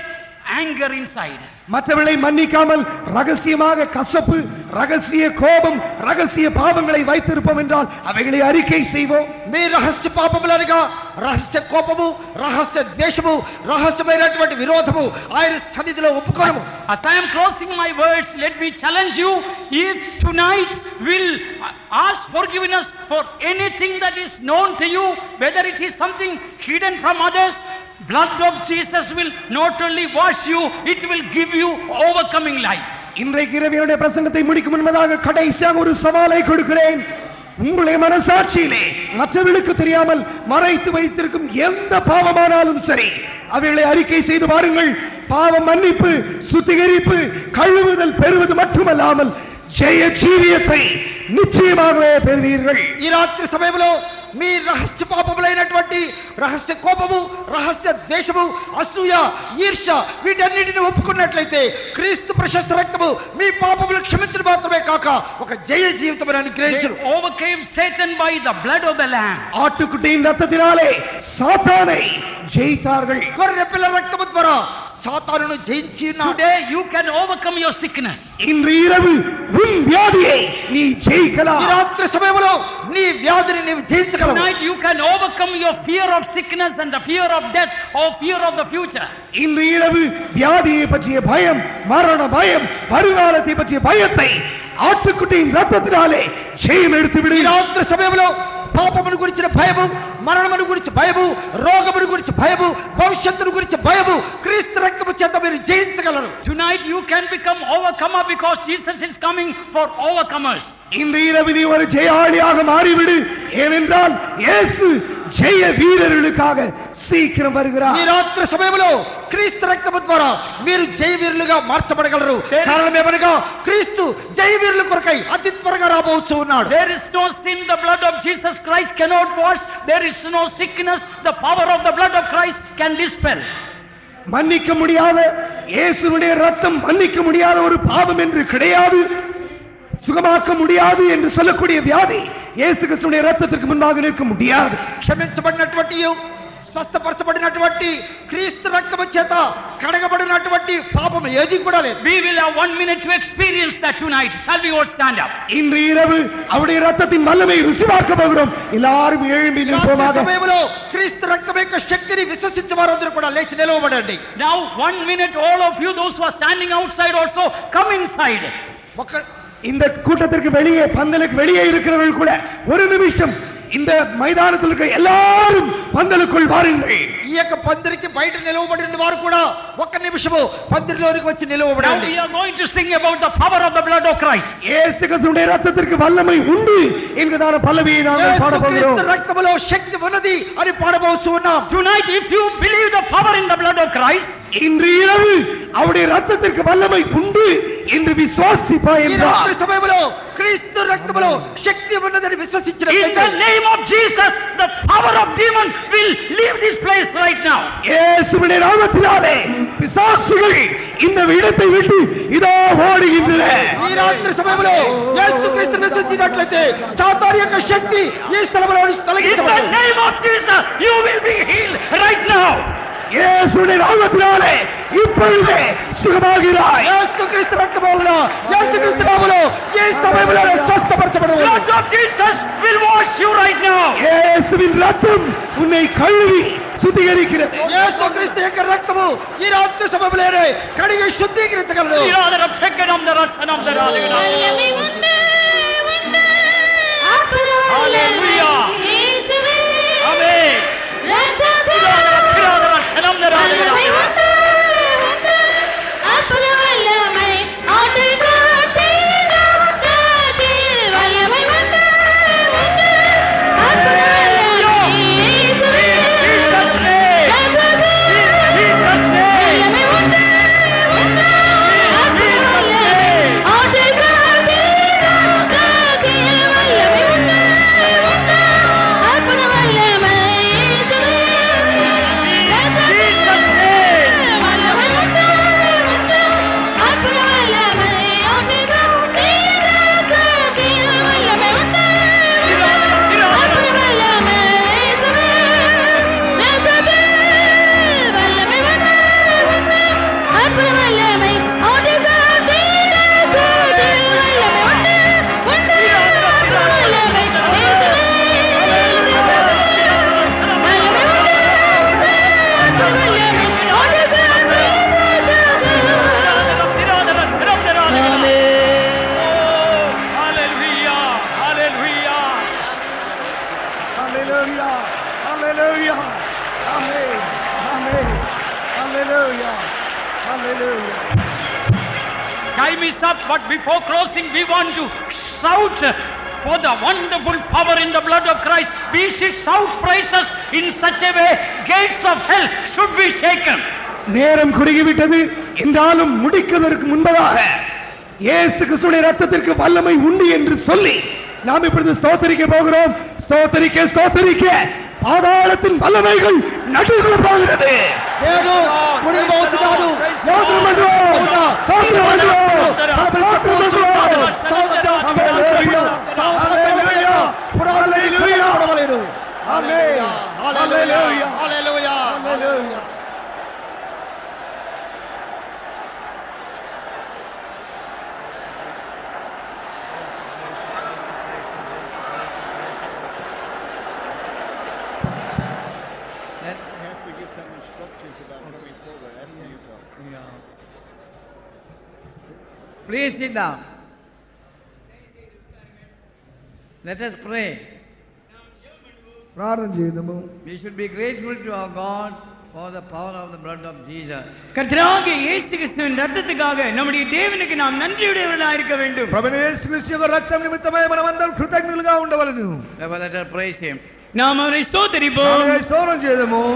[SPEAKER 1] anger inside.
[SPEAKER 2] மற்றவர்களை மன்னிக்காமல் ரகசியமாக கசப்பு, ரகசிய கோபம், ரகசிய பாவங்களை வைத்திருப்போம் என்றால் அவைகளை அறிக்கை செய்வோம்.
[SPEAKER 3] మీ రహస్య పాపములు అనగా రహస్య కోపము, రహస్య ద్వేషము, రహస్యమైనటువంటి విరోధము ఆయన సన్నిధిలో ఒప్పుకోనము.
[SPEAKER 1] As I am closing my words, let me challenge you. If tonight will ask forgiveness for anything that is known to you, whether it is something hidden from others, blood of Jesus will not only wash you, it will give you overcoming life.
[SPEAKER 2] இன்றைக்கு இரவினுடைய பிரசங்கத்தை முடிக்கும் முன்பதாக கடைசியாக ஒரு சவாலை கொடுக்கிறேன். உங்களுடைய மனசாட்சியிலே மற்றவர்களுக்கு தெரியாமல் மறைத்து வைத்திருக்கும் எந்த பாவமானாலும் சரி, அவைகளை அறிக்கை செய்து பாருங்கள். பாவ மன்னிப்பு, சுத்திகரிப்பு, கழுவுதல் பெறுவது மட்டுமல்லாமல் ஜெய ஜீவியத்தை நிச்சயமாகவே பெறுவீர்கள்.
[SPEAKER 3] ఈ రాత్రి సమయంలో మీ రహస్య పాపములైనటువంటి రహస్య కోపము, రహస్య ద్వేషము, అసూయ, ఈర్ష్య వీటన్నిటిని ఒప్పుకున్నట్లయితే క్రీస్తు ప్రశస్త రక్తము మీ పాపములు క్షమించడం మాత్రమే కాక ఒక జయ జీవితం అనుగ్రహించును.
[SPEAKER 1] They overcame Satan by the blood of the lamb.
[SPEAKER 2] ஆட்டுக்குட்டியின் ரத்தத்தினாலே சாத்தானை ஜெயித்தார்கள்.
[SPEAKER 3] గొర్రె పిల్ల రక్తము ద్వారా సాతానును జయించి ఉన్నారు.
[SPEAKER 1] Today you can overcome your sickness.
[SPEAKER 2] இன்று இரவு உன் வியாதியை நீ ஜெயிக்கலாம்.
[SPEAKER 3] ఈ రాత్రి సమయంలో నీ వ్యాధిని నీవు జయించగలవు.
[SPEAKER 1] Tonight you can overcome your fear of sickness and the fear of death or fear of the future.
[SPEAKER 2] இன்று இரவு வியாதியை பற்றிய பயம், மரண பயம், வருங்காலத்தை பற்றிய பயத்தை ஆட்டுக்குட்டியின் ரத்தத்தினாலே ஜெயம் எடுத்து விடு.
[SPEAKER 3] ఈ రాత్రి సమయంలో పాపమును గురించిన భయము, మరణమును గురించి భయము, రోగమును గురించి భయము, భవిష్యత్తును గురించి భయము క్రీస్తు రక్తము చేత మీరు జయించగలరు.
[SPEAKER 1] Tonight you can become overcomer because Jesus is coming for overcomers.
[SPEAKER 2] இன்று இரவு நீ ஒரு ஜெயாளியாக மாறிவிடு. ஏனென்றால் இயேசு ஜெய வீரர்களுக்காக சீக்கிரம் வருகிறார்.
[SPEAKER 3] ఈ రాత్రి సమయంలో క్రీస్తు రక్తము ద్వారా మీరు జయ వీరులుగా మార్చబడగలరు. కారణం ఏమనగా క్రీస్తు జయ వీరుల కొరకై అతి త్వరగా రాబోతూ ఉన్నాడు.
[SPEAKER 1] There is no sin the blood of Jesus Christ cannot wash. There is no sickness the power of the blood of Christ can dispel.
[SPEAKER 2] மன்னிக்க முடியாத இயேசுவுடைய ரத்தம் மன்னிக்க முடியாத ஒரு பாவம் என்று கிடையாது. சுகமாக்க முடியாது என்று சொல்லக்கூடிய வியாதி இயேசு கிறிஸ்துவின் ரத்தத்திற்கு முன்பாக நிற்க முடியாது.
[SPEAKER 3] క్షమించబడినటువంటి స్వస్థపరచబడినటువంటి క్రీస్తు రక్తము చేత కడగబడినటువంటి పాపం ఏది కూడా లేదు.
[SPEAKER 1] We will have 1 minute to experience that tonight. Shall we all stand up?
[SPEAKER 2] இன்று இரவு அவருடைய ரத்தத்தின் வல்லமை ருசி பார்க்க போகிறோம். எல்லாரும் எழும்பி நிற்போமாக.
[SPEAKER 3] సమయంలో క్రీస్తు రక్తం యొక్క శక్తిని విశ్వసించే వారందరూ కూడా లేచి నిలవబడండి.
[SPEAKER 1] Now 1 minute, all of you, those who are standing outside also, come inside.
[SPEAKER 2] இந்த கூட்டத்திற்கு வெளியே, பந்தலுக்கு வெளியே இருக்கிறவர்கள் கூட ஒரு நிமிஷம் இந்த மைதானத்தில் இருக்கிற எல்லாரும் பந்தலுக்குள் வாருங்கள்.
[SPEAKER 3] ఈ యొక్క పందిరికి బయట నిలవబడిన వారు కూడా ఒక్క నిమిషము పందిరిలోనికి వచ్చి
[SPEAKER 1] Now
[SPEAKER 3] నిలవబడండి.
[SPEAKER 1] we are going to sing about the power of the blood of Christ.
[SPEAKER 2] இயேசு கிறிஸ்துவின் ரத்தத்திற்கு வல்லமை உண்டு என்கிறதான பல்லவியை நாங்கள் பாட போகிறோம்.
[SPEAKER 3] యేసుక్రీస్తు రక్తములో శక్తి ఉన్నది అని పాడబోతూ ఉన్నాం.
[SPEAKER 1] Tonight, if you believe the power in the blood of Christ,
[SPEAKER 2] இன்று இரவு அவருடைய ரத்தத்திற்கு வல்லமை உண்டு என்று விசுவாசிப்பாய்
[SPEAKER 3] ఈ
[SPEAKER 2] என்றார்.
[SPEAKER 3] రాత్రి సమయంలో క్రీస్తు రక్తములో శక్తి ఉన్నదని
[SPEAKER 1] in
[SPEAKER 3] విశ్వసించినట్లయితే
[SPEAKER 1] the name of Jesus, the power of demon will leave this place right now.
[SPEAKER 2] இயேசுவின் நாமத்தினாலே பிசாசுகள் இந்த இடத்தை விட்டு இதோ ஓடுகின்றன.
[SPEAKER 3] ఈ రాత్రి సమయంలో యేసుక్రీస్తు విశ్వసించినట్లయితే సాతాను యొక్క శక్తి ఈ స్థలంలో నుంచి
[SPEAKER 1] In the
[SPEAKER 3] తొలగించబడుతుంది.
[SPEAKER 1] name of Jesus, you will be healed right now.
[SPEAKER 2] இயேசுவின் நாமத்தினாலே இப்பொழுதே சுகமாகிறாய்.
[SPEAKER 3] యేసుక్రీస్తు రక్తము వలన యేసుక్రీస్తు నామములో ఈ సమయంలో స్వస్థపరచబడును.
[SPEAKER 1] Blood of Jesus will wash you right now.
[SPEAKER 2] இயேசுவின் ரத்தம் உன்னை கழுவி சுத்திகரிக்கிறது.
[SPEAKER 3] యేసుక్రీస్తు యొక్క రక్తము ఈ రాత్రి సమయంలోనే కడిగి శుద్ధీకరించగలదు.
[SPEAKER 4] வல்லமை உண்டு உண்டு அற்புதம்
[SPEAKER 1] Hallelujah.
[SPEAKER 4] இயேசுவே
[SPEAKER 1] Amen.
[SPEAKER 4] ரத்தமே வல்லமை உண்டு உண்டு அற்புதம் வல்லமை ஆட்டுக்குட்டியின் ரத்தத்தில் வல்லமை உண்டு உண்டு அற்புதம் வல்லமை இயேசுவே ரத்தமே வல்லமை உண்டு உண்டு அற்புதம் வல்லமை ஆட்டுக்குட்டியின் ரத்தத்தில் வல்லமை உண்டு உண்டு அற்புதம் வல்லமை இயேசுவே ரத்தமே வல்லமை உண்டு உண்டு அற்புதம் வல்லமை ஆட்டுக்குட்டியின் ரத்தத்தில் வல்லமை உண்டு அற்புதம் வல்லமை இயேசுவே ரத்தமே வல்லமை உண்டு உண்டு அற்புதம் வல்லமை ஆட்டுக்குட்டியின் ரத்தத்தில் வல்லமை உண்டு உண்டு அற்புதம் வல்லமை இயேசுவே வல்லமை உண்டு உண்டு அற்புதம் வல்லமை
[SPEAKER 2] Hallelujah. Hallelujah. Amen. Amen. Hallelujah. Hallelujah.
[SPEAKER 1] Time is up, but before closing, we want to shout for the wonderful power in the blood of Christ. We should shout praises in such a way, gates of hell should be shaken.
[SPEAKER 2] நேரம் குறுகிவிட்டது என்றாலும் முடிக்கிறதற்கு முன்பதாக இயேசு கிறிஸ்துவின் ரத்தத்திற்கு வல்லமை உண்டு என்று சொல்லி நாம் இப்பொழுது ஸ்தோத்திரிக்க போகிறோம். ஸ்தோத்திரிக்க ஸ்தோத்திரிக்க பாதாளத்தின் வல்லமைகள் நடுங்க போகிறது.
[SPEAKER 3] నేను మునిగిపోతున్నాను.
[SPEAKER 2] ஸ்தோத்திரம் பண்ணுவோம். ஸ்தோத்திரம் பண்ணுவோம். ஸ்தோத்திரம் பண்ணுவோம். ஹalleluya. ஹalleluya. ஹalleluya. ஆமென். ஹalleluya.
[SPEAKER 3] హల్లెలూయా.
[SPEAKER 2] ஹalleluya.
[SPEAKER 7] Please sit down. Let us pray.
[SPEAKER 2] பிரார்த்தனை செய்தோம்.
[SPEAKER 7] We should be grateful to our God for the power of the blood of Jesus.
[SPEAKER 1] கர்த்தராகிய இயேசு கிறிஸ்துவின் ரத்தத்துக்காக நம்முடைய தேவனுக்கு நாம் நன்றியுடையவர்களாக இருக்க வேண்டும்.
[SPEAKER 2] ప్రభువైన యేసు క్రీస్తు యొక్క రక్తం నిమిత్తమై మనమందరం కృతజ్ఞులుగా ఉండవలెను.
[SPEAKER 7] Therefore, let us praise Him.
[SPEAKER 8] நாம் அவரை ஸ்தோத்திரிப்போம்.
[SPEAKER 2] அவரை ஸ்தோத்திரம் செய்தோம்.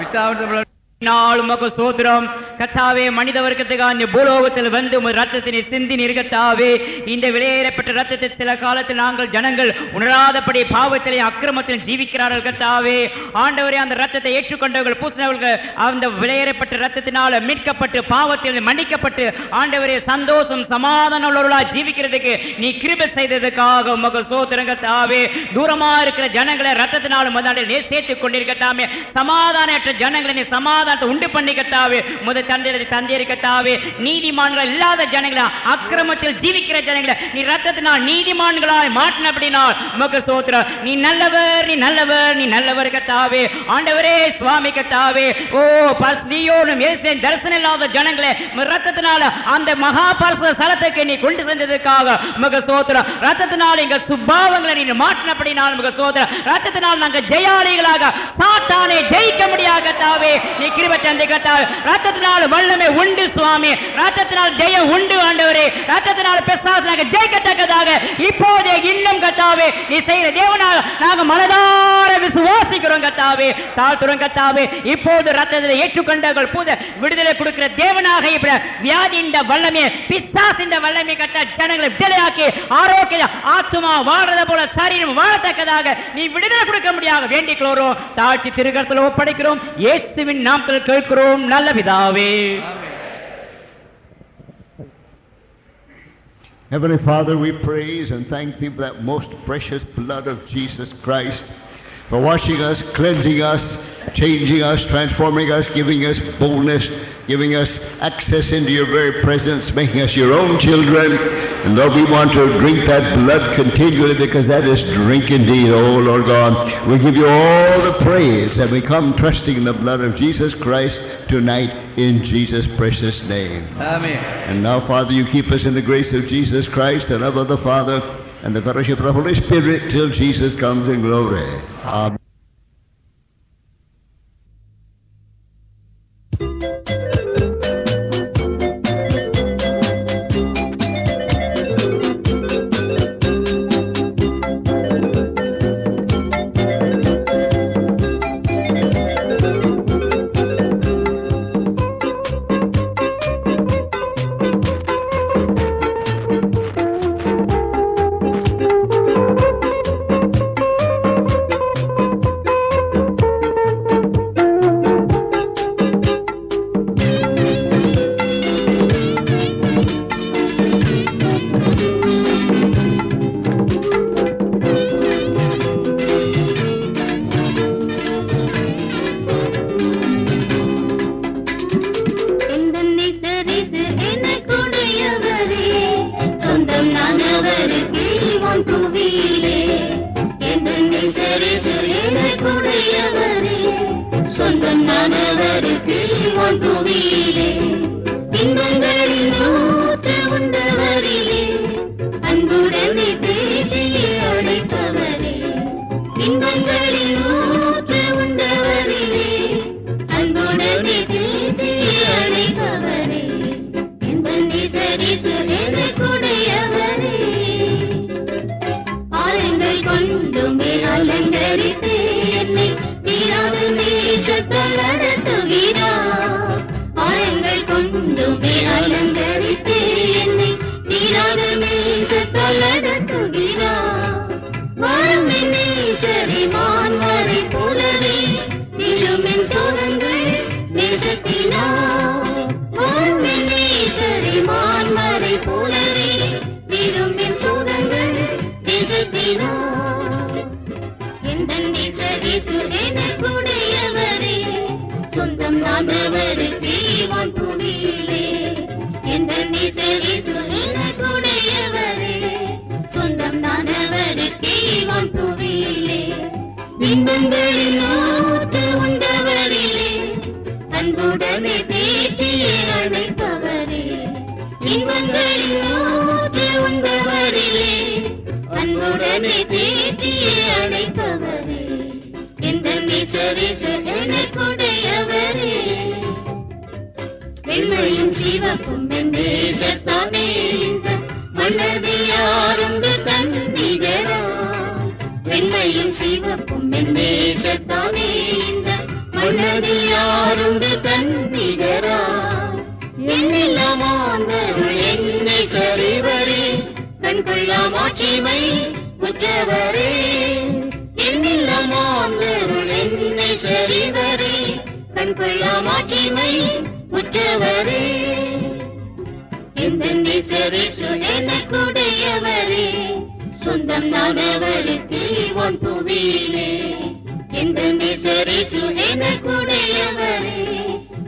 [SPEAKER 8] Without the blood நாள் உமக்கு ஸ்தோத்திரம் கர்த்தாவே. மனித வர்க்கத்துக்காக இந்த பூலோகத்தில் வந்து உமது ரத்தத்தினை சிந்தி நிற்கத்தாவே. இந்த விலையேறப்பட்ட ரத்தத்தை சில காலத்தில் நாங்கள் ஜனங்கள் உணராதபடி பாவத்திலே அக்கிரமத்தில் ஜீவிக்கிறார்கள் கர்த்தாவே. ஆண்டவரே, அந்த ரத்தத்தை ஏற்றுக்கொண்டவர்கள் பூசினவர்கள் அந்த விலையேறப்பட்ட ரத்தத்தினால மீட்கப்பட்டு பாவத்தில் மன்னிக்கப்பட்டு ஆண்டவரே சந்தோஷம் சமாதானம் உள்ளவர்களாக ஜீவிக்கிறதுக்கு நீ கிருபை செய்ததுக்காக உமக்கு ஸ்தோத்திரம் கர்த்தாவே. தூரமா இருக்கிற ஜனங்களை ரத்தத்தினால முதலில் சேர்த்துக் கொண்டிருக்கத்தாமே. சமாதானமற்ற ஜனங்களை நீ சமாதானத்தை உண்டு பண்ணிக்கத்தாவே. முத தந்தையரிக்கத்தாவே. நீதிமான்கள் இல்லாத ஜனங்களை அக்கிரமத்தில் ஜீவிக்கிற ஜனங்களை நீ ரத்தத்தினால் நீதிமான்களாய் மாற்றினபடினால் உமக்கு ஸ்தோத்திரம். நீ நல்லவர், நீ நல்லவர், நீ நல்லவர் கத்தாவே. ஆண்டவரே சுவாமி கத்தாவே. ஓ நீயோடும் இயேசுவின் தரிசனம் இல்லாத ஜனங்களை ரத்தத்தினால அந்த மகா பரிசுத்த ஸ்தலத்துக்கு நீ கொண்டு சென்றதுக்காக உமக்கு ஸ்தோத்திரம். ரத்தத்தினால் எங்க சுபாவங்களை நீ மாற்றினபடினால் உமக்கு ஸ்தோத்திரம். ரத்தத்தினால் நாங்கள் ஜெயாளிகளாக சாத்தானை ஜெயிக்க முடியாது கத்தாவே. நீ கிருபை தந்தை கர்த்தாவே. ரத்தத்தினால் வல்லமை உண்டு சுவாமி. ரத்தத்தினால் ஜெயம் உண்டு ஆண்டவரே. ரத்தத்தினால் பிசாசை ஜெயிக்கத்தக்கதாக இப்போதே இன்னும் கர்த்தாவே நீ செய்கிற தேவனால் நாங்கள் மனதார விசுவாசிக்கிறோம் கர்த்தாவே. தாழ்த்துறோம் கர்த்தாவே. இப்போது ரத்தத்தை ஏற்றுக்கொண்டவர்கள் புது விடுதலை கொடுக்கிற தேவனாக இப்ப வியாதியின் வல்லமையை பிசாசின் வல்லமை கட்ட ஜனங்களை விடுதலையாக்கி ஆரோக்கிய ஆத்துமா வாழ்றத போல சரீரம் வாழத்தக்கதாக நீ விடுதலை கொடுக்க முடியாது வேண்டிக்கிறோம். தாழ்த்தி திருக்கரத்தில் ஒப்படைக்கிறோம். இயேசுவின் நாமத்தில் கேட்கிறோம் நல்ல பிதாவே.
[SPEAKER 9] Heavenly Father, we praise and thank Thee for that most precious blood of Jesus Christ, for washing us, cleansing us, changing us, transforming us, giving us boldness, giving us access into Your very presence, making us Your own children. And Lord, we want to drink that blood continually because that is drink indeed, oh Lord God. We give You all the praise and we come trusting in the blood of Jesus Christ tonight in Jesus' precious name.
[SPEAKER 7] Amen.
[SPEAKER 9] And now, Father, You keep us in the grace of Jesus Christ, the love of the Father, and the fellowship of the Holy Spirit till Jesus comes in glory. Amen.
[SPEAKER 4] இந்த நேசரேசு எனக்குடையவரே வெண்மையும் சிவப்பும் நேசத்தானே இந்த மன்னதில் யாருண்டு தன்னிகரா. வெண்மையும் சிவப்பும் நேசத்தானே இந்த மன்னதில் யாருண்டு தன்னிகரா. என்னெல்லாம் ஆந்தருள் என்னை சரிவரே கண்கொள்ளாம் ஆட்சிமை உற்றவரே. என்னெல்லாம் ஆந்தருள் என்னை சரிவரே கண்கொள்ளாம் ஆட்சிமை உற்றவரே. எந்த நேசரேசு எனக்குடையவரே சொந்தம் நானவருக்கு வான் புவியிலே. எந்த நேசரேசு எனக்குடையவரே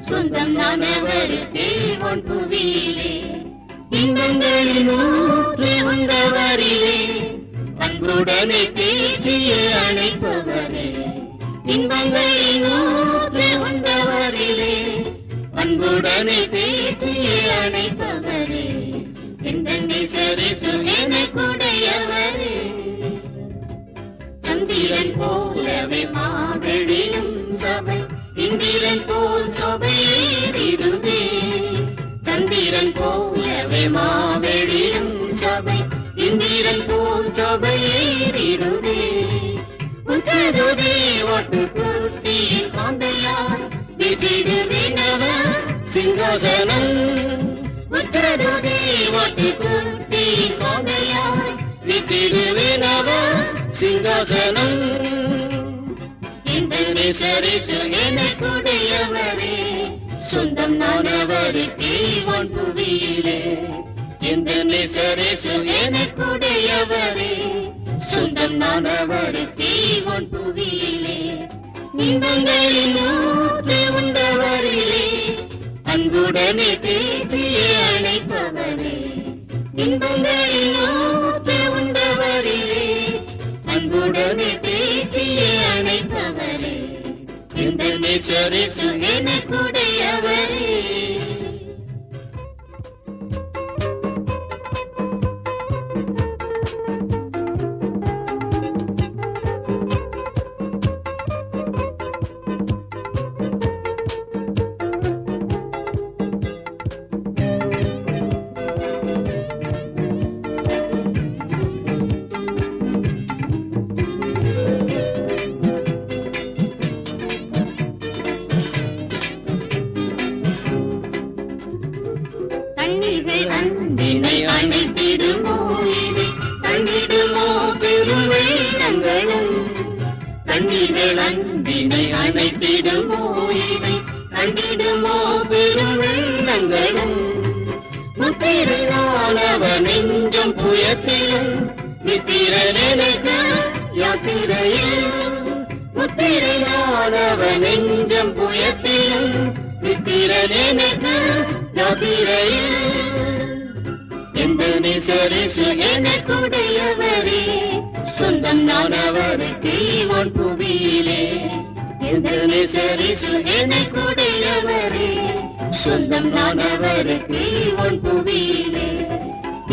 [SPEAKER 4] சொந்தம் நானவருக்கு வான் புவியிலே. இன்பங்களின் ஊற்று உண்டவரிலே அன்புடனே தேற்றிய அணைப்பவரே. இன்பங்களின் ஊற்று உண்டவரிலே அன்புடனே தேற்றிய அணைப்பவரே. எந்த நேசரேசு எனக்குடையவரே. சந்திரன் போலவே மாதடியும் சபை இந்திரன் போல் சபையேறிடுதே. சந்திரன் போலவே மாவெளியும் சபை இந்திரன் போல் சபையேறிடுதே. உற்றதுதே வாட்டு தொட்டியின் காந்தையாய் விற்றிடுவினவ சிங்காசனம். உற்றதுதே வாட்டு தொட்டியின் காந்தையாய் விற்றிடுவினவ சிங்காசனம். இந்த நேசரேசு எனக்குடையவரே சொந்தம் நானவருக்கு வான் புவியிலே. இந்த நேசரேசு எனக்குடையவரே சொந்தம் நானவருக்கு வான் புவியிலே. இன்பங்களின் ஊற்று உண்டவரிலே அன்புடனே தேற்றிய அணைப்பவரே. இன்பங்களின் ஊற்று உண்டவரிலே அன்புடனே தேற்றிய அணைப்பவரே. இந்த நேசரேசு எனக்குடையவரே. தண்ணீர்கள் அன்பினை அணைத்திடுமோ இது தந்திடுமோ பெரும் வெள்ளங்களும். தண்ணீர்கள் அன்பினை அணைத்திடுமோ இது தந்திடுமோ பெரும் வெள்ளங்களும். முத்திரையானவன் நெஞ்சம் புயத்திலும் நித்திரனுக்கு யாத்திரையில். முத்திரையானவன் நெஞ்சம் புயத்திலும் நித்திரனுக்கு யாத்திரையில். எந்த நேசரேசு எனக்குடையவரே சொந்தம் நானவருக்கு வான் புவியிலே. எந்த நேசரேசு எனக்குடையவரே சொந்தம் நானவருக்கு வான் புவியிலே.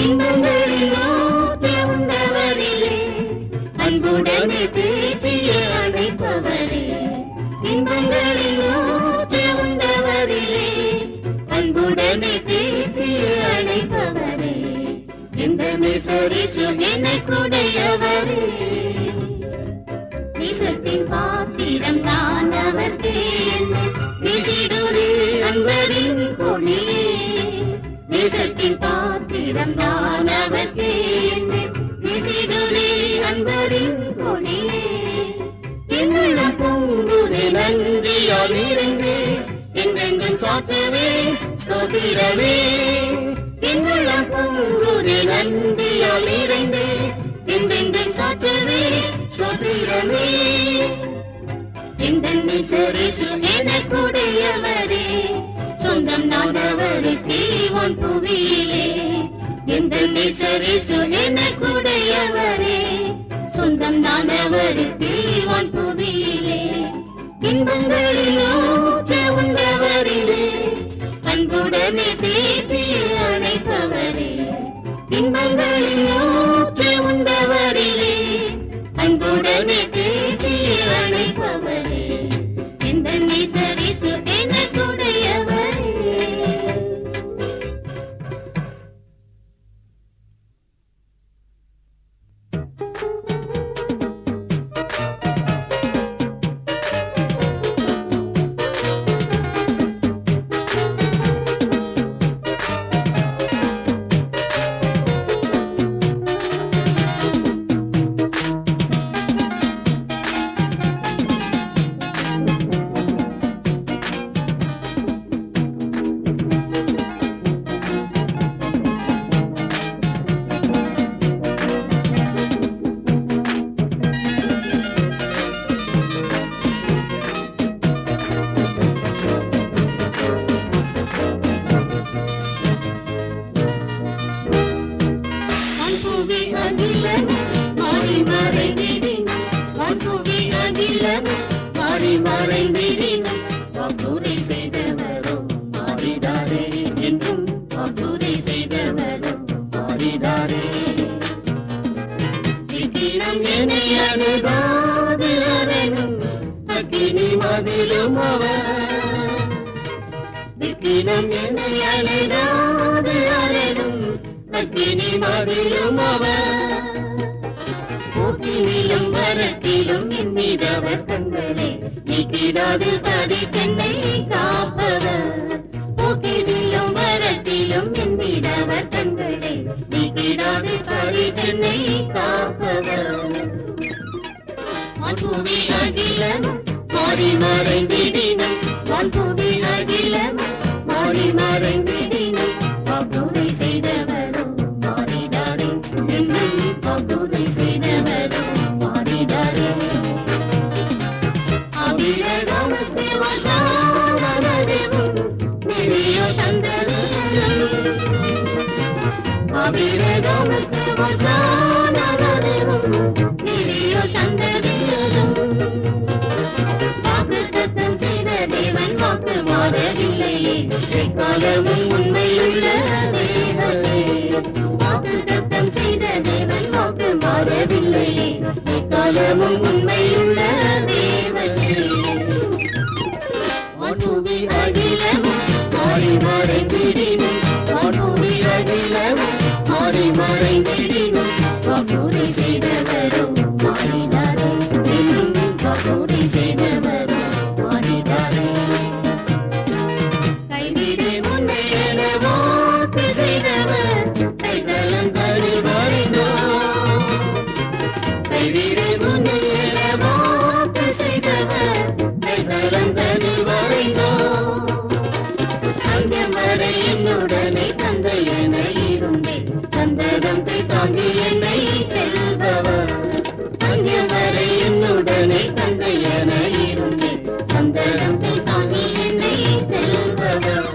[SPEAKER 4] இன்பங்களின் ஊற்று உண்டவரிலே அன்புடனே தேற்றிய அணைப்பவரே. இன்பங்களின் ஊற்று உண்டவரிலே அன்புடனே தேற்றிய அணைப்பவரே. எந்த நேசரேசு எனக்குடையவரே. நேசத்தின் பாத்திரம் நான் அவர்க்கே விசிடுரே அன்பரின் பொழியே. நேசத்தின் பாத்திரம் நான் அவர்க்கே விசிடுரே அன்பரின் பொழியே. என்னுள்ள பொங்குரே நன்றியால் நிறைந்து என்றென்றும் சாற்றுவே ஸ்தோத்திரமே. என்னுள்ள பொங்குரே நன்றியால் நிறைந்து என்றென்றும் சாற்றுவே ஸ்தோத்திரமே. எந்த நேசரேசு எனக்குடையவரே சொந்தம் நானவருக்கு வான் புவியிலே. எந்த நேசரேசு எனக்குடையவரே சொந்தம் நானவருக்கு வான் புவியிலே. இன்பங்களின் ஊற்று உண்டவரிலே அன்புடனே தேற்றிய அணைப்பவரே. இன்பங்களின் ஊற்று உண்டவரிலே அன்புடனே தேற்றிய அணைப்பவரே. எந்த நேசரேசு எனக்குடையவரே. வான்புவி அகிலமும் மாறி மறைந்திடினும் வான்புவி அகிலமும் மாறி மறைந்திடினும் வாக்குரை செய்தவரோ மாறிடாரே என்றும் வாக்குரை செய்தவரோ மாறிடாரே விக்கினம் என்னை அணுகாது அரணும் அக்கினி மதிலும் அவர் விக்கினம் என்னை அணுகாது அரணும் அக்கினி மதிலும் அவர் போக்கினிலும் வரத்திலும் என் மீதவர் தங்களை நீக்கிடாது படி தென்னை காப்பவர் போக்கினிலும் வரத்திலும் என் மீதவர் தங்களை நீக்கிடாது படி தென்னை காப்பவர் வான்புவி அகிலமும் மாறி மறைந்திடினும் வான்புவி அகிலமும் மாறி மறைந்திடினும் வாக்குரை செய்தவரோ மாறிடாரே என்றும் வாக்குரை செய்தவரோ மாறிடாரே அபிரகமுக்கு வசானதேவும் நிறியோ சந்ததியரும் அபிரகமுக்கு வசானதேவும் நிறியோ சந்ததியரும் வாக்குத்தத்தம் செய்த தேவன் வாக்கு மாறவில்லையே எக்காலமும் உண்மையுள்ள தேவனே வாக்குத்தத்தம் செய்த தேவன் வாக்கு மாறவில்லையே எக்காலமும் உண்மையுள்ள தேவனே வான்புவி அகிலமும் மாறி மறைந்திடினும் வான்புவி அகிலமும் மாறி மறைந்திடினும் வாக்குரை செய்தவரோ மாறிடாரே என்றும் வாக்குரை செய்தவரோ மாறிடாரே கைவிடு உன்னை என வாக்கு செய்தவர் கைத்தலம் தடி வரைந்தோ கைவிடு உன்னை என வாக்கு செய்தவர் கைத்தலம் தடி வரைந்தோ அந்தியம் வரை என்னுடனே தந்தை என இருந்தேன் சந்ததம் தாங்கி என்னை செல்பவர் அந்தியம் வரை என்னுடனே தந்தை என இருந்தேன் சந்ததம் தாங்கி என்னை செல்பவர்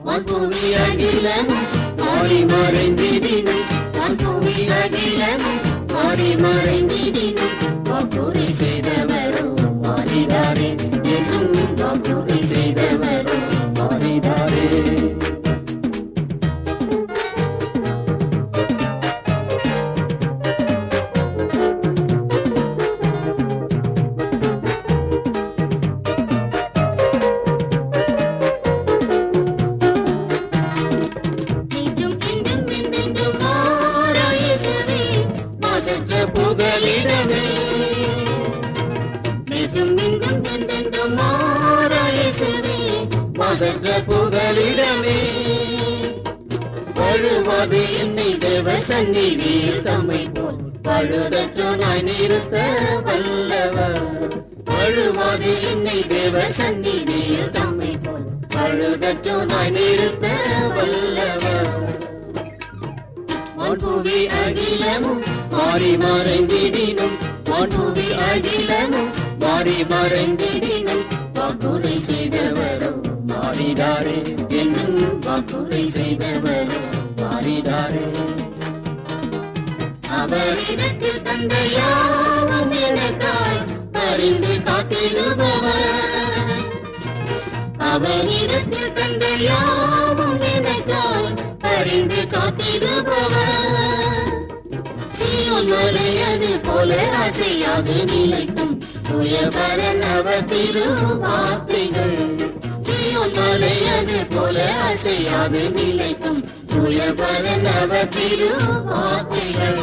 [SPEAKER 4] வான்புவி அகிலமும் மாறி மறைந்திடினும் வான்புவி அகிலமும் மாறி மறைந்திடினும் வாக்குரை செய்தவரோ மாறிடாரே என்றும் வாக்குரை செய்தவரோ மாறிடாரே நீச்சும் இன்றும் என்றென்றும் மாறா இயேசுவே மாசற்ற புகலிடமே நீச்சும் இன்றும் என்றென்றும் மாறா இயேசுவே மாசற்ற புகலிடமே பழுவாது என்னை தேவ சந்நிதியில் தம்மை போல் பழுதற்றோனாய் நிறுத்த வல்லவர் பழுவாது என்னை தேவ சந்நிதியில் தம்மை போல் பழுதற்றோனாய் நிறுத்த வல்லவர் வான்புவி அகிலமும் மாறி மறைந்திடினும் வான்புவி அகிலமும் மாறி மறைந்திடினும் வாக்குரை செய்தவரோ மாறிடாரே என்றும் வாக்குரை செய்தவரோ மாறிடாரே அவரிடத்தில் தந்த யாவும் எனக்காய் பரிந்து காத்திடுபவர் அவரிடத்தில் தந்த யாவும் எனக்காய் பரிந்து காத்திடுபவர் சீயோன் மலை அது போல அசையாது நிலைக்கும் துயபரன் அவர் திருவார்த்தைகள் சீயோன் மலை அது போல அசையாது நிலைக்கும் துயபரன் அவர் திருவார்த்தைகள்